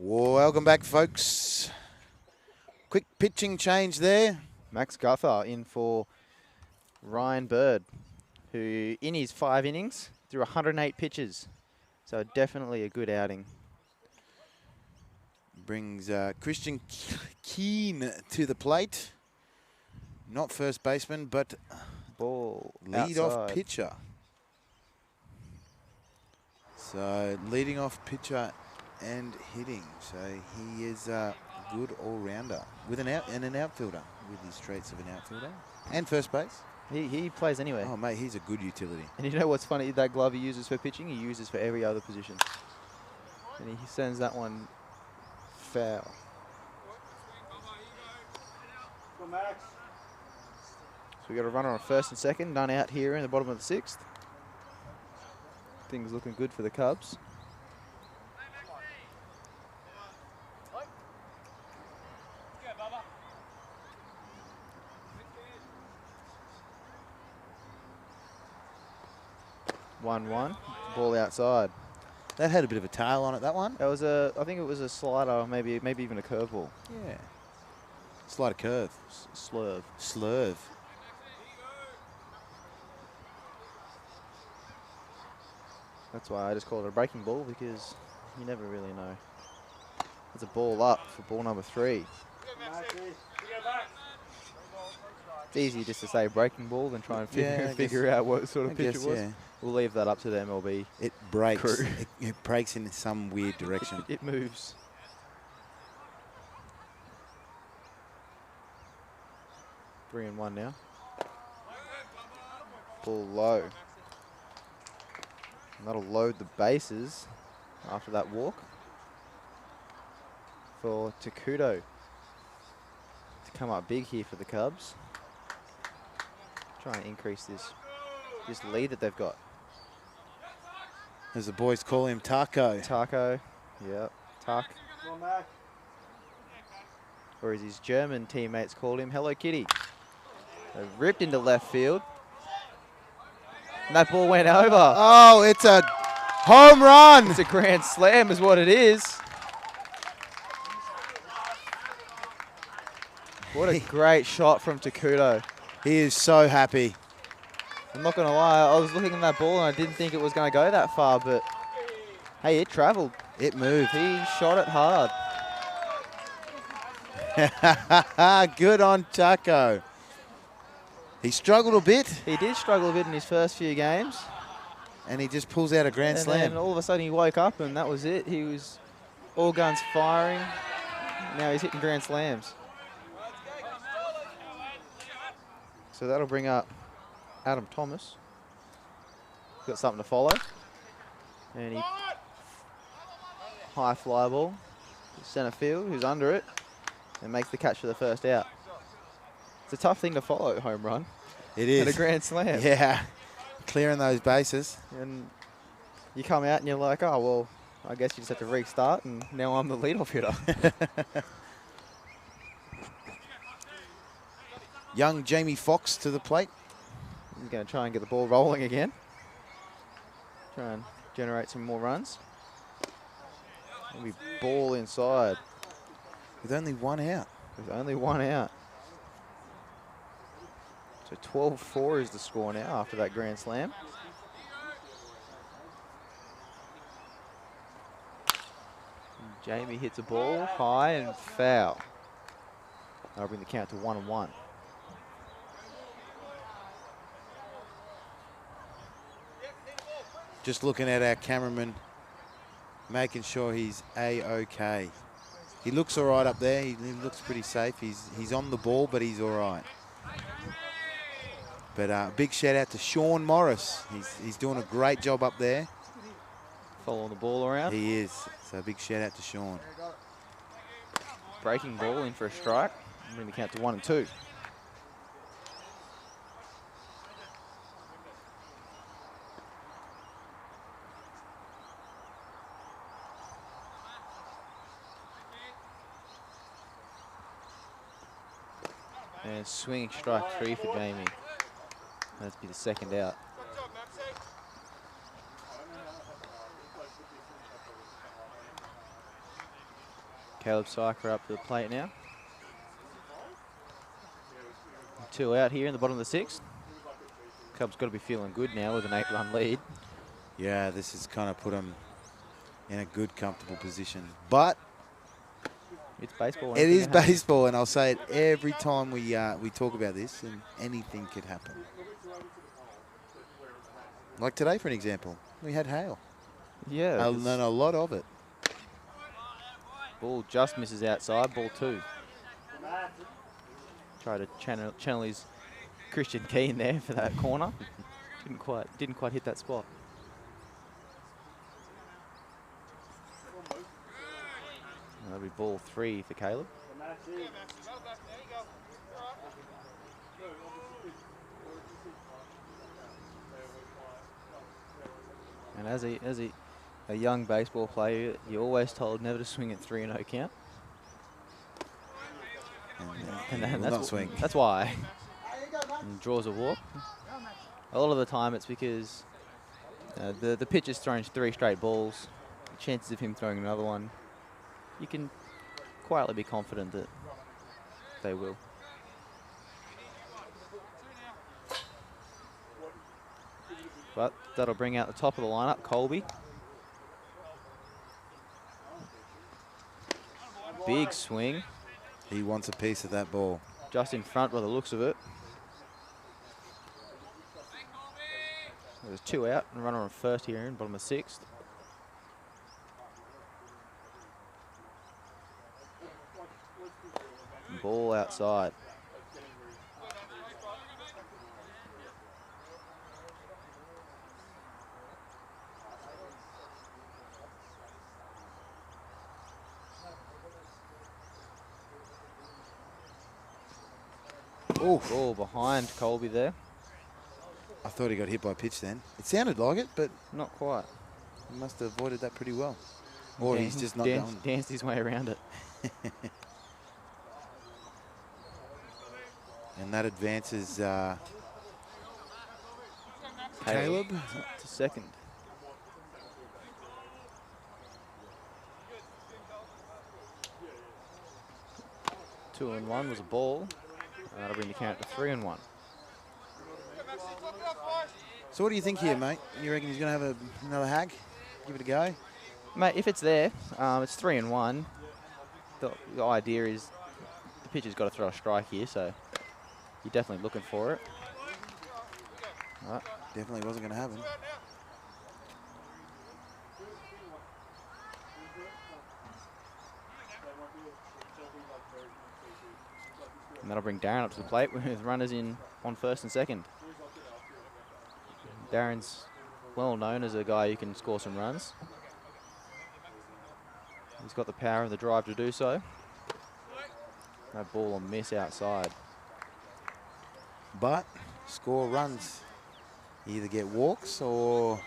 Welcome back, folks. Quick pitching change there. Max Guther in for Ryan Bird, who in his 5 innings threw 108 pitches. So definitely a good outing. Brings Christian Keane to the plate. Not first baseman, but Ball lead-off outside. pitcher. So leading off pitcher and hitting. So he is a good all-rounder with an outfielder with his traits of an outfielder and first base. He plays anywhere. Oh mate, he's a good utility. And you know what's funny? That glove he uses for pitching, he uses for every other position. And he sends that one foul. So we got a runner on first and second, none out here in the bottom of the 6th. Things looking good for the Cubs. One, ball outside. That had a bit of a tail on it, that one. That was I think it was a slider, maybe even a curveball. Yeah. Slight curve. Slurve. Slurve. That's why I just call it a breaking ball, because you never really know. It's a ball up for ball number 3. It's easier just to say breaking ball than try and figure out what sort of pitch it was. Yeah. We'll leave that up to the MLB. It breaks. Crew. It breaks in some weird direction. It moves. Three and one now. Ball low. And that'll load the bases after that walk for Takuto to come up big here for the Cubs. Try and increase this lead that they've got. As the boys call him, Taco. Taco, yep, Tak. Or as his German teammates called him, Hello Kitty. They ripped into left field. And that ball went over. Oh, it's a home run. It's a grand slam is what it is. What a great shot from Takuto. He is so happy. I'm not going to lie, I was looking at that ball and I didn't think it was going to go that far, but hey, it travelled. It moved. He shot it hard. Good on Taco. He struggled a bit. He did struggle a bit in his first few games. And he just pulls out a grand And slam. then all of a sudden he woke up and that was it. He was all guns firing. Now he's hitting grand slams. So that'll bring up Adam Thomas. He's got something to follow. And he high fly ball to centre field, who's under it, and makes the catch for the first out. It's a tough thing to follow, home run. It is. And a grand slam. Yeah, clearing those bases. And you come out and you're like, oh, well, I guess you just have to restart, and now I'm the leadoff hitter. Young Jamie Foxx to the plate. He's going to try and get the ball rolling again. Try and generate some more runs. Maybe ball inside. With only one out. With only one out. So 12-4 is the score now after that grand slam. And Jamie hits a ball high and foul. That'll bring the count to 1-1. Just looking at our cameraman, making sure he's A-OK. He looks all right up there. He looks pretty safe. He's on the ball, but he's all right. But big shout out to Sean Morris. He's doing a great job up there. Following the ball around. He is. So big shout out to Sean. Breaking ball in for a strike. Bring the count to 1-2. And swinging strike 3 for Jamie. That'd be the second out. Caleb Syker up to the plate now. 2 out here in the bottom of the 6th. Cubs got to be feeling good now with an 8-run lead. Yeah, this has kind of put them in a good, comfortable position. But It's baseball. it anything is can happen. baseball, and I'll say it every time we talk about this, and anything could happen. Like today, for an example, we had hail, Yeah. and then a lot of it. Ball just misses outside. Ball 2. Try to channel his Christian Keen there for that corner. Didn't quite hit that spot. That'll be ball 3 for Caleb. And as a young baseball player, you're always told never to swing at 3-0 count. And Will not swing. That's why. And draws a walk. A lot of the time it's because the pitcher's thrown 3 straight balls. The chances of him throwing another one, you can quietly be confident that they will. But that'll bring out the top of the lineup, Colby. Big swing. He wants a piece of that ball. Just in front by the looks of it. There's 2 out and runner on first here in bottom of 6th. Ball outside. Ball behind Colby there. I thought he got hit by a pitch then. It sounded like it, but Not quite. he must have avoided that pretty well. Or he's just not going. Danced his way around it. And that advances Caleb to second. Two and one was a ball. And that'll bring the count to 3-1. So what do you think here, mate? You reckon he's going to have another hag? Give it a go? Mate, if it's there, it's 3-1. The idea is the pitcher's got to throw a strike here, so you're definitely looking for it. All right. Definitely wasn't going to happen. And that'll bring Darren up to the plate with runners in on first and second. Darren's well known as a guy who can score some runs. He's got the power and the drive to do so. No ball or miss outside. But score runs. You either get walks or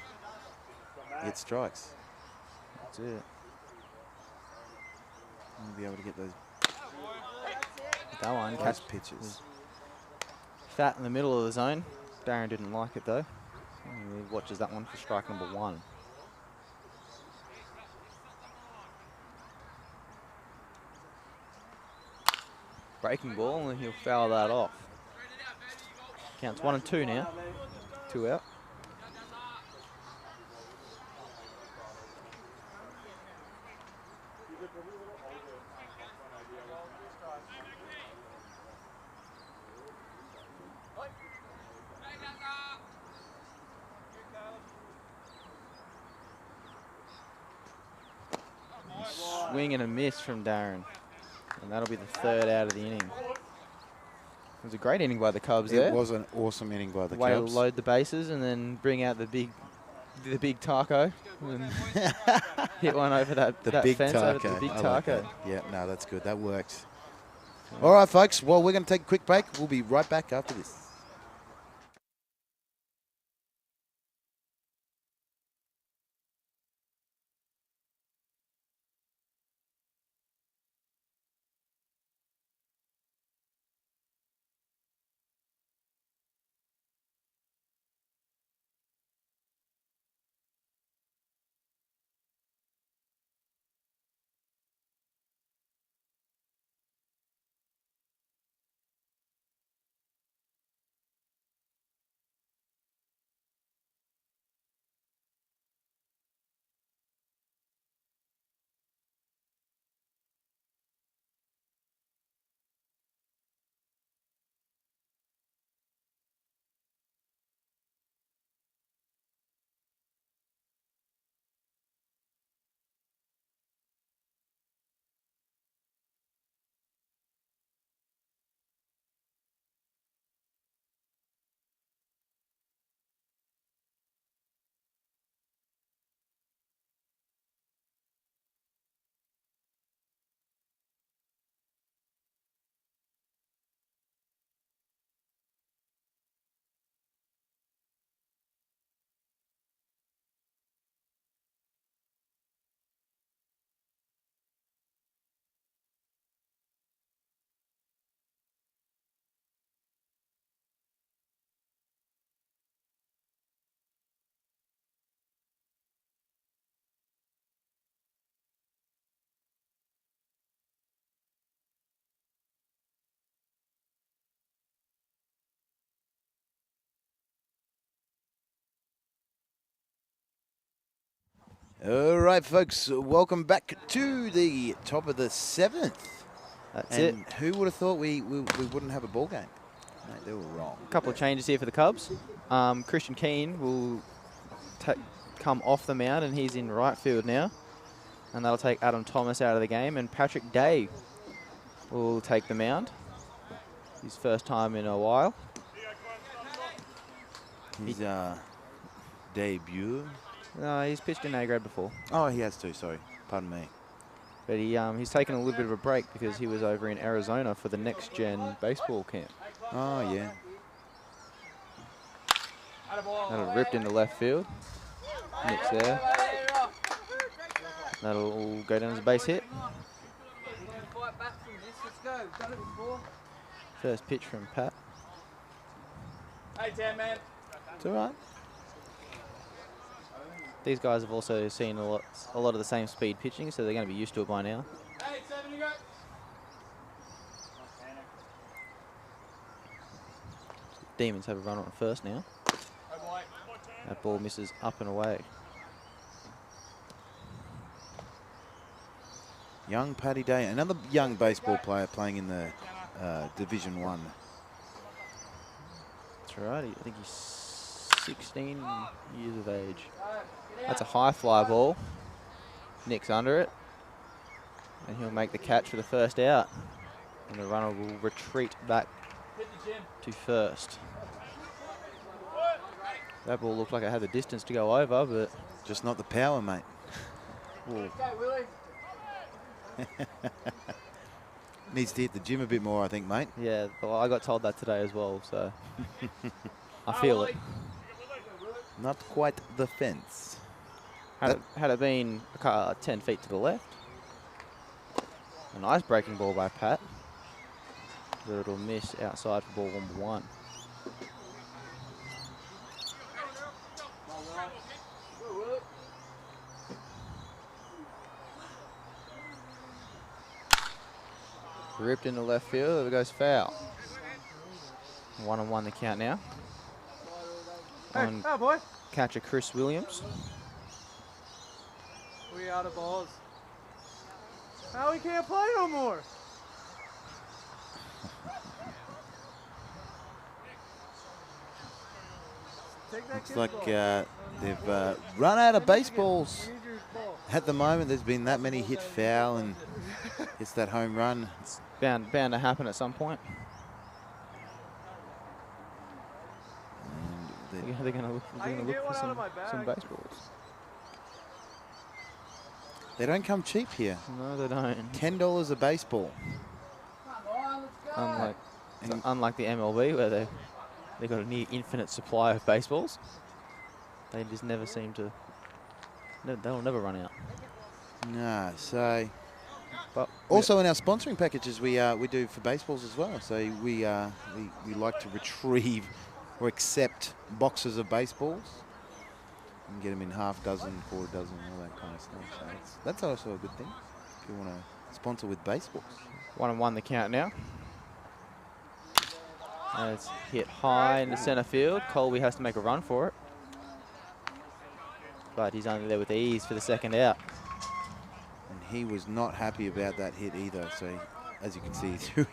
get strikes. That's it. You'll be able to get those That one, catch pitches. Fat in the middle of the zone. Darren didn't like it though. He watches that one for strike number 1. Breaking ball and he'll foul that off. Counts 1 and 2 now. 2 out. Swing and a miss from Darren. And that'll be the 3rd out of the inning. It was a great inning by the Cubs there. It was an awesome inning by the Way to Cubs. load the bases and then bring out the big taco and hit one over that big fence taco. over the big I like taco. that. Yeah, no, that's good. That works. All right, folks. Well, we're going to take a quick break. We'll be right back after this. All right, folks, welcome back to the top of the 7th. That's And it. who would have thought we wouldn't have a ball game? Mate, they were wrong. A couple of changes here for the Cubs. Christian Keane will come off the mound, and he's in right field now. And that'll take Adam Thomas out of the game, and Patrick Day will take the mound. His first time in a while. His debut. No, he's pitched in A-grade before. Oh, he has to, sorry. Pardon me. But he's taken a little bit of a break because he was over in Arizona for the next-gen baseball camp. Oh, yeah. That'll ripped into left field. Nick's there. That'll go down as a base hit. First pitch from Pat. Hey, 10 man. It's all right. These guys have also seen a lot of the same speed pitching, so they're going to be used to it by now. Hey, 7, you go. Demons have a runner on first now. That ball misses up and away. Young Paddy Day, another young baseball player playing in the Division 1. That's right. I think he's 16 years of age. That's a high fly ball. Nick's under it. And he'll make the catch for the first out. And the runner will retreat back to first. That ball looked like it had the distance to go over, but... Just not the power, mate. Needs to hit the gym a bit more, I think, mate. Yeah, well, I got told that today as well, so... I feel it. Not quite the fence. Had it been 10 feet to the left. A nice breaking ball by Pat. But it'll miss outside for ball number 1. Ripped into left field, it goes foul. 1-1 the count now. On boy. catcher Chris Williams. We out of balls. Now we can't play no more. Looks like they've run out of baseballs. At the moment, there's been that many hit foul, and it's that home run. It's bound to happen at some point. They're going to look for some baseballs. They don't come cheap here. No, they don't. $10 a baseball. Unlike the MLB, where they've got a near infinite supply of baseballs. They just never seem to. They'll never run out. No, so. But also in our sponsoring packages, we do for baseballs as well. So we like to retrieve or accept boxes of baseballs and get them in half dozen, quarter dozen, all that kind of stuff. So that's also a good thing if you want to sponsor with baseballs. 1-1 the count now. And it's hit high in the center field. Colby has to make a run for it. But he's only there with ease for the second out. And he was not happy about that hit either. So as you can see through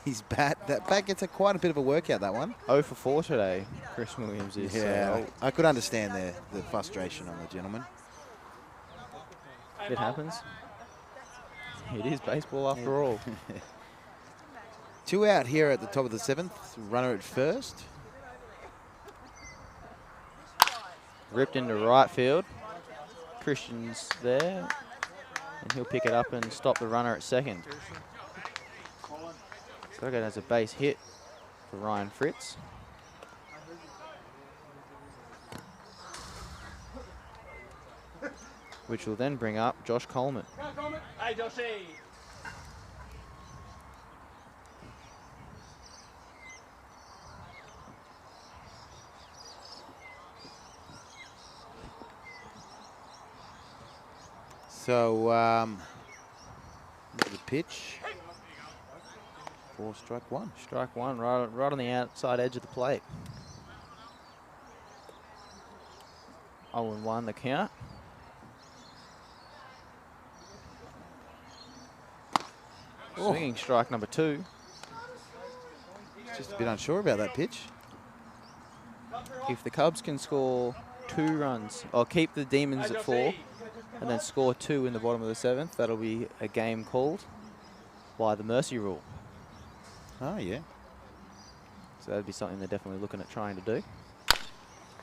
his bat, that bat gets quite a bit of a workout, that one. 0 for 4 today, Chris Williams is. Yeah, I could understand the frustration on the gentleman. It happens. It is baseball after all. 2 out here at the top of the 7th. Runner at first. Ripped into right field. Christian's there. And he'll pick it up and stop the runner at second. So that has a base hit for Ryan Fritz. Which will then bring up Josh Coleman. Hey, Joshy. So, the pitch. 4 strike 1. Strike 1, right on the outside edge of the plate. 0-1 the count. Swinging strike number 2. Just a bit unsure about that pitch. If the Cubs can score 2 runs, or keep the Demons at 4, and then score 2 in the bottom of the 7th, that'll be a game called by the mercy rule. Oh, yeah. So that'd be something they're definitely looking at trying to do.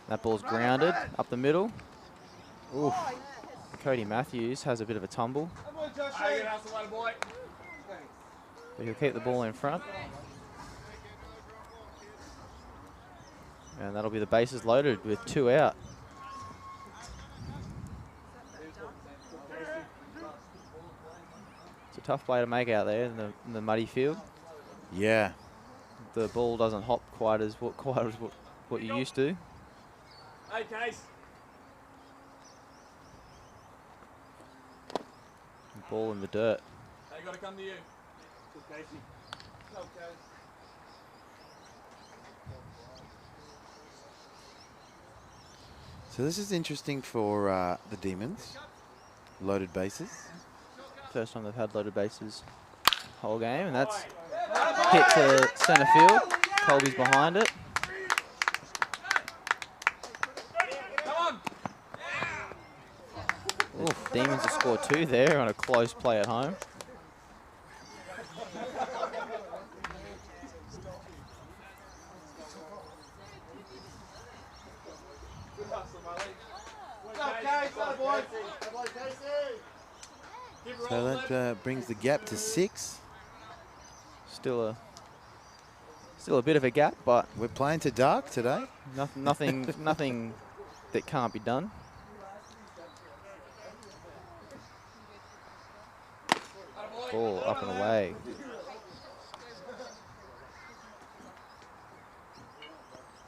That ball's grounded up the middle. Oof. Cody Matthews has a bit of a tumble. But he'll keep the ball in front. And that'll be the bases loaded with 2 out. It's a tough play to make out there in the muddy field. Yeah. The ball doesn't hop quite as what you used to. Hey, Case. Ball in the dirt. They got to come to you. Casey. Go, Case. So this is interesting for the Demons. Loaded bases. First time they've had loaded bases whole game, and that's hit to centre field. Colby's behind it. The Demons have scored 2 there on a close play at home. So that brings the gap to 6. Still a bit of a gap, but We're playing to dark today. nothing that can't be done. Ball up and away.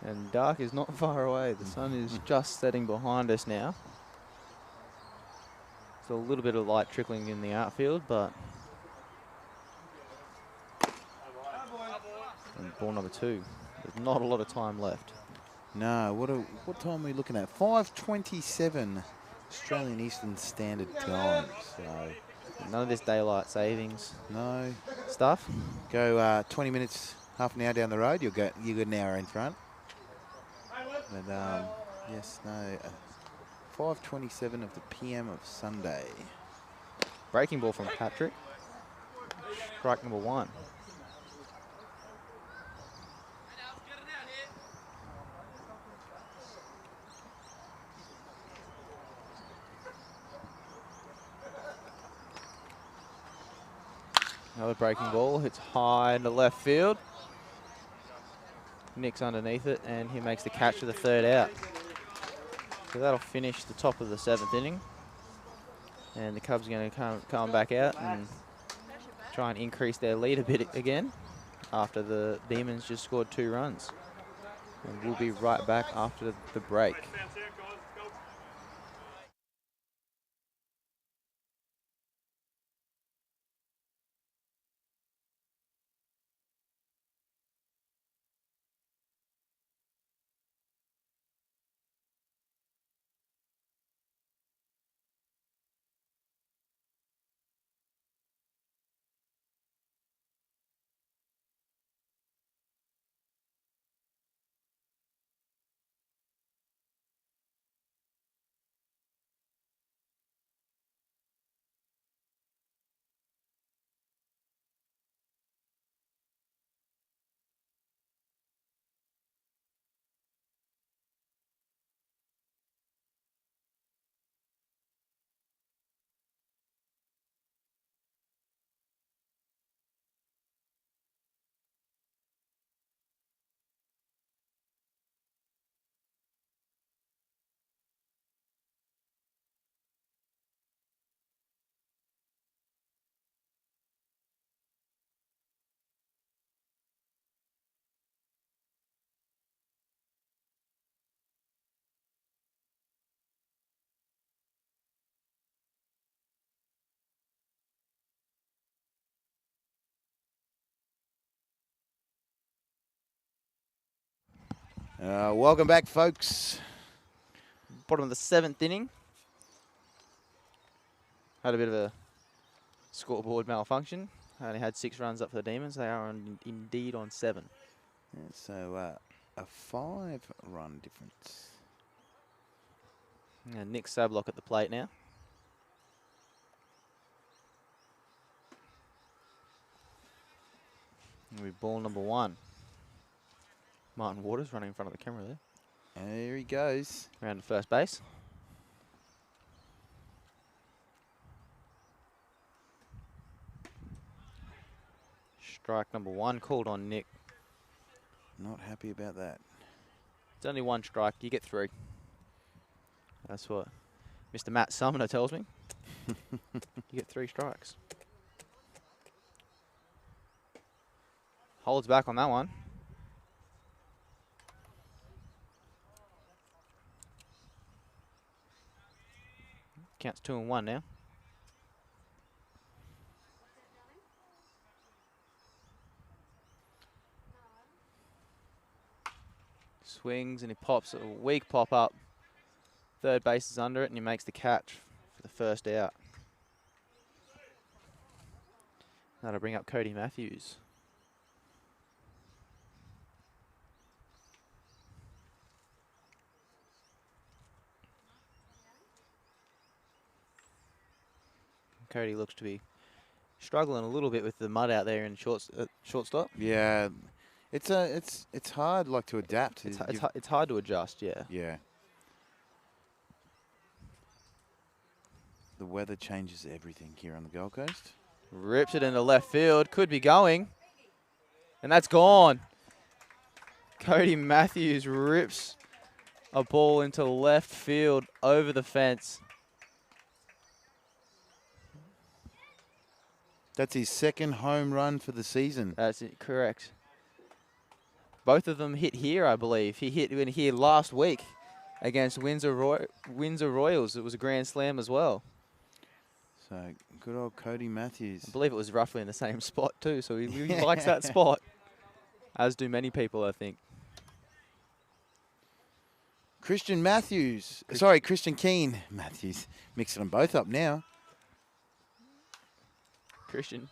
And dark is not far away. The sun is just setting behind us now. There's a little bit of light trickling in the outfield, but and ball number 2. There's not a lot of time left. No, what time are we looking at? 5:27 Australian Eastern Standard Time. So None of this daylight savings no, stuff. go 20 minutes, half an hour down the road. You got an hour in front. But yes, no. 5:27 of the PM of Sunday. Breaking ball from Patrick. Strike number 1. Another breaking ball, hits high into left field. Nick's underneath it, and he makes the catch for the 3rd out. So that'll finish the top of the 7th inning. And the Cubs are going to come back out and try and increase their lead a bit again after the Demons just scored 2 runs. And we'll be right back after the break. Welcome back, folks. Bottom of the 7th inning. Had a bit of a scoreboard malfunction. Only had 6 runs up for the Demons. They are indeed on 7. Yeah, so a 5-run difference. And Nick Sablock at the plate now. And we ball number 1. Martin Waters running in front of the camera there. And there he goes. Around to first base. Strike number 1 called on Nick. Not happy about that. It's only 1 strike. You get 3. That's what Mr. Matt Sumner tells me. You get 3 strikes. Holds back on that one. Counts 2-1 now. Swings and he pops a weak pop up. Third base is under it and he makes the catch for the first out. That'll bring up Cody Matthews. Cody looks to be struggling a little bit with the mud out there in shortstop. Yeah, it's hard like to adapt. It's hard to adjust, yeah. Yeah. The weather changes everything here on the Gold Coast. Rips it into left field. Could be going. And that's gone. Cody Matthews rips a ball into left field over the fence. That's his 2nd home run for the season. That's it, correct. Both of them hit here, I believe. He hit in here last week against Windsor Royals. It was a grand slam as well. So, good old Cody Matthews. I believe it was roughly in the same spot too, so he likes that spot. As do many people, I think. Christian Keane Matthews. Mixing them both up now. Christian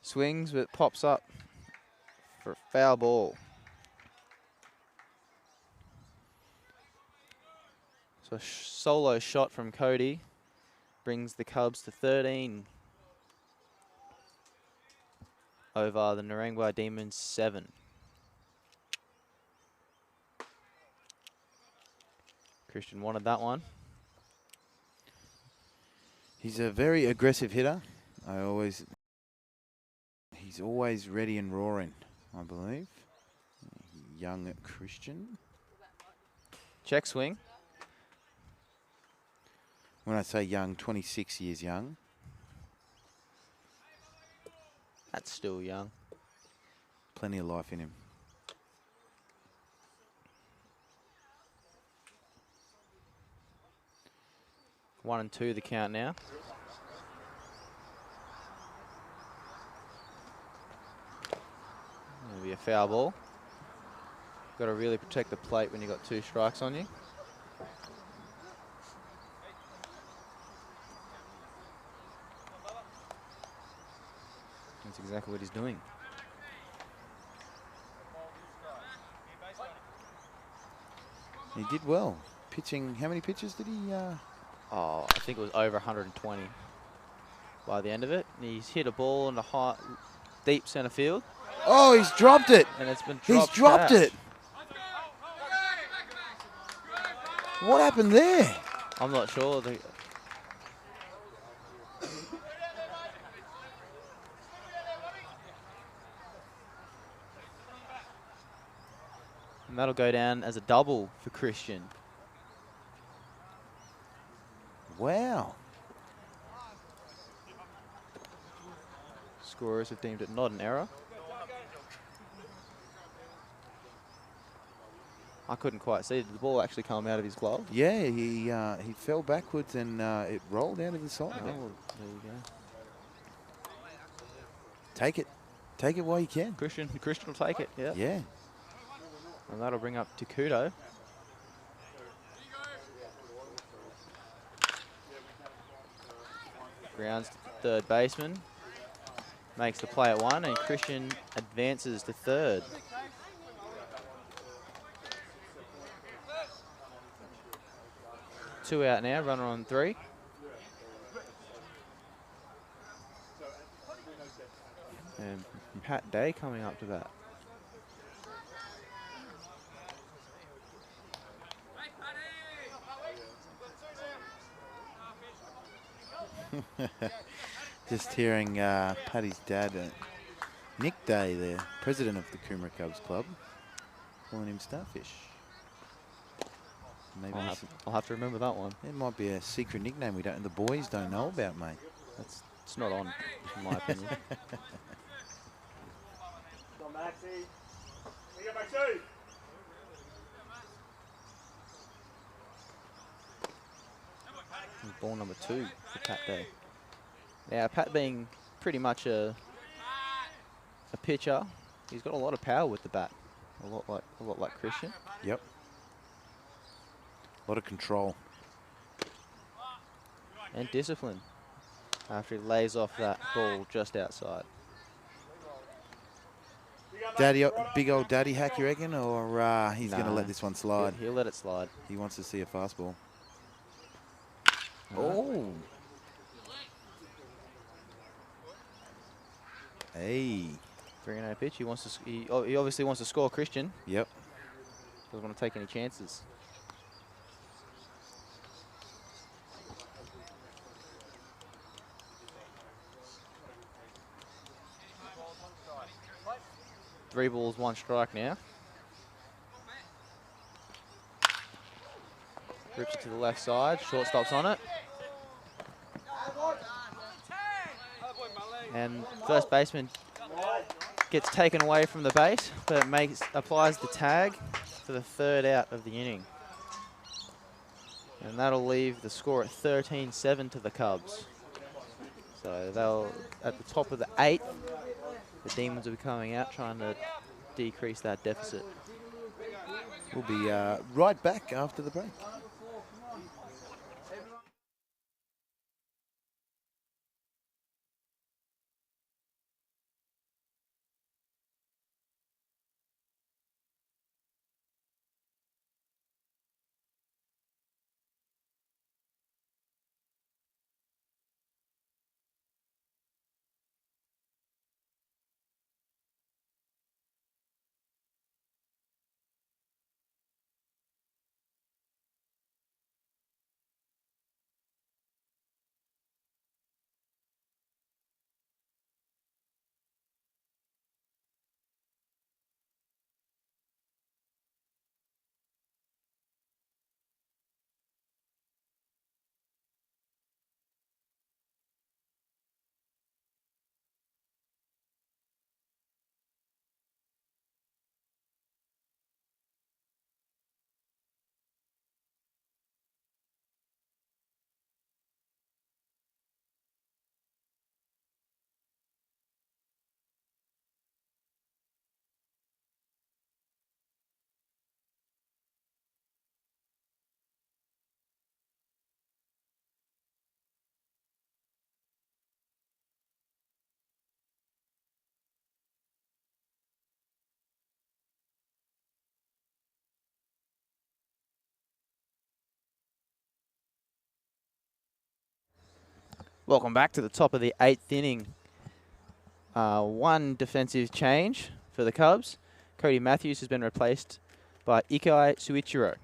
swings, but pops up for a foul ball. So a solo shot from Cody brings the Cubs to 13 over the Narangba Demons 7. Christian wanted that one. He's a very aggressive hitter. He's always ready and roaring, I believe. Young Christian. Check swing. When I say young, 26 years young. That's still young. Plenty of life in him. One and 2 the count now. That'll be a foul ball. Got to really protect the plate when you got 2 strikes on you. That's exactly what he's doing. He did well. Pitching, how many pitches did he? Oh, I think it was over 120 by the end of it. And he's hit a ball in the high, deep centre field. Oh, he's dropped it. And it's been dropped. He's dropped out. it. What happened there? I'm not sure. And that'll go down as a double for Christian. Wow. Scorers have deemed it not an error. I couldn't quite see. Did the ball actually come out of his glove? Yeah, he fell backwards and it rolled out of the side. Oh, there you go. Take it. Take it while you can. Christian will take it, yeah. Yeah. And that'll bring up Takuto. Grounds to the third baseman. makes the play at 1, and Christian advances to 3rd. Two out now, runner on 3. And Pat Day coming up to bat. Just hearing Paddy's dad, Nick Day, the president of the Coomera Cubs Club, calling him Starfish. Maybe I'll have to remember that one. it might be a secret nickname the boys don't know about, mate. It's not on, in my opinion. Come on, Maxie. We got Maxie. Ball number 2 for Pat Day. Now, Pat being pretty much a pitcher, he's got a lot of power with the bat. A lot like Christian. Yep. A lot of control. And discipline after he lays off that ball just outside. Daddy, big old daddy hack, you reckon, or he's going to Nah. let this one slide? He'll let it slide. He wants to see a fastball. Oh. Hey. 3-0 pitch. He wants to. He obviously wants to score Christian. Yep. Doesn't want to take any chances. Three balls, 1 strike now. Rips it to the left side. Shortstop's on it. And first baseman gets taken away from the base, but applies the tag for the 3rd out of the inning. And that'll leave the score at 13-7 to the Cubs. So they'll, at the top of the 8th, the Demons will be coming out trying to decrease that deficit. We'll be right back after the break. Welcome back to the top of the 8th inning. 1 defensive change for the Cubs. Cody Matthews has been replaced by Ikai Suichiro.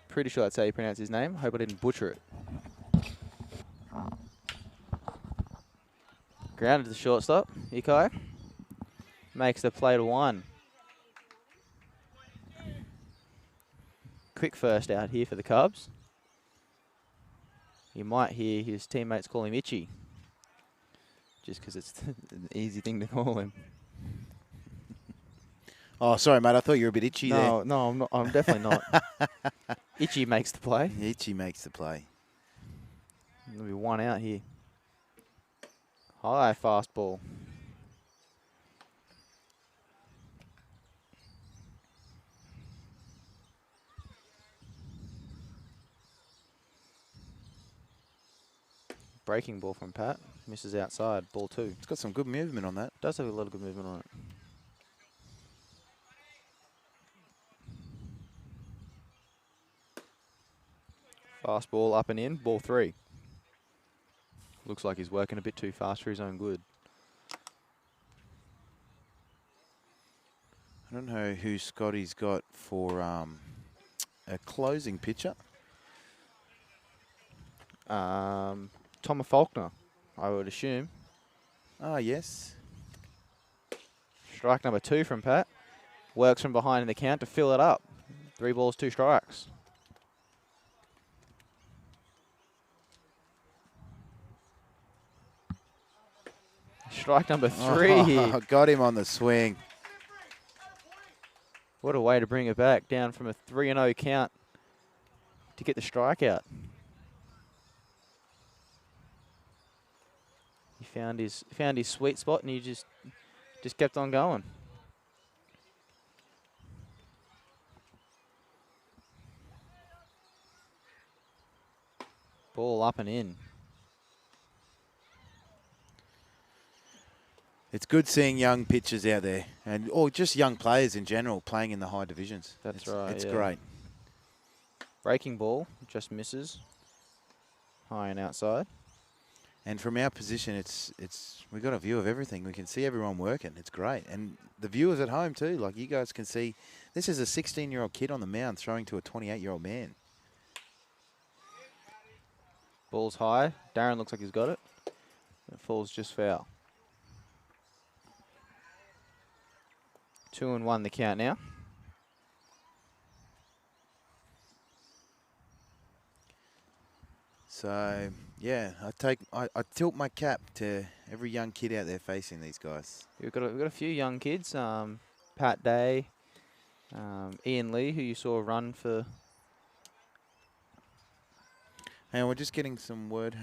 Pretty sure that's how you pronounce his name. Hope I didn't butcher it. Grounded to the shortstop. Ikai makes the play to 1. Quick first out here for the Cubs. You might hear his teammates call him Itchy, just because it's an easy thing to call him. Oh, sorry, mate. I thought you were a bit itchy there. No, I'm not. I'm definitely not. Itchy makes the play. Itchy makes the play. There'll be 1 out here. High fastball. Breaking ball from Pat. Misses outside. Ball 2. It's got some good movement on that. Does have a lot of good movement on it. Fast ball up and in. Ball 3. Looks like he's working a bit too fast for his own good. I don't know who Scotty's got for a closing pitcher. Thomas Faulkner, I would assume. Ah, yes. Strike number 2 from Pat. Works from behind in the count to fill it up. 3 balls, 2 strikes. Strike number 3. Oh, got him on the swing. What a way to bring it back, down from a 3-0 count to get the strikeout. He found his sweet spot, and he just kept on going. Ball up and in. It's good seeing young pitchers out there, or just young players in general playing in the high divisions. That's right. It's yeah. great. Breaking ball, just misses. High and outside. And from our position, we've got a view of everything. We can see everyone working. It's great. And the viewers at home too, like you guys can see, this is a 16-year-old kid on the mound throwing to a 28-year-old man. Ball's high. Darren looks like he's got it. It falls just foul. 2-1 the count now. So yeah, I tilt my cap to every young kid out there facing these guys. We've got a few young kids. Pat Day, Ian Lee, who you saw run for. And we're just getting some word.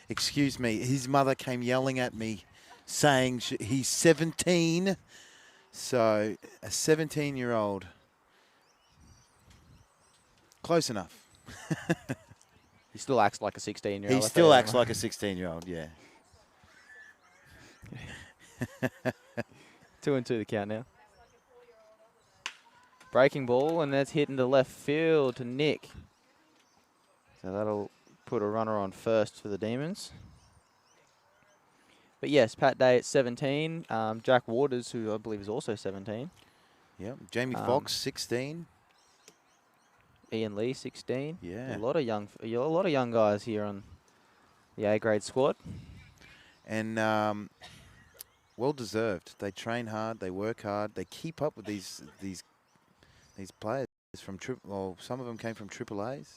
Excuse me, his mother came yelling at me, saying he's 17. So a 17-year-old. Close enough. He still acts like a 16-year-old. He still acts like a 16-year-old, yeah. 2-2 the count now. Breaking ball, and that's hit into left field to Nick. So that'll put a runner on first for the Demons. But yes, Pat Day at 17. Jack Waters, who I believe is also 17. Yep. Jamie Fox, 16. Ian Lee, 16. Yeah. A lot of young guys here on the A-grade squad. And well deserved. They train hard. They work hard. They keep up with these players from some of them came from AAAs.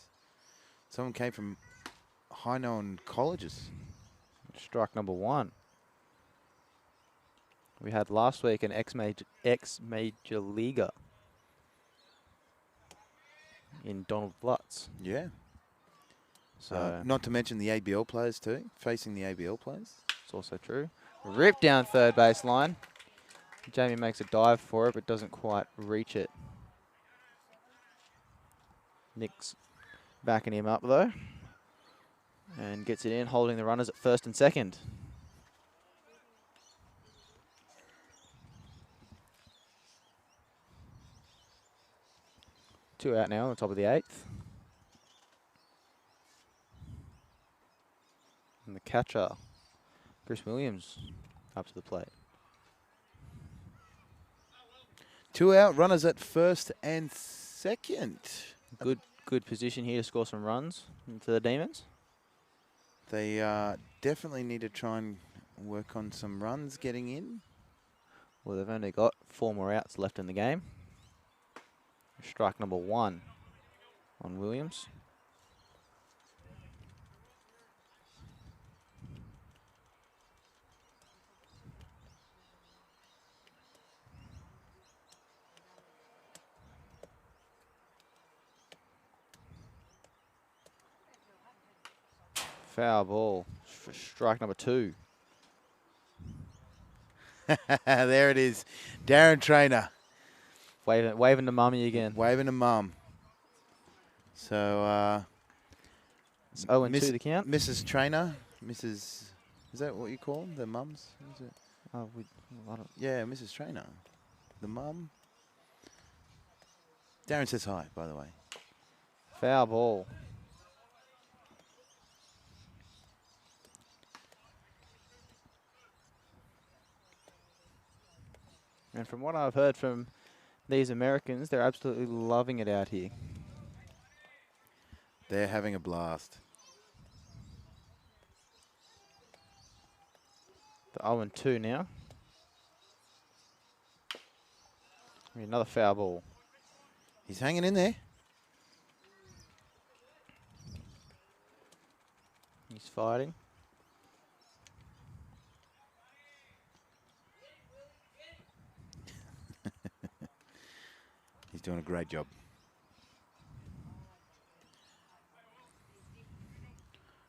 Some of them came from high-known colleges. Strike number 1. We had last week an ex-major leaguer in Donald Blutz. Yeah. So not to mention the ABL players too, facing the ABL players. it's also true. Ripped down third baseline. Jamie makes a dive for it, but doesn't quite reach it. Nick's backing him up though, and gets it in, holding the runners at first and second. Two out now on the top of the 8th. And the catcher, Chris Williams, up to the plate. 2 out, runners at first and second. Good position here to score some runs into the Demons. They definitely need to try and work on some runs getting in. Well, they've only got 4 more outs left in the game. Strike number 1 on Williams. Foul ball for strike number 2. There it is. Darren Trainer. Waving to mummy again. Waving to mum. So It's 0-2 the count. Mrs. Trainer, Mrs. Is that what you call them? The mums? Is it? Oh, I don't. Yeah, Mrs. Trainer. The mum. Darren says hi, by the way. Foul ball. And from what I've heard from these Americans, they're absolutely loving it out here. They're having a blast. The 0-2 now. Another foul ball. He's hanging in there. He's fighting. He's doing a great job.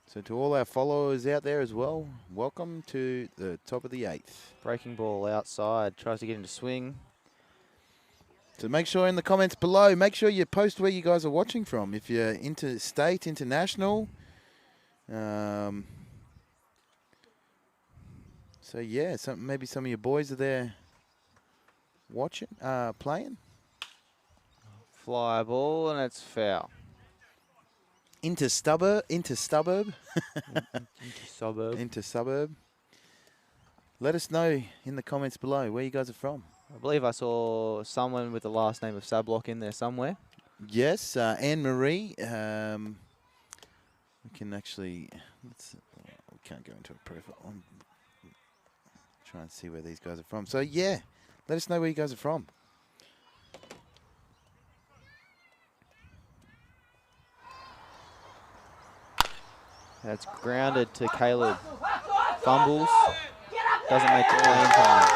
So to all our followers out there as well, welcome to the top of the 8th. Breaking ball outside. Tries to get into swing. So make sure in the comments below, make sure you post where you guys are watching from. If you're interstate, international. So yeah, maybe some of your boys are there watching, playing. Fly ball, and it's foul. Into suburb. Into suburb. Into suburb. Let us know in the comments below where you guys are from. I believe I saw someone with the last name of Sablock in there somewhere. Yes, Anne Marie. We can actually, we can't go into a profile. Try and see where these guys are from. So yeah, let us know where you guys are from. That's grounded to Caleb. Fumbles. Doesn't make the playing time.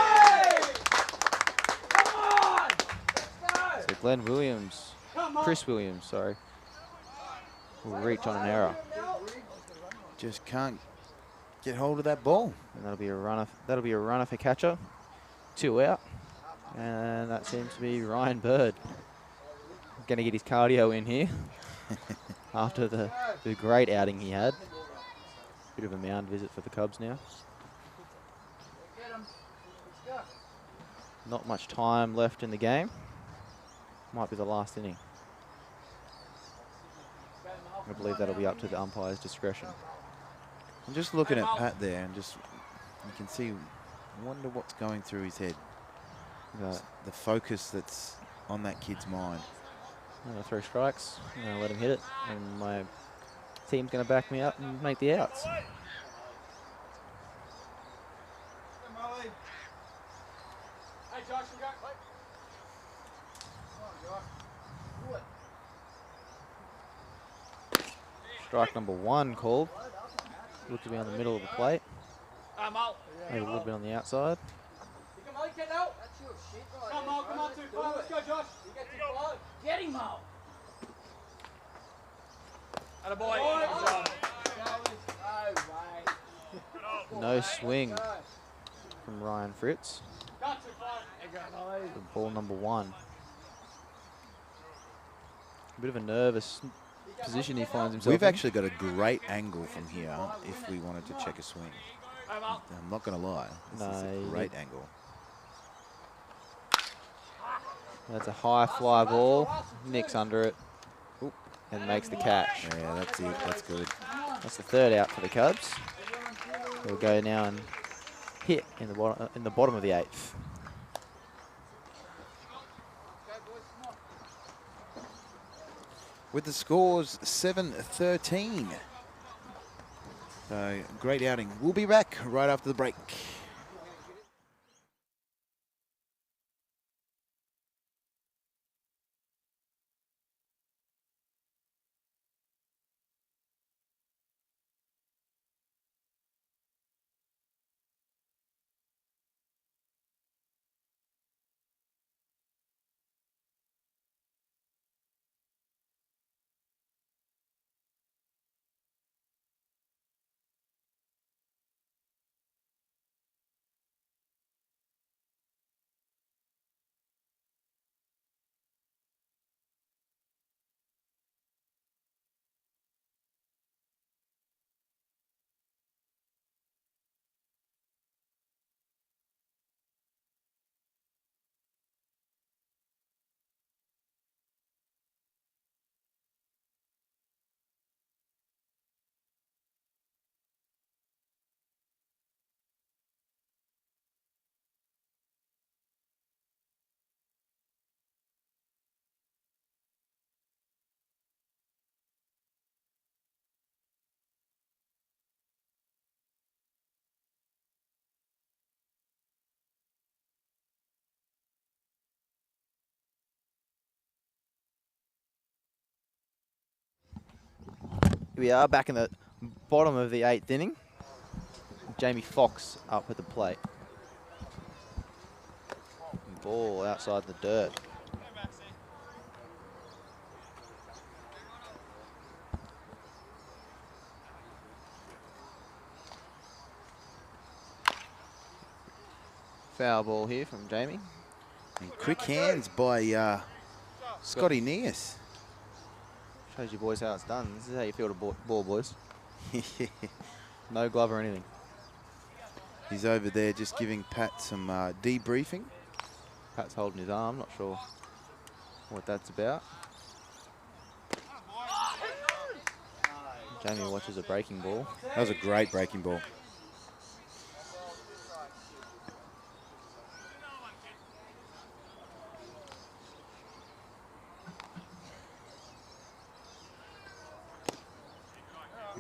So Glenn Williams, Chris Williams, sorry, will reach on an error. Just can't get hold of that ball. And that'll be a runner. That'll be a runner for catcher. 2 out, and that seems to be Ryan Bird. Going to get his cardio in here after the great outing he had. Bit of a mound visit for the Cubs now. Not much time left in the game. Might be the last inning. I believe that'll be up to the umpire's discretion. I'm just looking at Pat there, and just you can see, wonder what's going through his head. The focus that's on that kid's mind. I'm going to throw strikes. I'm going to let him hit it, and my team's going to back me up and make the outs. Strike number 1 called. Looked to be on the middle of the plate. Maybe a little bit on the outside. Come on, too far. Let's go, Josh. Get him out. Attaboy. No swing from Ryan Fritz. Ball number 1. A bit of a nervous position he finds himself We've in. actually got a great angle from here if we wanted to check a swing. I'm not going to lie. This is a great angle. That's a high fly ball. Nicks under it. Oop, and makes the catch. Yeah, that's it. That's good. That's the 3rd out for the Cubs. We'll go now and hit in the bottom of the 8th. With the scores 7-13. So great outing. We'll be back right after the break. we are back in the bottom of the 8th inning. Jamie Fox up at the plate. Ball outside the dirt. Foul ball here from Jamie. And quick hands by Scotty Neas. Shows you boys how it's done. This is how you field a ball, boys. No glove or anything. He's over there just giving Pat some debriefing. Pat's holding his arm, not sure what that's about. Jamie watches a breaking ball. That was a great breaking ball.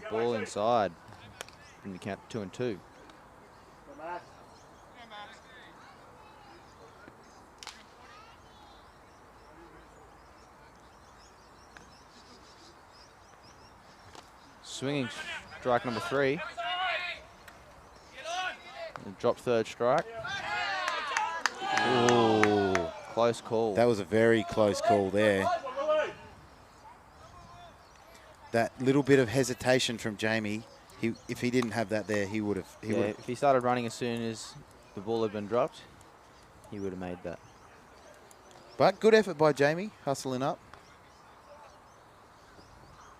Ball inside. And you count 2-2. Swinging strike number 3. And dropped third strike. Ooh, close call. That was a very close call there. That little bit of hesitation from Jamie, if he didn't have that there, he would have. If he started running as soon as the ball had been dropped, he would have made that. But good effort by Jamie, hustling up.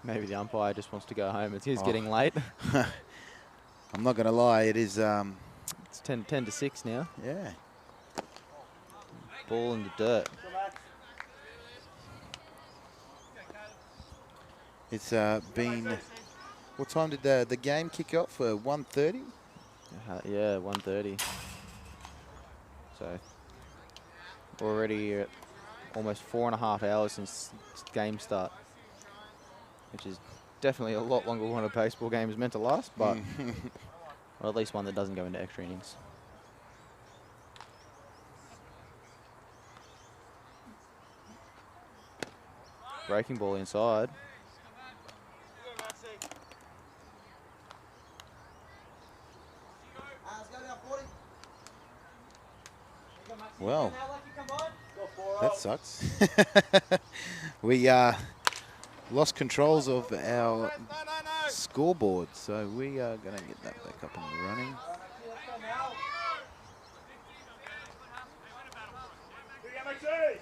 Maybe the umpire just wants to go home. It's getting late. I'm not going to lie, it is. It's 10-6 now. Yeah. Ball in the dirt. It's been. What time did the game kick off? 1:30. Yeah, 1:30. So already at almost 4.5 hours since game start, which is definitely a lot longer than what a baseball game is meant to last, but or at least one that doesn't go into extra innings. Breaking ball inside. Well, that sucks. We lost controls of our scoreboard, so we are going to get that back up and running.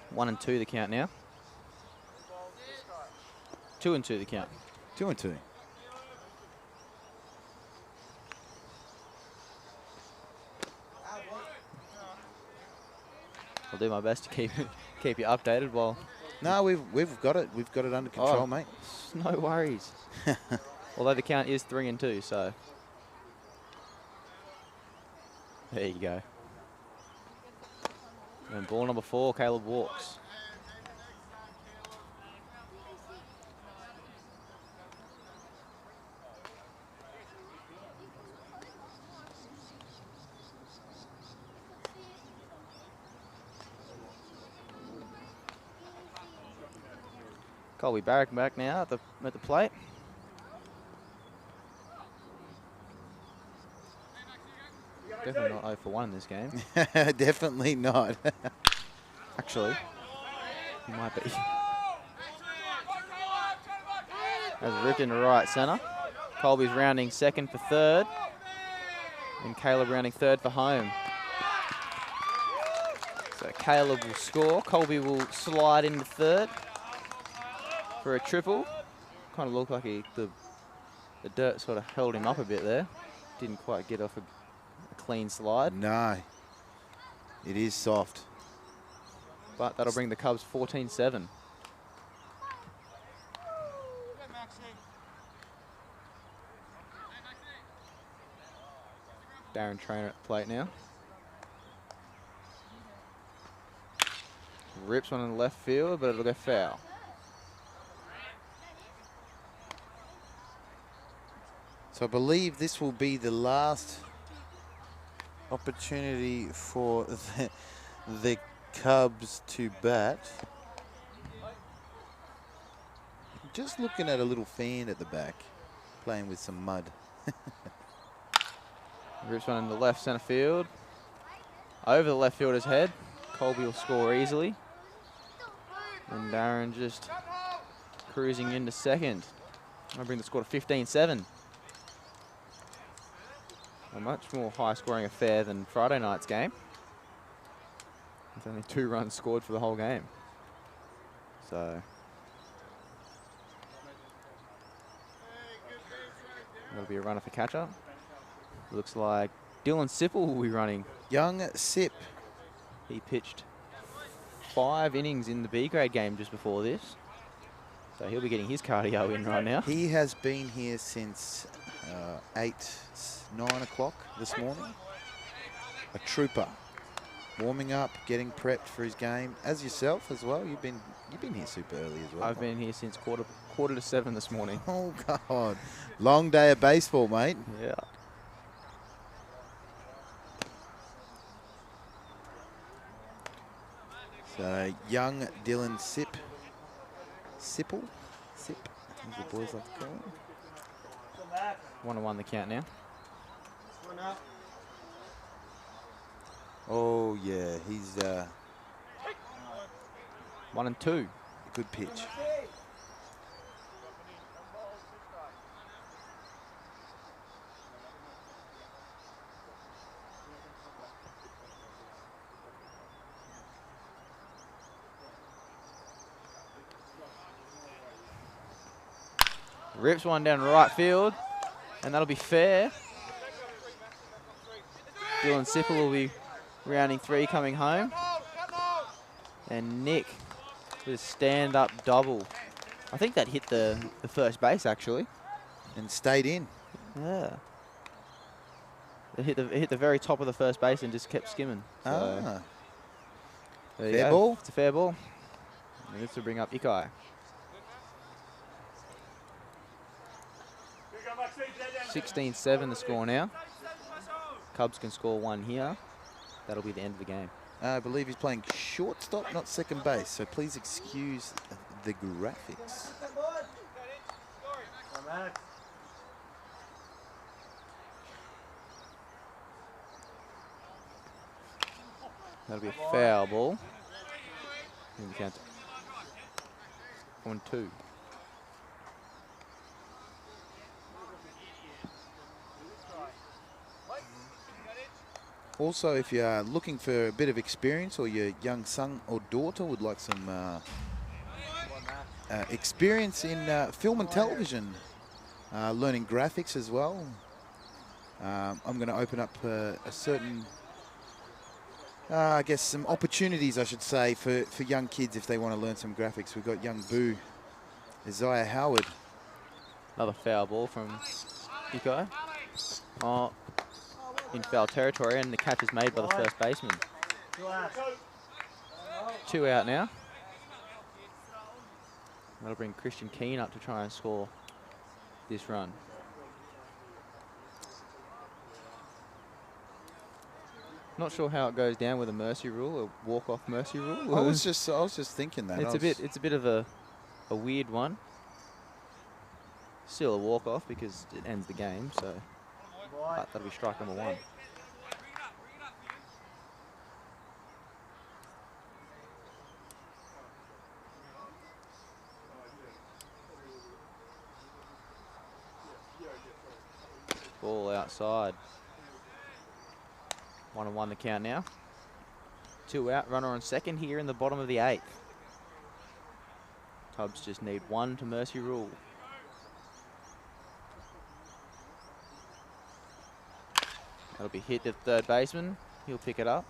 One and 2 the count now. 2-2 the count. 2-2. I'll do my best to keep you updated while. No, we've got it. We've got it under control, mate. No worries. Although the count is 3 and 2, so there you go. And ball number 4, Caleb walks. Colby Barrack back now at the plate. Definitely not 0 for 1 in this game. Definitely not. Actually, he might be. That's ripped into right centre. Colby's rounding second for third. And Caleb rounding third for home. So Caleb will score. Colby will slide into third for a triple. Kind of looked like the dirt sort of held him up a bit there. Didn't quite get off a clean slide. No. It is soft. But that'll bring the Cubs 14-7. Darren Trainer at the plate now. Rips one in the left field, but it'll go foul. So I believe this will be the last opportunity for the Cubs to bat. Just looking at a little fan at the back. Playing with some mud. Rips one in the left centre field. Over the left fielder's head. Colby will score easily. And Darren just cruising into second. I'll bring the score to 15-7. A much more high-scoring affair than Friday night's game. With only 2 runs scored for the whole game. So that'll be a runner for catcher. Looks like Dylan Sipple will be running. Young Sip. He pitched 5 innings in the B grade game just before this. So he'll be getting his cardio in right now. He has been here since 9 o'clock this morning. A trooper. Warming up, getting prepped for his game. As yourself as well. You've been here super early as well. I've been here since quarter to 7 this morning. Oh God. Long day of baseball, mate. Yeah. So young Dylan Sipple, Sip, as the boys like to call him. 1-1 the count now. Oh yeah, he's 1-2. good pitch. Rips one down right field, and that'll be fair. Dylan Sipple will be rounding 3 coming home. And Nick with a stand-up double. I think that hit the first base, actually. And stayed in. Yeah. It hit the very top of the first base and just kept skimming. So there you Fair go. ball. It's a fair ball. And this will bring up Ikai. 16-7 the score now. Cubs can score 1 here. That'll be the end of the game. I believe he's playing shortstop, not second base. So please excuse the graphics. That'll be a foul ball. In the count. 1-2. Also, if you're looking for a bit of experience, or your young son or daughter would like some experience in film and television, learning graphics as well, I'm going to open up a certain, I guess, some opportunities, I should say, for young kids if they want to learn some graphics. We've got young Boo, Isaiah Howard. Another foul ball from Ikai. Oh, in foul territory, and the catch is made by the first baseman. 2 out now. That'll bring Christian Keane up to try and score this run. Not sure how it goes down with a mercy rule, a walk-off mercy rule. I was just thinking that. It's a bit of a weird one. Still a walk-off because it ends the game, so but that'll be strike number 1. Ball outside. 1-1 the count now. 2 out, runner on second here in the bottom of the 8th. Cubs just need 1 to mercy rule. That'll be hit to third baseman. He'll pick it up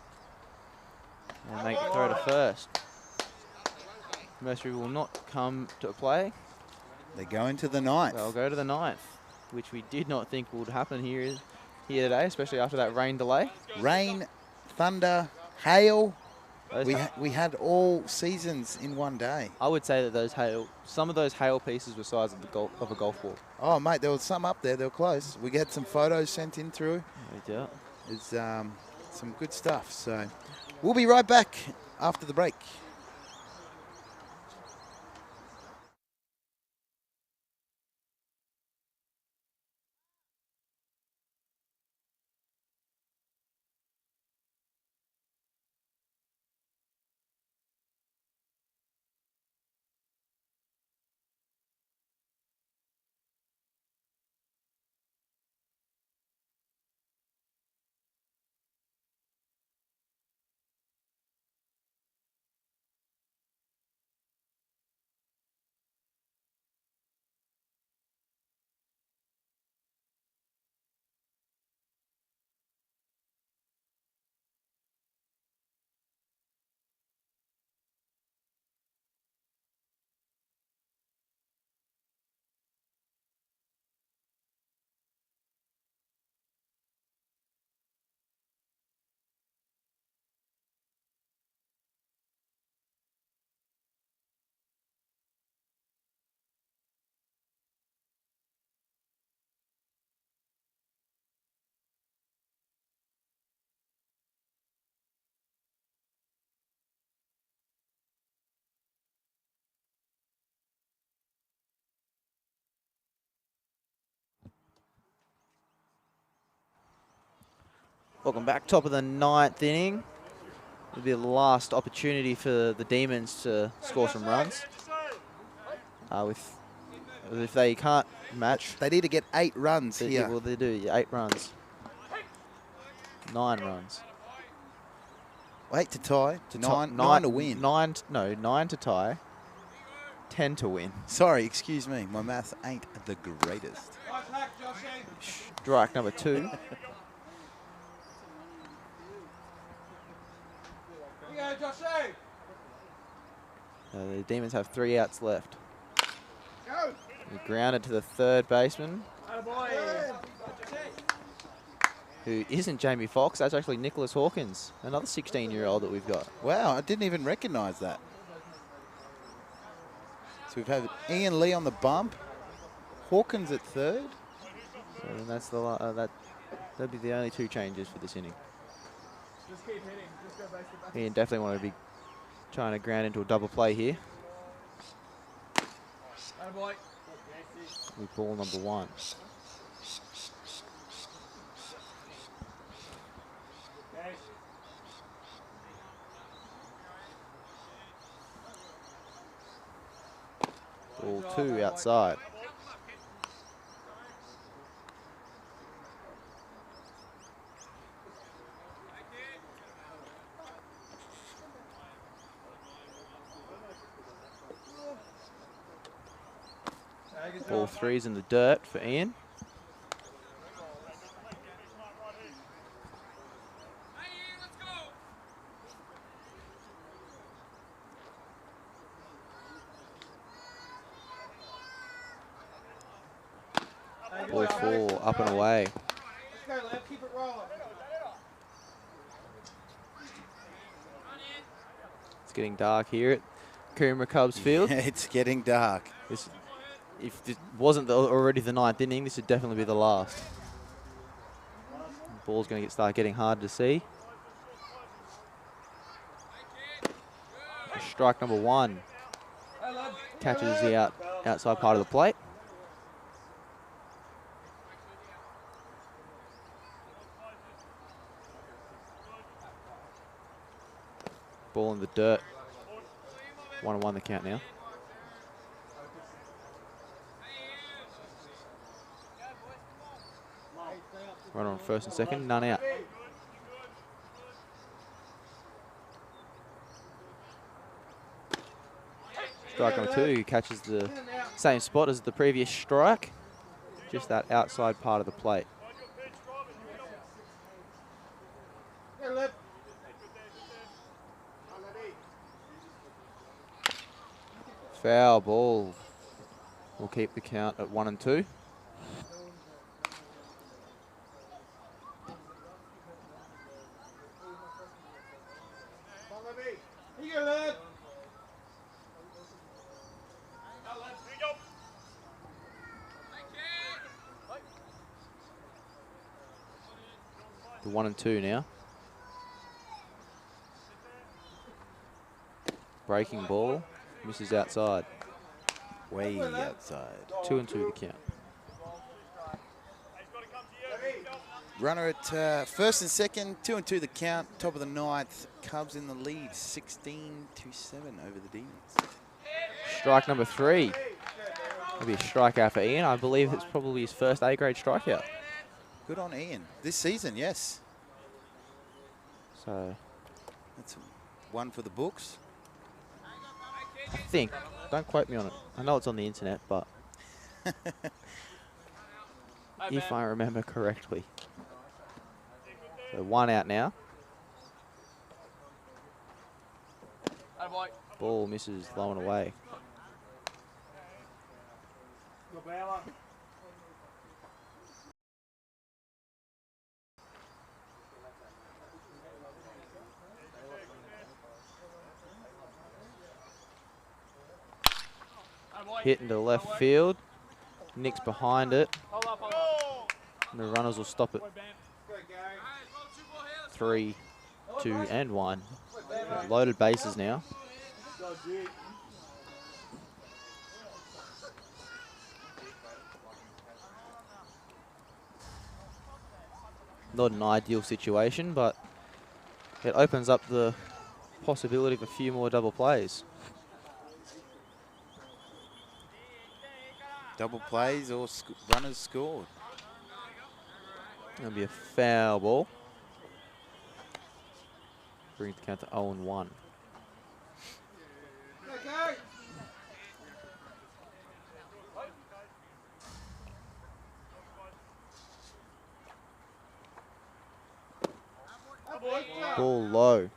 and make the throw to first. Mercy will not come to play. They go into the 9th. They'll go to the 9th, which we did not think would happen here today, especially after that rain delay. Rain, thunder, hail. Those We had all seasons in one day. I would say that some of those hail pieces were the size of a golf ball. Oh, mate, there was some up there. They were close. We get some photos sent in through. Yeah. It's some good stuff. So we'll be right back after the break. Welcome back. Top of the 9th inning. It'll be the last opportunity for the Demons to score some runs. If they can't match, They need to get 8 runs here. Well, they do. Yeah, 8 runs. 9 runs. 8 to tie. 9 to win. 9 to tie. 10 to win. Sorry, excuse me. My maths ain't the greatest. Strike number 2. The Demons have 3 outs left. He grounded to the third baseman, who isn't Jamie Foxx. That's actually Nicholas Hawkins, another 16-year-old that we've got. Wow, I didn't even recognise that. So we've had Ian Lee on the bump, Hawkins at third. And that's that'd be the only 2 changes for this inning. Just keep hitting. Just go base to back. Ian definitely want to be trying to ground into a double play here. Attaboy. With ball number 1. Okay. Ball 2 outside. Ball 3's in the dirt for Ian. Ball 4 up and away. Let's go, Lev. Keep it rolling. It's getting dark here at Coomera Cubs Field. It's getting dark. If it wasn't already the 9th inning, this would definitely be the last. The ball's going to start getting hard to see. Strike number 1 catches the outside part of the plate. Ball in the dirt. 1-1 the count now. Right on first and second, none out. Strike number 2 catches the same spot as the previous strike, just that outside part of the plate. Foul ball. We'll keep the count at 1 and 2. The 1 and 2 now. Breaking ball, misses outside. Way outside. 2 and 2 the count. Runner at first and second, 2 and 2 the count. Top of the 9th. Cubs in the lead, 16-7 over the Demons. Strike number 3. Maybe a strikeout for Ian. I believe it's probably his first A-grade strikeout. Good on Ian. This season, yes. So that's 1 for the books. I think, don't quote me on it. I know it's on the internet, but if I remember correctly. So 1 out now. Ball misses low and away. Hit into left field. Nick's behind it. And the runners will stop it. 3, 2, and 1. Loaded bases now. Not an ideal situation, but it opens up the possibility of a few more double plays. Double plays or runners scored. That'll be a foul ball. Brings the count to 0-1. Ball low.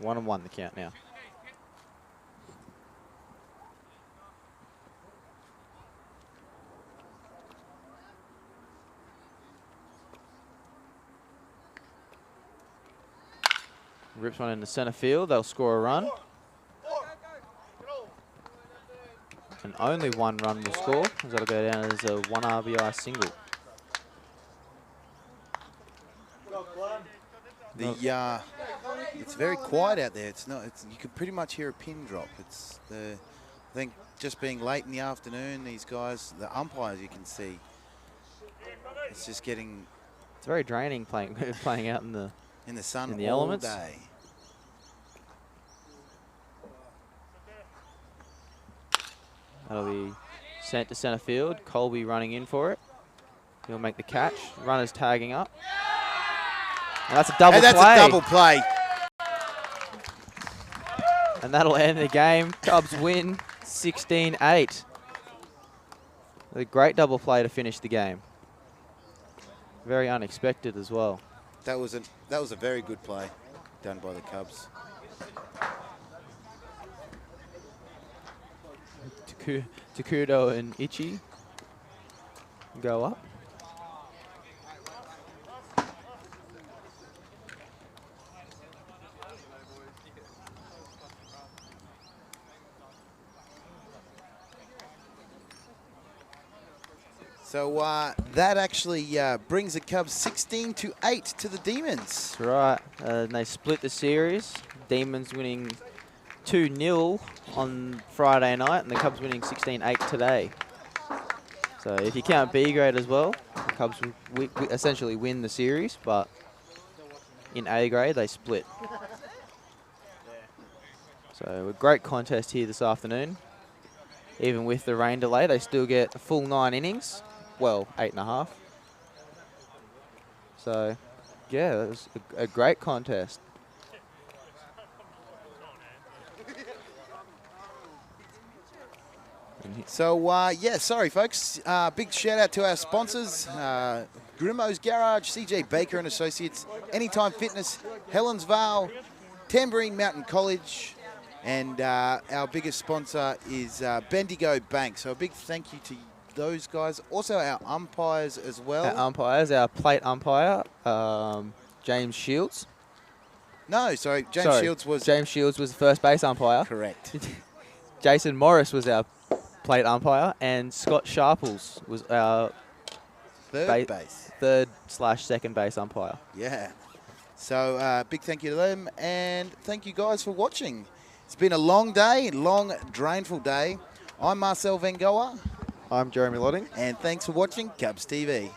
1-1 the count now. Rips one into centre field. They'll score a run. And only one run will score, as that'll go down as a 1 RBI single. It's very quiet out there. It's not. You can pretty much hear a pin drop. I think just being late in the afternoon, these guys, the umpires, you can see. It's just getting. It's very draining playing out in the sun in the all elements. day. That'll be sent to centre field. Colby running in for it. He'll make the catch. Runners tagging up. And that's a double play. That's a double play. And that'll end the game. Cubs win 16-8. A great double play to finish the game. Very unexpected as well. That was a very good play done by the Cubs. Takudo and Ichi go up. So that actually brings the Cubs 16-8 to the Demons. That's right. And they split the series. Demons winning 2-0 on Friday night, and the Cubs winning 16-8 today. So if you count B grade as well, the Cubs essentially win the series, but in A grade they split. So a great contest here this afternoon. Even with the rain delay, they still get a full 9 innings. Well, 8.5. So, yeah, it was a great contest. So, yeah, sorry, folks. Big shout out to our sponsors, Grimo's Garage, CJ Baker and Associates, Anytime Fitness, Helen's Vale, Tambourine Mountain College, and our biggest sponsor is Bendigo Bank. So a big thank you to those guys. Also our umpires as well. Our umpires, our plate umpire, James Shields. No, sorry, James Shields was the first base umpire. Correct. Jason Morris was our plate umpire, and Scott Sharples was our third/second base umpire. Yeah. So big thank you to them, and thank you guys for watching. It's been a long day, long, drainful day. I'm Marcel Vengoa. I'm Jeremy Lotting. And thanks for watching Cubs TV.